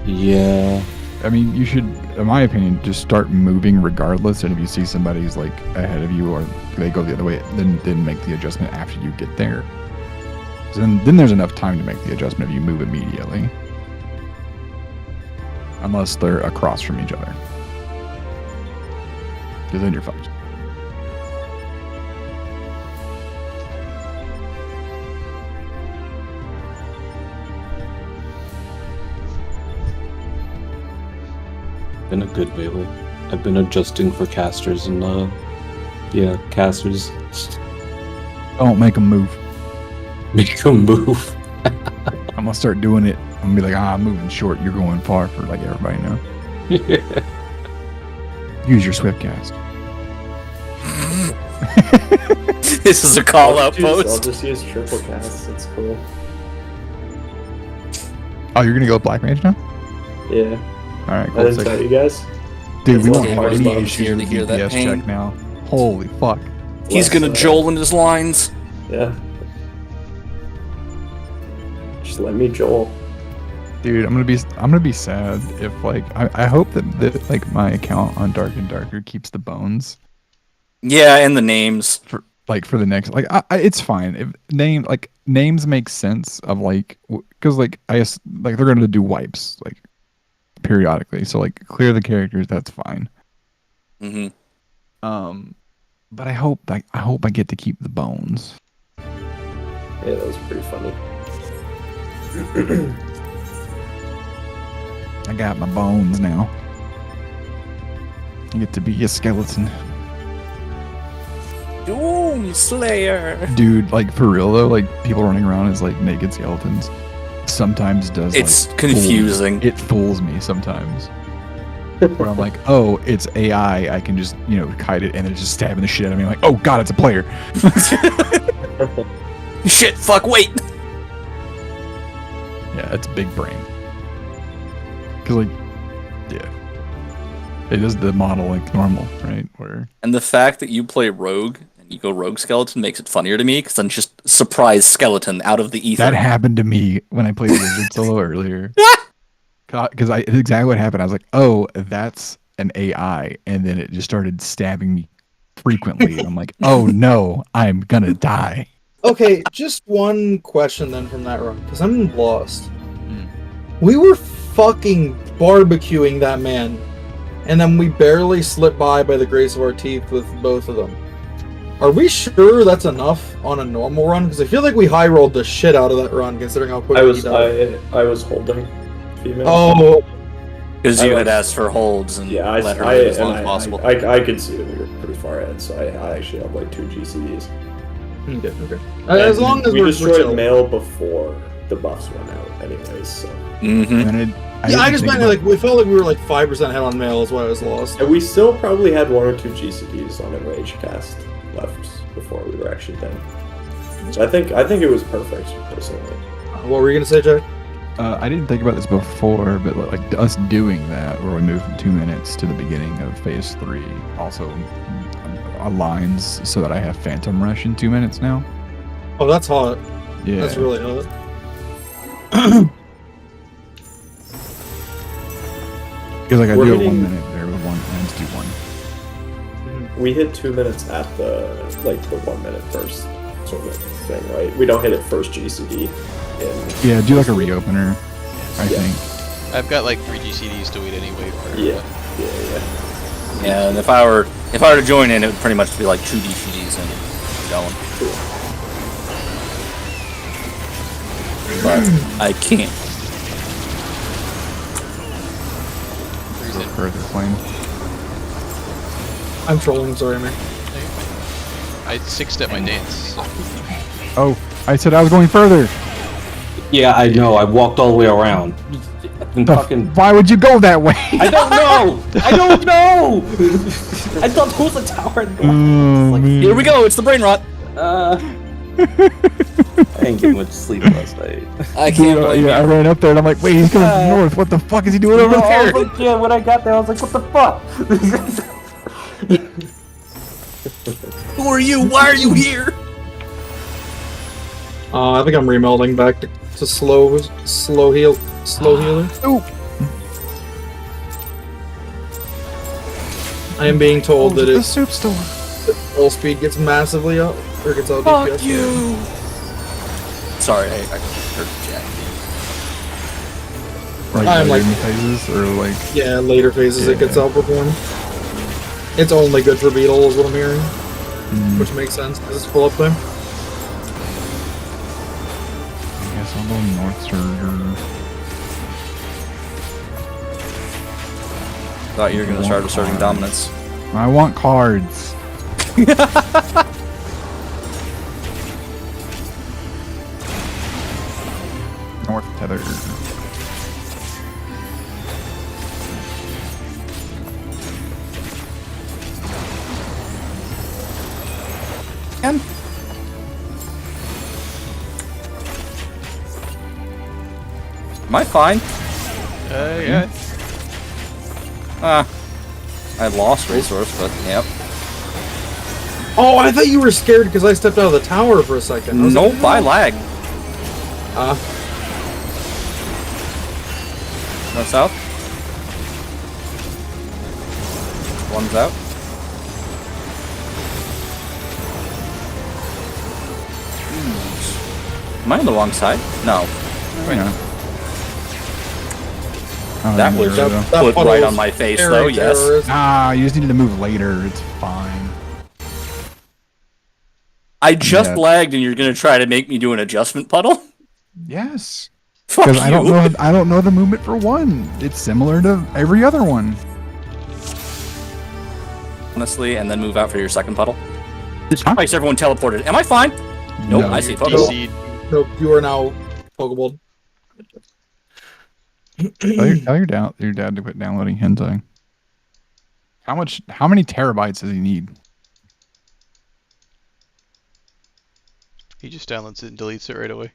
Yeah. I mean, you should, in my opinion, just start moving regardless. And if you see somebody's like ahead of you or they go the other way, then make the adjustment after you get there. So then there's enough time to make the adjustment if you move immediately. Unless they're across from each other. Because then you're fucked. Been a good melee. I've been adjusting for casters and yeah, casters Don't make them move. make them move. I'm gonna start doing it. I'm gonna be like, I'm moving short. You're going far for like everybody know. Use your swift cast. This is a call out I'll post. just use triple cast. It's cool. Oh, you're gonna go black mage now? Yeah. All right, I cool. didn't Sick. tell you guys. Dude, we It's won't like have hard any bombs issues here to with hear that DPS pain. check now. Holy fuck. He's gonna Less, joel in his lines. Yeah. Just let me Joel. Dude, I'm gonna be sad if like I hope that like my account on Dark and Darker keeps the bones. Yeah, and the names. for the next it's fine if names make sense of because I guess they're gonna do wipes periodically, so clear the characters, that's fine. Hmm. But I hope I get to keep the bones. Yeah, that was pretty funny. I got my bones now. I get to be a skeleton. Doom Slayer. Dude, for real though, people running around as naked skeletons sometimes does. It's confusing. It fools me sometimes. Where I'm like, oh, it's AI. I can just kite it, and it's just stabbing the shit out of me. I'm like, oh god, it's a player. Shit. Fuck. Wait. Yeah, it's big brain. Cause yeah, it does the model normal, right? Where And the fact that you play rogue and you go rogue skeleton makes it funnier to me because I'm just surprise skeleton out of the ether. that happened to me when I played Wizard Solo earlier. Because it's exactly what happened. I was like, oh, that's an AI, and then it just started stabbing me frequently. And I'm like, oh no, I'm gonna die. Okay, just one question then from that run, because I'm lost. We were fucking barbecuing that man, and then we barely slipped by the grace of our teeth with both of them. Are we sure that's enough on a normal run? Because I feel like we high rolled the shit out of that run, considering how quickly he died. I was holding female. Oh, Because you I had was- asked for holds and Yeah, let her live as long as possible. I could see that we were pretty far ahead, so I actually have 2 GCDs. okay. As And long as we we're destroyed chill. mail before the buffs went out, anyways. So Mm-hmm. And Yeah, I didn't just think meant about- we felt like we were 5% ahead on mail, is why I was lost. and we still probably had 1 or 2 GCDs on Enrage cast left before we were actually done. So I think it was perfect personally. What were you gonna say, Jack? I didn't think about this before, but us doing that, where we moved from 2 minutes to the beginning of phase 3, also aligns so that I have Phantom Rush in 2 minutes now. Oh, that's hot. Yeah, That's really hot. because I We're do it hitting- 1 minute there with one, and to do one. We hit 2 minutes at the 1 minute burst sort of thing, right? We don't hit it first GCD. Yeah, do a reopener. I Yeah. think. I've got 3 GCDs to wait anyway for. Yeah. Yeah, and if I were to join in, it would pretty much be 2 DCDs and going. But I can't. Further flame. I'm trolling, sorry, man. I 6-step my dance. Oh, I said I was going further. Yeah, I know. I walked all the way around. And fucking. Why would you go that way? I don't know. I don't know. I thought there was a tower. Here we go. It's the brain rot. I didn't get much sleep last night. I can't blame Yeah, I you. ran up there and I'm like, wait, he's coming north. What the fuck is he doing over there? Yeah, when I got there, I was like, what the fuck? Who are you? Why are you here? I think I'm remelding back to slow healer. Ooh. I am being told that the it soup store. all speed gets massively up, or gets out Fuck DPS. you. Sorry, I heard Jack. I'm like- phases or Yeah, later phases it gets outperformed. It's only good for Beetle, is what I'm hearing, which makes sense because it's full up there. I guess I'll go North Surger. Thought you were gonna start asserting dominance. I want cards. North Tether. Am I fine? Yeah. I lost resource, but yep. Oh, I thought you were scared because I stepped out of the tower for a second. I was Nope, I like, lag. Ah, No south. One's out. Am I on the wrong side? No. Wait, no. Oh, That yeah, was there we go. That put puddle right was on my face, very though, yes. terrorist. Ah, you just needed to move later. It's fine. I just Yeah. lagged and you're gonna try to make me do an adjustment puddle? Yes. Fuck Because you. I don't know the movement for one. It's similar to every other one. Honestly, and then move out for your second puddle. Huh? Twice everyone teleported. Am I fine? Nope, No. I see You're puddle. DC'd. Nope, you are now Pokeball. Tell your dad to quit downloading hentai. How many terabytes does he need? He just downloads it and deletes it right away.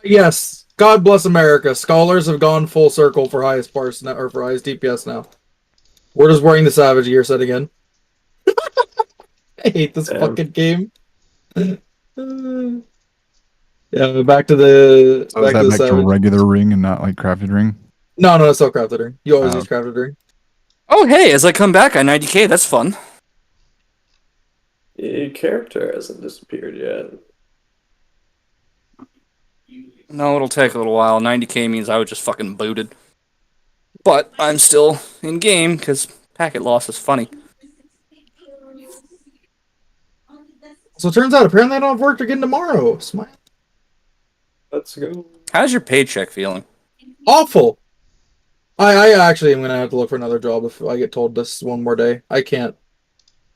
Yes, God bless America. Scholars have gone full circle for highest parse now, or for highest DPS now. We're just wearing the Savage gear set again. I hate this Damn. fucking game. Yeah, back to the So is back that to the back to Savage. regular ring and not like crafted ring? No, it's still crafted ring. You always Oh. use crafted ring. Oh, hey, as I come back, I 90k, that's fun. Your character hasn't disappeared yet. No, it'll take a little while. 90k means I was just fucking booted. But I'm still in game, because packet loss is funny. So it turns out apparently I don't have work again tomorrow. Smile. Let's go. How's your paycheck feeling? Awful. I actually am gonna have to look for another job if I get told this one more day. I can't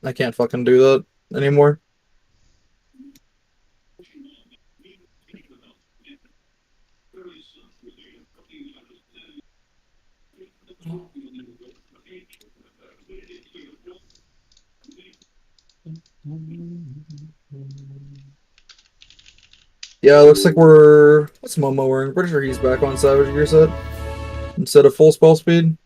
fucking do that anymore. Yeah, it looks like what's Momo wearing? Pretty sure he's back on Savage Gear set instead of full spell speed.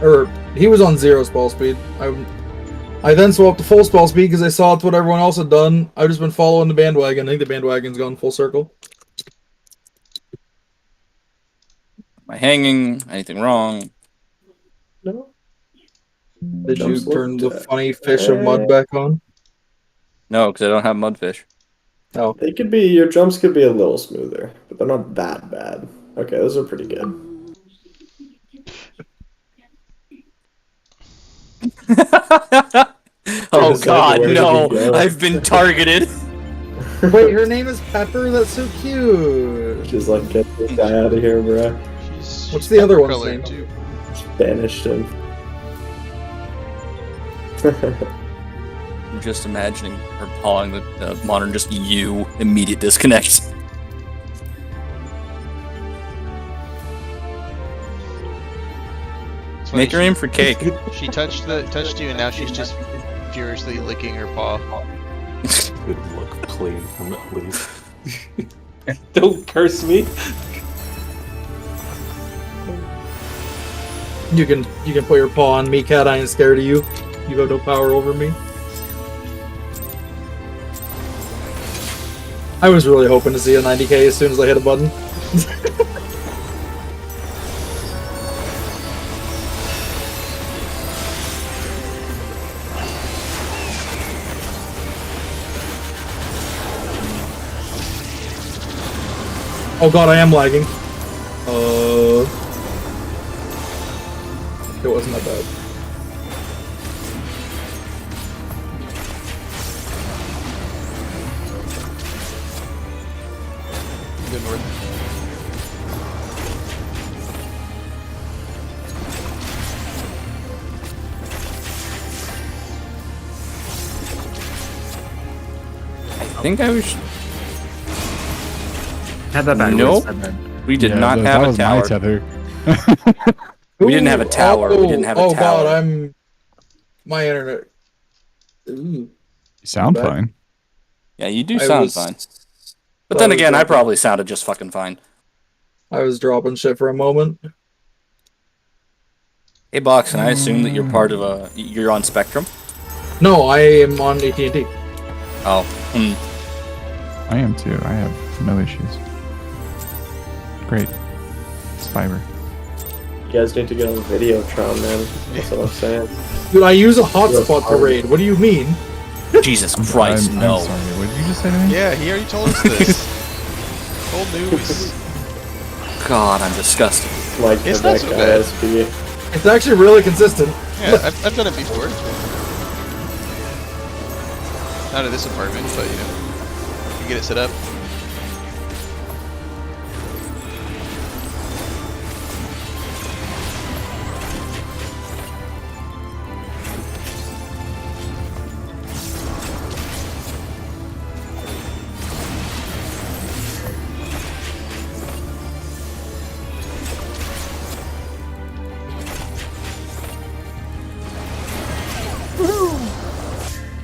Or he was on 0 spell speed. I then swapped to full spell speed because I saw it's what everyone else had done. I've just been following the bandwagon. I think the bandwagon's gone full circle. Am I hanging? Anything wrong? No. Did you Jumps turn the looked, funny fish of mud back on? No, because I don't have mudfish. Oh, They could be, your jumps could be a little smoother, but they're not that bad. Okay, those are pretty good. Oh Just like, god, where did no! he go? I've been targeted. wait, her name is Pepper. That's so cute. Just like, get this guy out of here, bro. She's What's the other one's colored, name? too. Banished him. I'm just imagining her pawing the modern just you immediate disconnect. It's funny, Make her aim for cake. She touched you, and now she's just furiously licking her paw. Good look, please. Please. Don't curse me. You can put your paw on me, cat. I ain't scared of you. You have no power over me. I was really hoping to see a 90k as soon as I hit a button. Oh god, I am lagging. It wasn't that bad. Good north. I think I was. Had that backwards. Nope. That bad. We did Yeah, not that have a was my tower. tether. We didn't have a tower. We didn't have a oh tower. god, my internet. Ooh. You sound Bad. fine. Yeah, you do I sound was- fine. But I then was again, I dropping- probably sounded just fucking fine. I was dropping shit for a moment. Hey, Box, and I assume that you're part of you're on Spectrum? No, I am on AT&T. Oh. I am too. I have no issues. Great. fiber. You guys need to get on Videotron, man. That's what I'm saying. Dude, I use a hotspot to raid. What do you mean? Jesus Christ, I'm no. sorry. What did you just say to me? Yeah, he already told us this. Old news. God, I'm disgusted. Like It's the not so bad. ISP. It's actually really consistent. Yeah, I've done it before. Not at this apartment, but you know, you get it set up.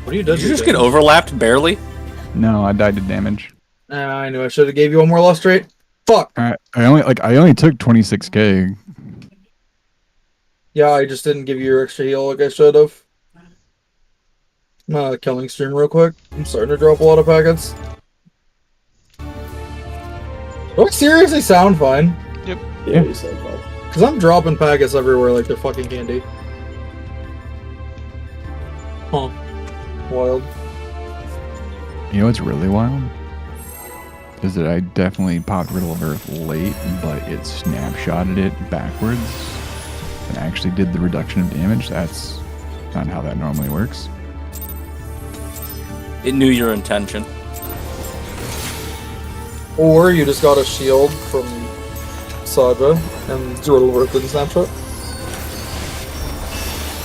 What do you do? Did you just get overlapped barely? No, I died to damage. I knew I should have gave you one more lustrate. Fuck. I only took 26k. Yeah, I just didn't give you your extra heal like I should have. Killing stream real quick. I'm starting to drop a lot of packets. Do I seriously sound fine? Yeah, you said that. Because I'm dropping packets everywhere like they're fucking candy. Huh. Wild. You know what's really wild? Is that I definitely popped Riddle of Earth late, but it snapshotted it backwards and actually did the reduction of damage. That's not how that normally works. It knew your intention. Or you just got a shield from Saga and Riddle of Earth didn't snapshot.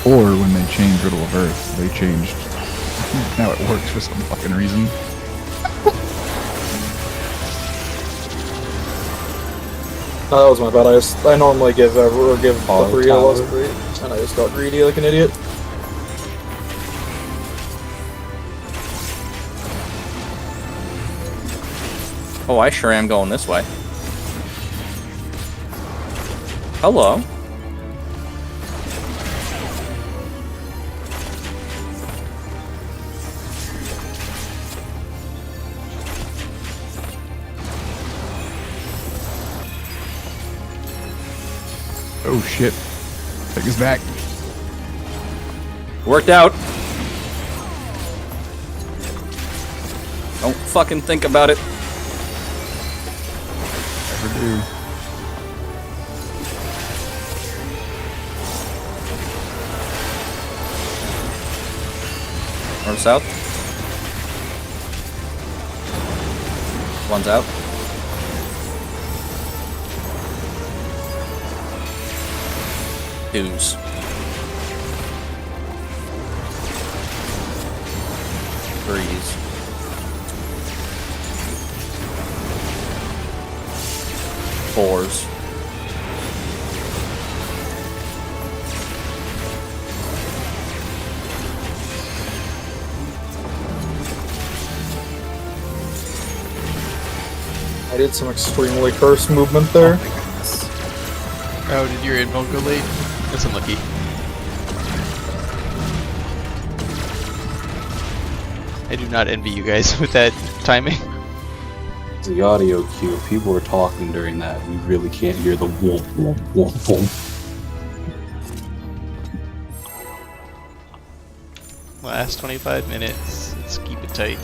Or when they changed Riddle of Earth, they changed how it works for some fucking reason. No, that was my bad. I normally give the free tower. lustrate, and I just got greedy like an idiot. Oh, I sure am going this way. Hello. Oh shit. Take us back. Worked out. Don't fucking think about it. Never do. North, south. One's out. Twos. Threes. Fours. I did some extremely cursed movement there. Oh, did your invo go late? That's unlucky. I do not envy you guys with that timing. The audio cue, if people were talking during that, we really can't hear the whoomp, whoomp, whoomp, whoomp. Last 25 minutes. Let's keep it tight.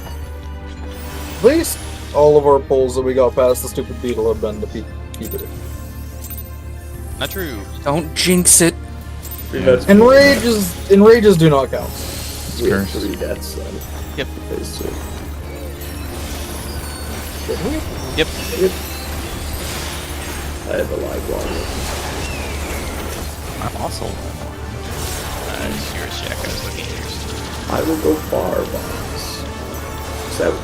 At least all of our polls that we got past the stupid beetle have been to keep it in. Not true. Don't jinx it. Enrages do not count. We have 3 deaths then. Yep. Phase 2. Yep. I have a live one. I also It's yours, Jack. I was looking at yours. I will go far, boss. South.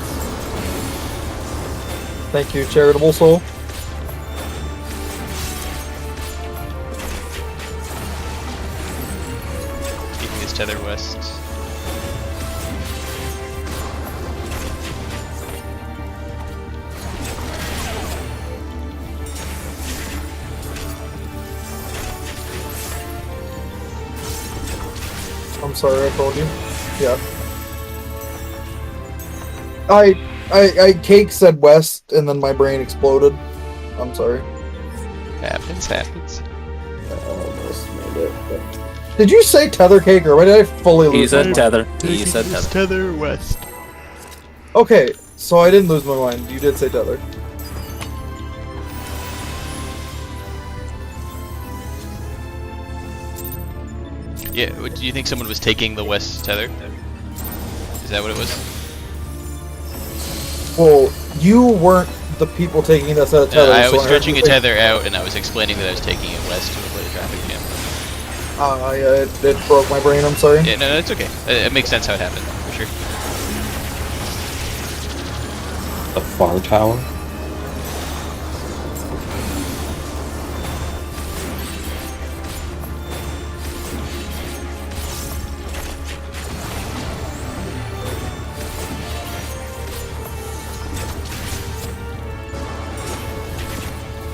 Thank you, charitable soul. Keeping his tether west. I'm sorry, I told you. Yeah. I Cake said west, and then my brain exploded. I'm sorry. Happens. I almost made it. But... Did you say tether cake, or why did I fully He lose my said mind? tether. He said tether. Tether west. Okay, so I didn't lose my mind. You did say tether. Yeah, do you think someone was taking the west tether? Is that what it was? Well, you weren't the people taking us out of No, tether. I so was stretching a have to tether out, and I was explaining that I was taking it west to avoid a traffic jam. think- it broke my brain. I'm sorry. Yeah, no, it's okay. It makes sense how it happened, for sure. The far tower?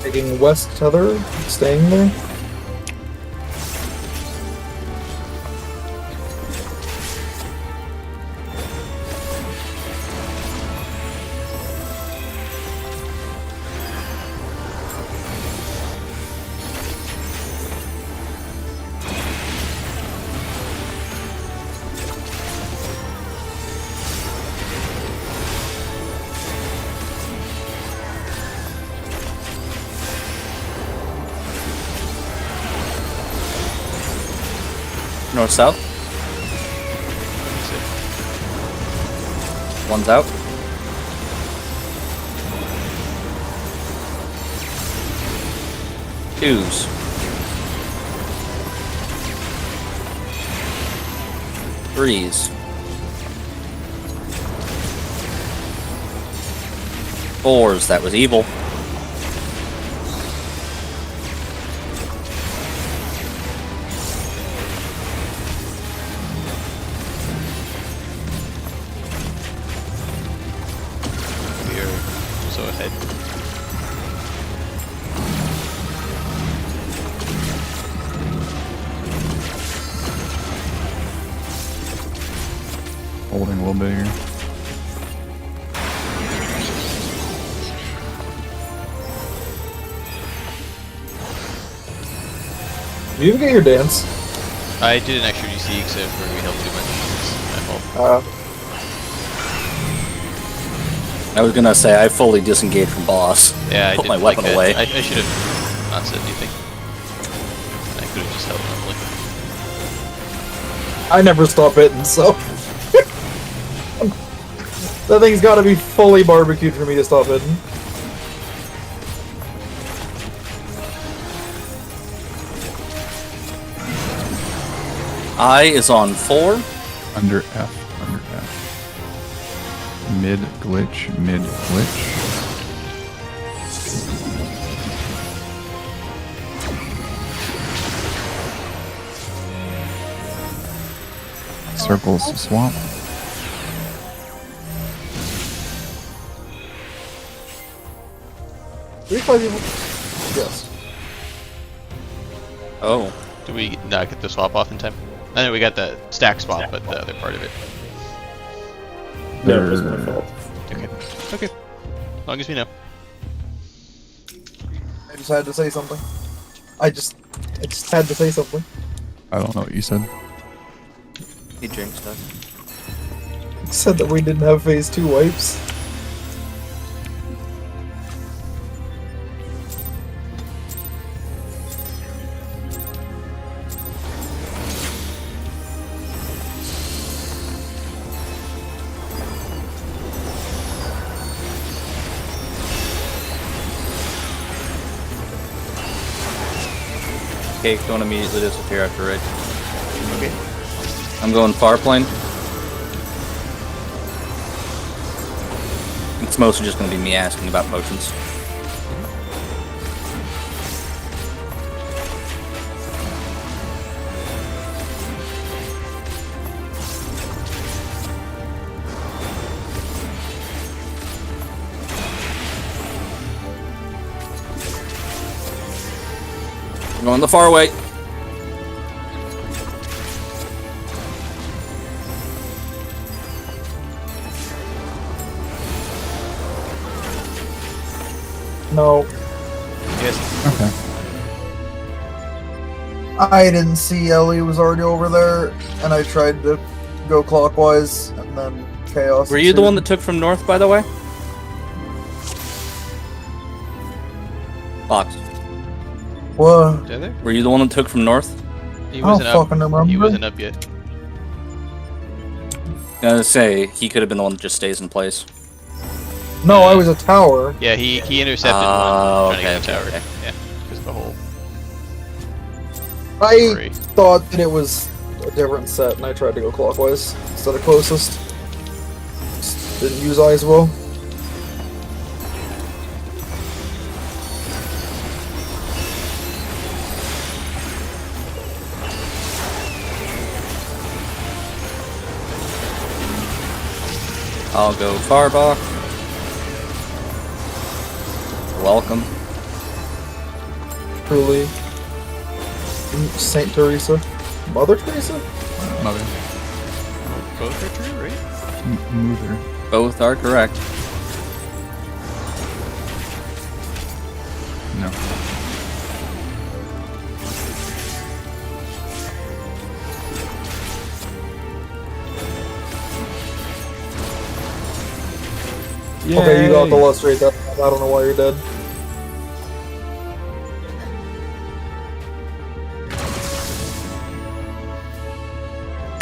Taking west tether, staying there. North south. One's out. Twos. Threes. Fours. That was evil. We are so ahead. Holding a little bit here. Did you even get your dance? I did an extra GC except for we held too much. It's my fault. I was gonna say I fully disengaged from boss. Yeah, I Put did my like weapon that. away. I should have not said anything. I could have just held normally. I never stop hitting, so that thing's got to be fully barbecued for me to stop hitting. I is on 4. Under F. Under F. Mid glitch. Mid glitch. Circles swamp. Three, 5 people. Yes. Oh. Did we not get the swap off in time? I know we got the stack swap, but the other part of it. No, it was my fault. Okay. Okay. As long as we know. I just had to say something. I just had to say something. I don't know what you said. He drinks stuff. I said that we didn't have phase 2 wipes. Cake, don't immediately disappear after raid. Okay. I'm going far plane. It's mostly just going to be me asking about potions. I'm going the far way. No. Yes. Okay. I didn't see Ellie was already over there, and I tried to go clockwise, and then chaos. Were you the ensued. one that took from north, by the way? Fox, What? Did there? were you the one that took from north? He I don't wasn't up. fucking remember. He wasn't up yet. I was gonna say, he could have been the one that just stays in place. No, I was a tower. Yeah, he intercepted Oh, one trying to get okay, the tower. okay. Yeah, because the whole I story. thought that it was a different set, and I tried to go clockwise instead of closest. Just didn't use eyes well. I'll go Farbach. Welcome. Truly. Saint Teresa. Mother Teresa? Mother. Both are true, right? Mother. Both are correct. No. Okay, you got the lustrate. That I don't know why you're dead.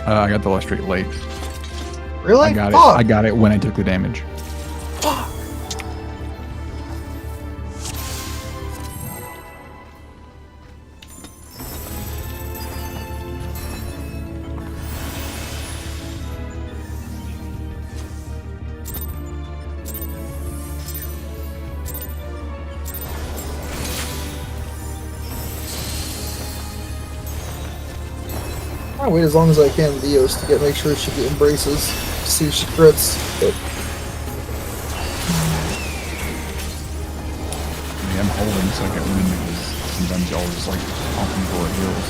I got the lustrate late. Really? I got it. Fuck. I got it when I took the damage. I'll wait as long as I can Theos to make sure she embraces. See if she crits. But I mean, I'm holding second wind because sometimes y'all just like pumping bullet heals.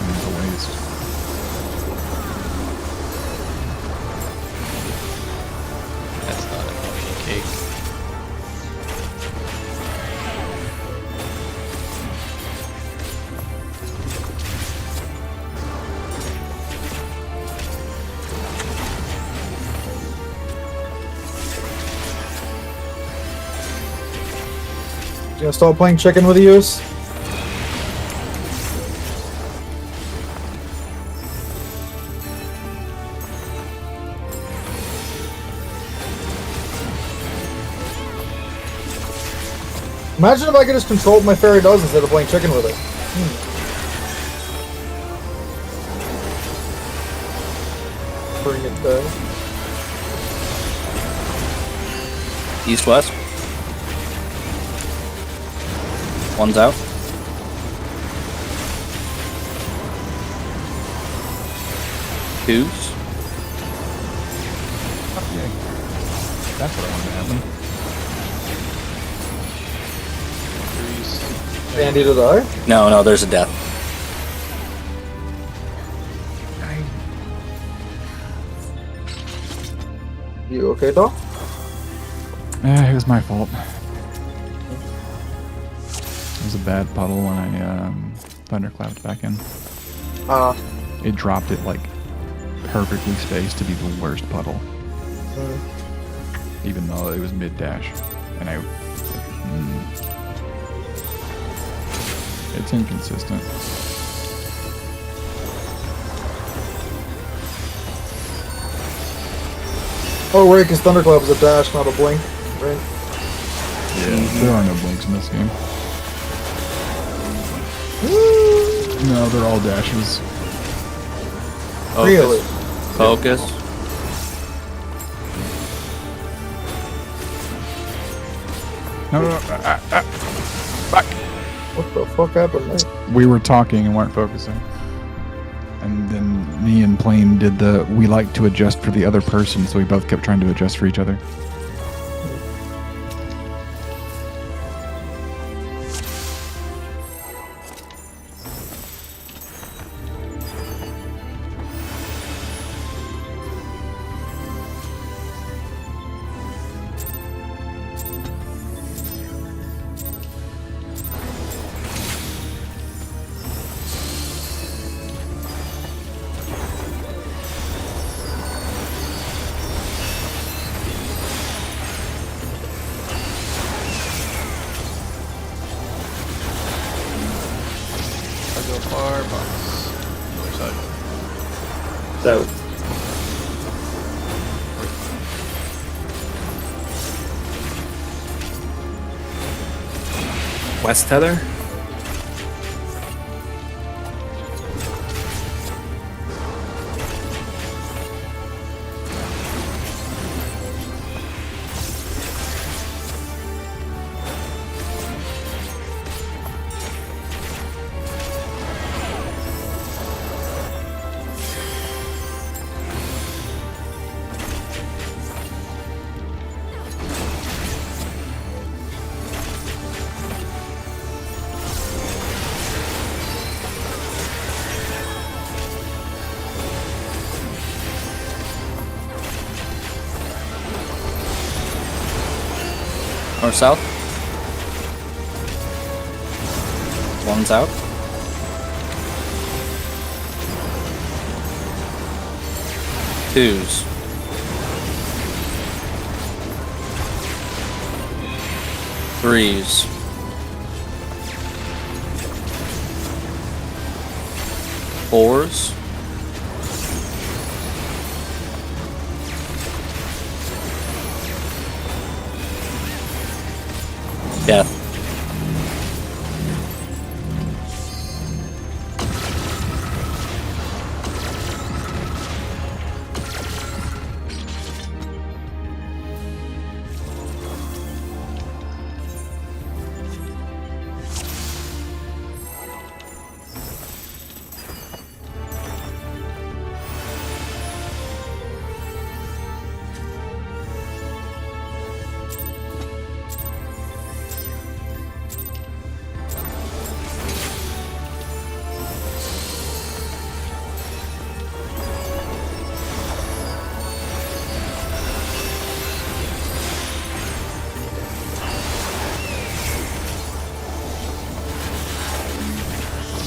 And it's a waste. That's not a fucking cake. you gonna stop playing chicken with Theos? Imagine if I could just control what my fairy does instead of playing chicken with it. Bring it down. East west. One's out. Two's. That's what I wanted to happen. Andy to die? No, there's a death. You okay, Doc? It was my fault. It was a bad puddle when I thunderclapped back in. It dropped it like perfectly spaced to be the worst puddle. Even though it was mid-dash. And it's inconsistent. Oh, right, because Thunderclap is a dash, not a blink. Right? Yeah, there are no blinks in this game. No, they're all dashes. Really? Focus. No. Back. What the fuck happened there? We were talking and weren't focusing. And then me and Plane did we like to adjust for the other person, so we both kept trying to adjust for each other. South. West tether. North south. One's out. Twos. Threes. Fours. Death.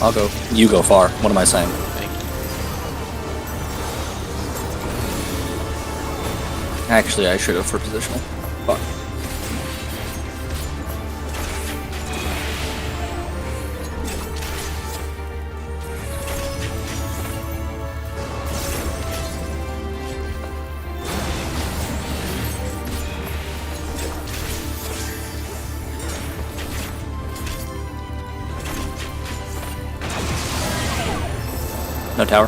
I'll go. You go far. What am I saying? Thank you. Actually, I should have for positional. Fuck. No tower.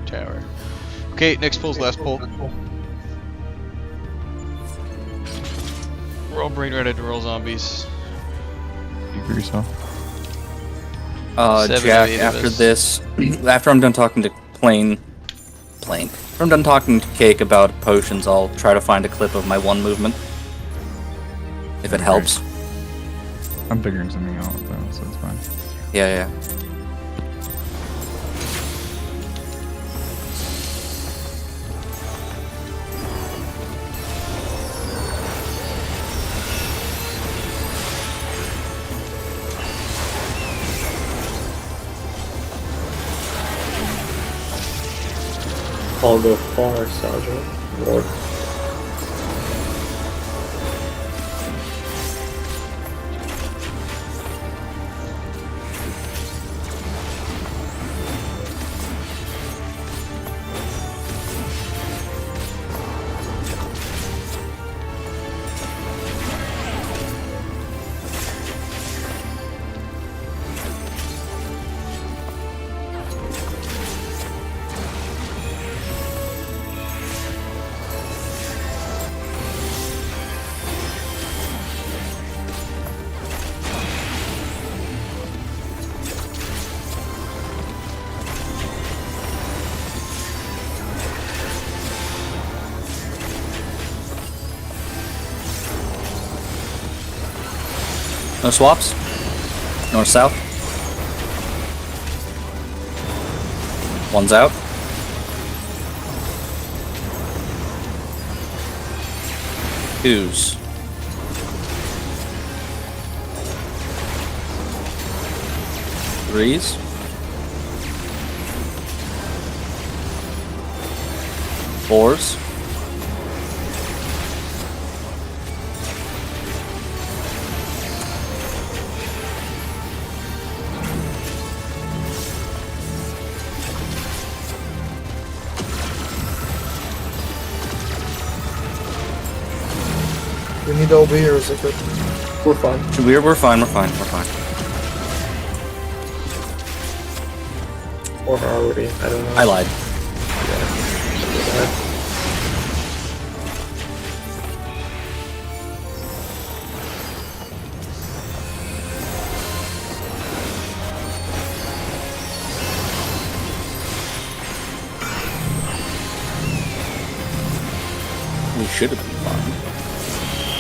Tower. Okay, next pull's last pull. We're all brain ready to roll zombies. You for yourself. 7 Jack, of 8 of after us. this, after I'm done talking to Plane, after I'm done talking to Cake about potions, I'll try to find a clip of my one movement. If it helps. I'm figuring something out though, so it's fine. Yeah. I'll go far, Sergeant. North. No swaps? North south? One's out. Twos. Threes. Fours. We need LB or is it good? We're fine. We're fine. We're fine. We're fine. Or are we? I don't know. I lied. We should have been fine.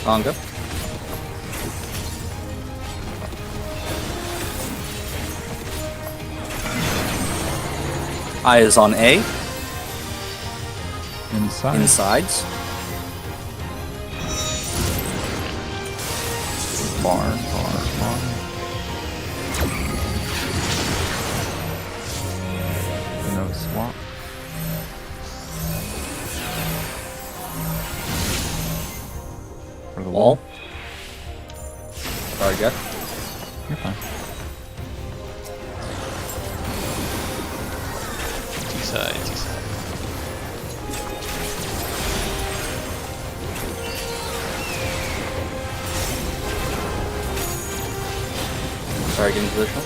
Tonga. Eye is on A. Inside. Insides. Bar. No swap. For the Wall. Sorry, Jack. You're fine. T-side, T-side. Sorry, getting position.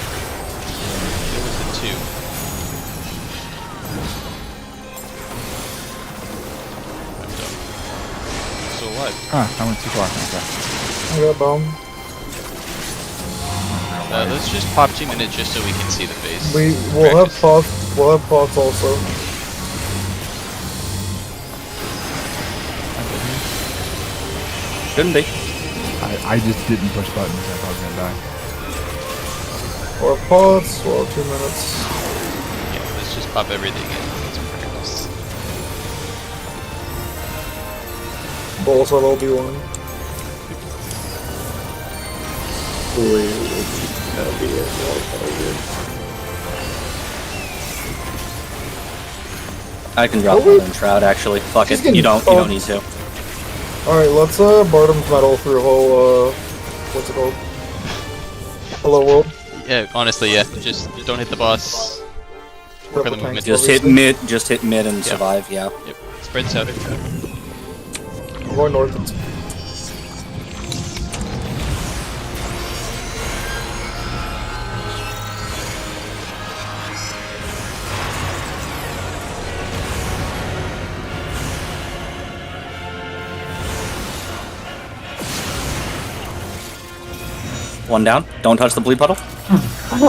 It was a 2. I'm done. Still alive. I went too far. Okay. I got bomb. Let's just pop 2 minutes just so we can see the face. We'll have pots. We'll have pots also. Shouldn't be. I just didn't push buttons. I thought I was gonna die. Or pots. Well, 2 minutes. Yeah, let's just pop everything in. Let's practice. Balls on LB1. That'll be it. That'll be it. I can drop one in Shroud actually. Fuck She's it. getting You don't need to. Alright, let's Bardom's Metal through whole what's it called? Hello World. Yeah, honestly, yeah. Just don't hit the boss. Work on the movement. Just hit mid and survive, yeah. Yep. Spread out. I'm going north. One down. Don't touch the bleed puddle. I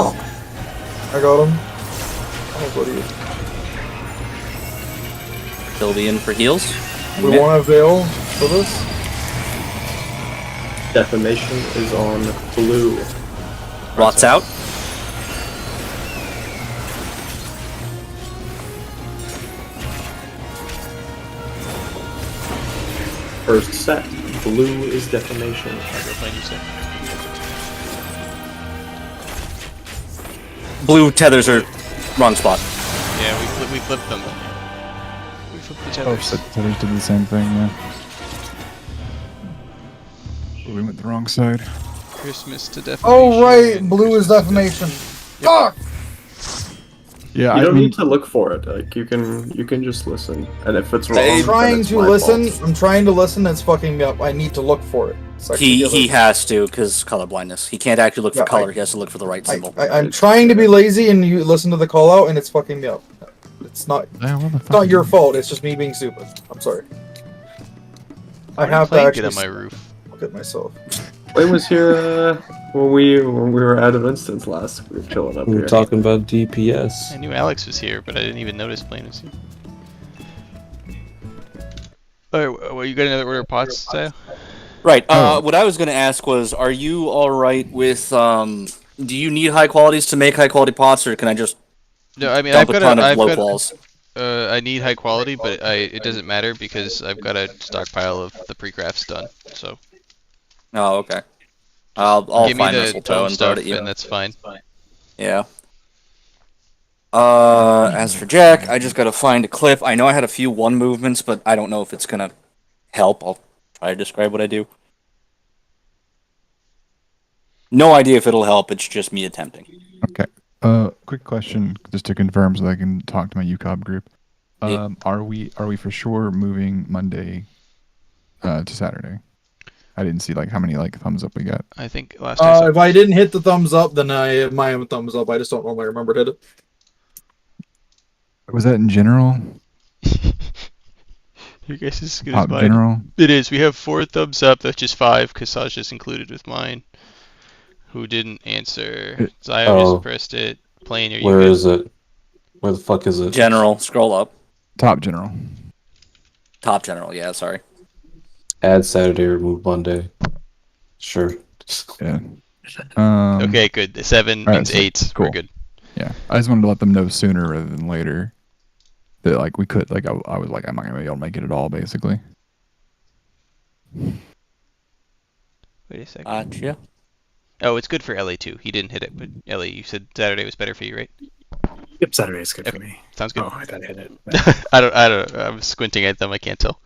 got him. Oh, buddy. He'll be in for heals. We want to veil for this? Defamation is on blue. Rots out. First set. Blue is defamation. I'll go find you, sir. Blue tethers are wrong spot. Yeah, we flipped them. We flipped each Oh other. shit, Tethers did the same thing, yeah. We went the wrong side. Christmas to defamation. Oh right, blue is defamation. Fuck! Yeah, You I don't mean, need to look for it. Like you can just listen, and if it's wrong, I'm then trying it's to my listen. fault. I'm trying to listen. It's fucking me up. I need to look for it. It's actually the He other- has to because color blindness. He can't actually look for Yeah, color. He has to look for the right symbol. I'm trying to be lazy and you listen to the call out and it's fucking me up. It's not. It's not your fault. It's just me being stupid. I'm sorry. I have to Plane actually get on my roof. look at myself. Wayne was here when we were out of instance last. We were chilling up We here. were talking about DPS. I knew Alex was here, but I didn't even notice Plane was here. Alright, well, you got another order of pots, Sayo? Right. What I was going to ask was, are you all right with? Do you need high qualities to make high quality pots, or can I just No, I mean, dump a ton of low quals? I need high quality, but it doesn't matter because I've got a stockpile of the pre-crafts done. So Oh, okay. I'll give me find the mistletoe tome and throw it stuff, at you. and that's fine. Yeah. As for Jack, I just gotta find a clip. I know I had a few one movements, but I don't know if it's gonna help. I'll try to describe what I do. No idea if it'll help. It's just me attempting. Okay. Quick question, just to confirm, so that I can talk to my UCOB group. Are we for sure moving Monday to Saturday? I didn't see like how many like thumbs up we got. I think last I saw. If I didn't hit the thumbs up, then I have my own thumbs up. I just don't normally remember to hit it. Was that in general? Your guess is as good as Top mine. general. It is. We have 4 thumbs up. That's just 5 because Sasha's included with mine. Who didn't answer? Zion just pressed it. Playing your. Where is it? Where the fuck is it? General. Scroll up. Top general. Top general. Yeah. Sorry. Add Saturday, remove Monday. Sure. Yeah. Okay, good. The 7 right, means so 8. cool. We're good. Yeah. I just wanted to let them know sooner rather than later that like we could like I was like I'm not gonna be able to make it at all basically. Wait a second. Gotcha. Oh, it's good for Ellie too. He didn't hit it, but Ellie, you said Saturday was better for you, right? Yep, Saturday is good for me. Sounds good. Oh, I thought I hit it. I don't. I'm squinting at them. I can't tell.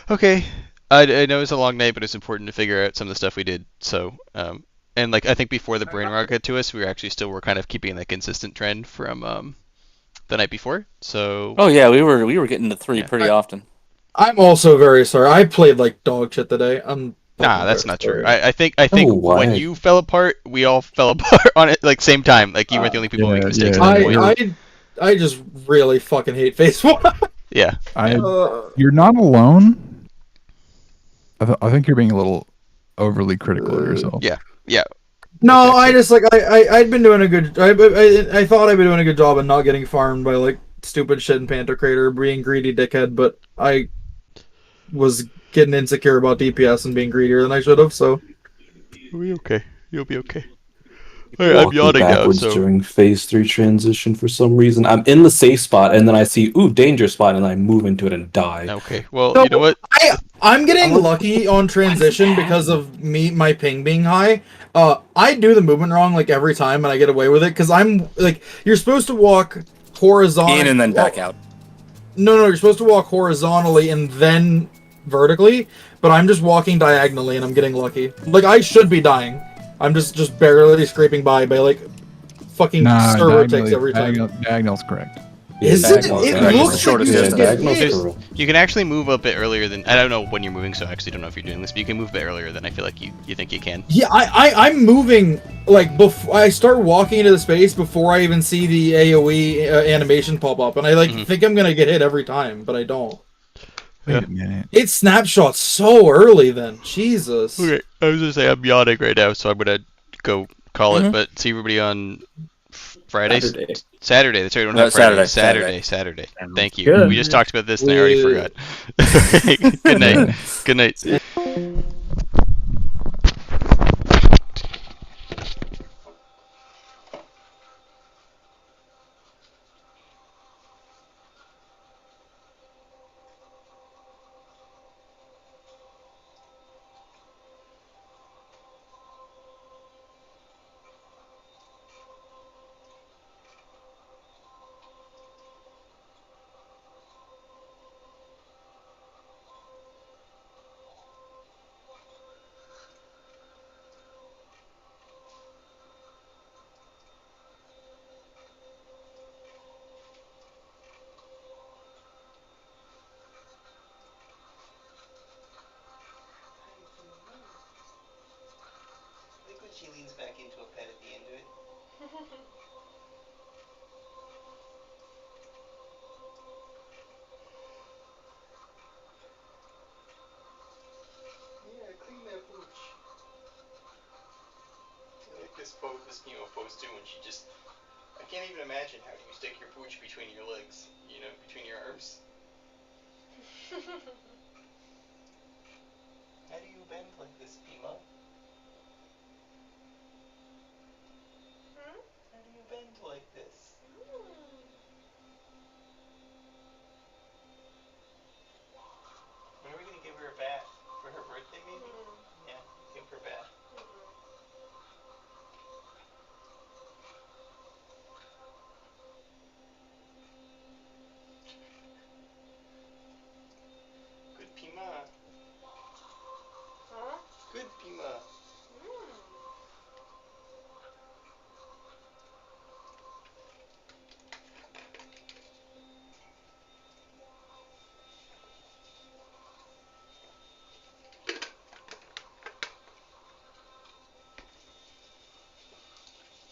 Okay. I know it's a long night, but it's important to figure out some of the stuff we did. So, and like I think before the brain rot got to us, we were kind of keeping that consistent trend from the night before. So. Oh yeah, we were getting to 3 pretty often. I'm also very sorry. I played like dog shit today. Nah, that's not true. sorry. I think why? when you fell apart, we all fell apart on it like same time. Like you weren't the only people making mistakes. yeah. At that point. I just really fucking hate phase 1. Yeah. You're not alone. I think you're being a little overly critical of yourself. Yeah. No, I just like I'd been doing a good. I thought I'd been doing a good job of not getting farmed by like stupid shit in Panther Crater, being greedy dickhead. But I was getting insecure about DPS and being greedier than I should have. So You'll be okay. You'll be okay. Alright, I'm Walking yawning now. backwards So during phase 3 transition for some reason. I'm in the safe spot and then I see danger spot and I move into it and die. okay. Well, No, you know what? I'm getting lucky on transition because of my ping being high. I do the movement wrong like every time and I get away with it because I'm like you're supposed to walk horizontally In and then back out. No, you're supposed to walk horizontally and then vertically, but I'm just walking diagonally and I'm getting lucky. Like I should be dying. I'm just barely scraping by like fucking server ticks every time. Diagonal's correct. Is it? It Diagonal's looks the shortest like distance. Diagonal's it. correct. You can actually move a bit earlier than I don't know when you're moving, so I actually don't know if you're doing this, but you can move a bit earlier than I feel like you think you can. Yeah, I'm moving like before I start walking into the space before I even see the AOE animation pop up, and I think I'm gonna get hit every time, but I don't. Wait a minute. It snapshots so early then. Jesus. Okay, I was gonna say I'm yawning right now, so I'm gonna go call it. But see everybody on Friday, Saturday. That's right. We don't have Friday. Saturday. Thank you. Good. We just talked about this and I already forgot. Good night. Good night. She leans back into a bed at the end of it. Yeah, clean that pooch. I like this pose too, when she just... I can't even imagine how do you stick your pooch between your legs, between your arms.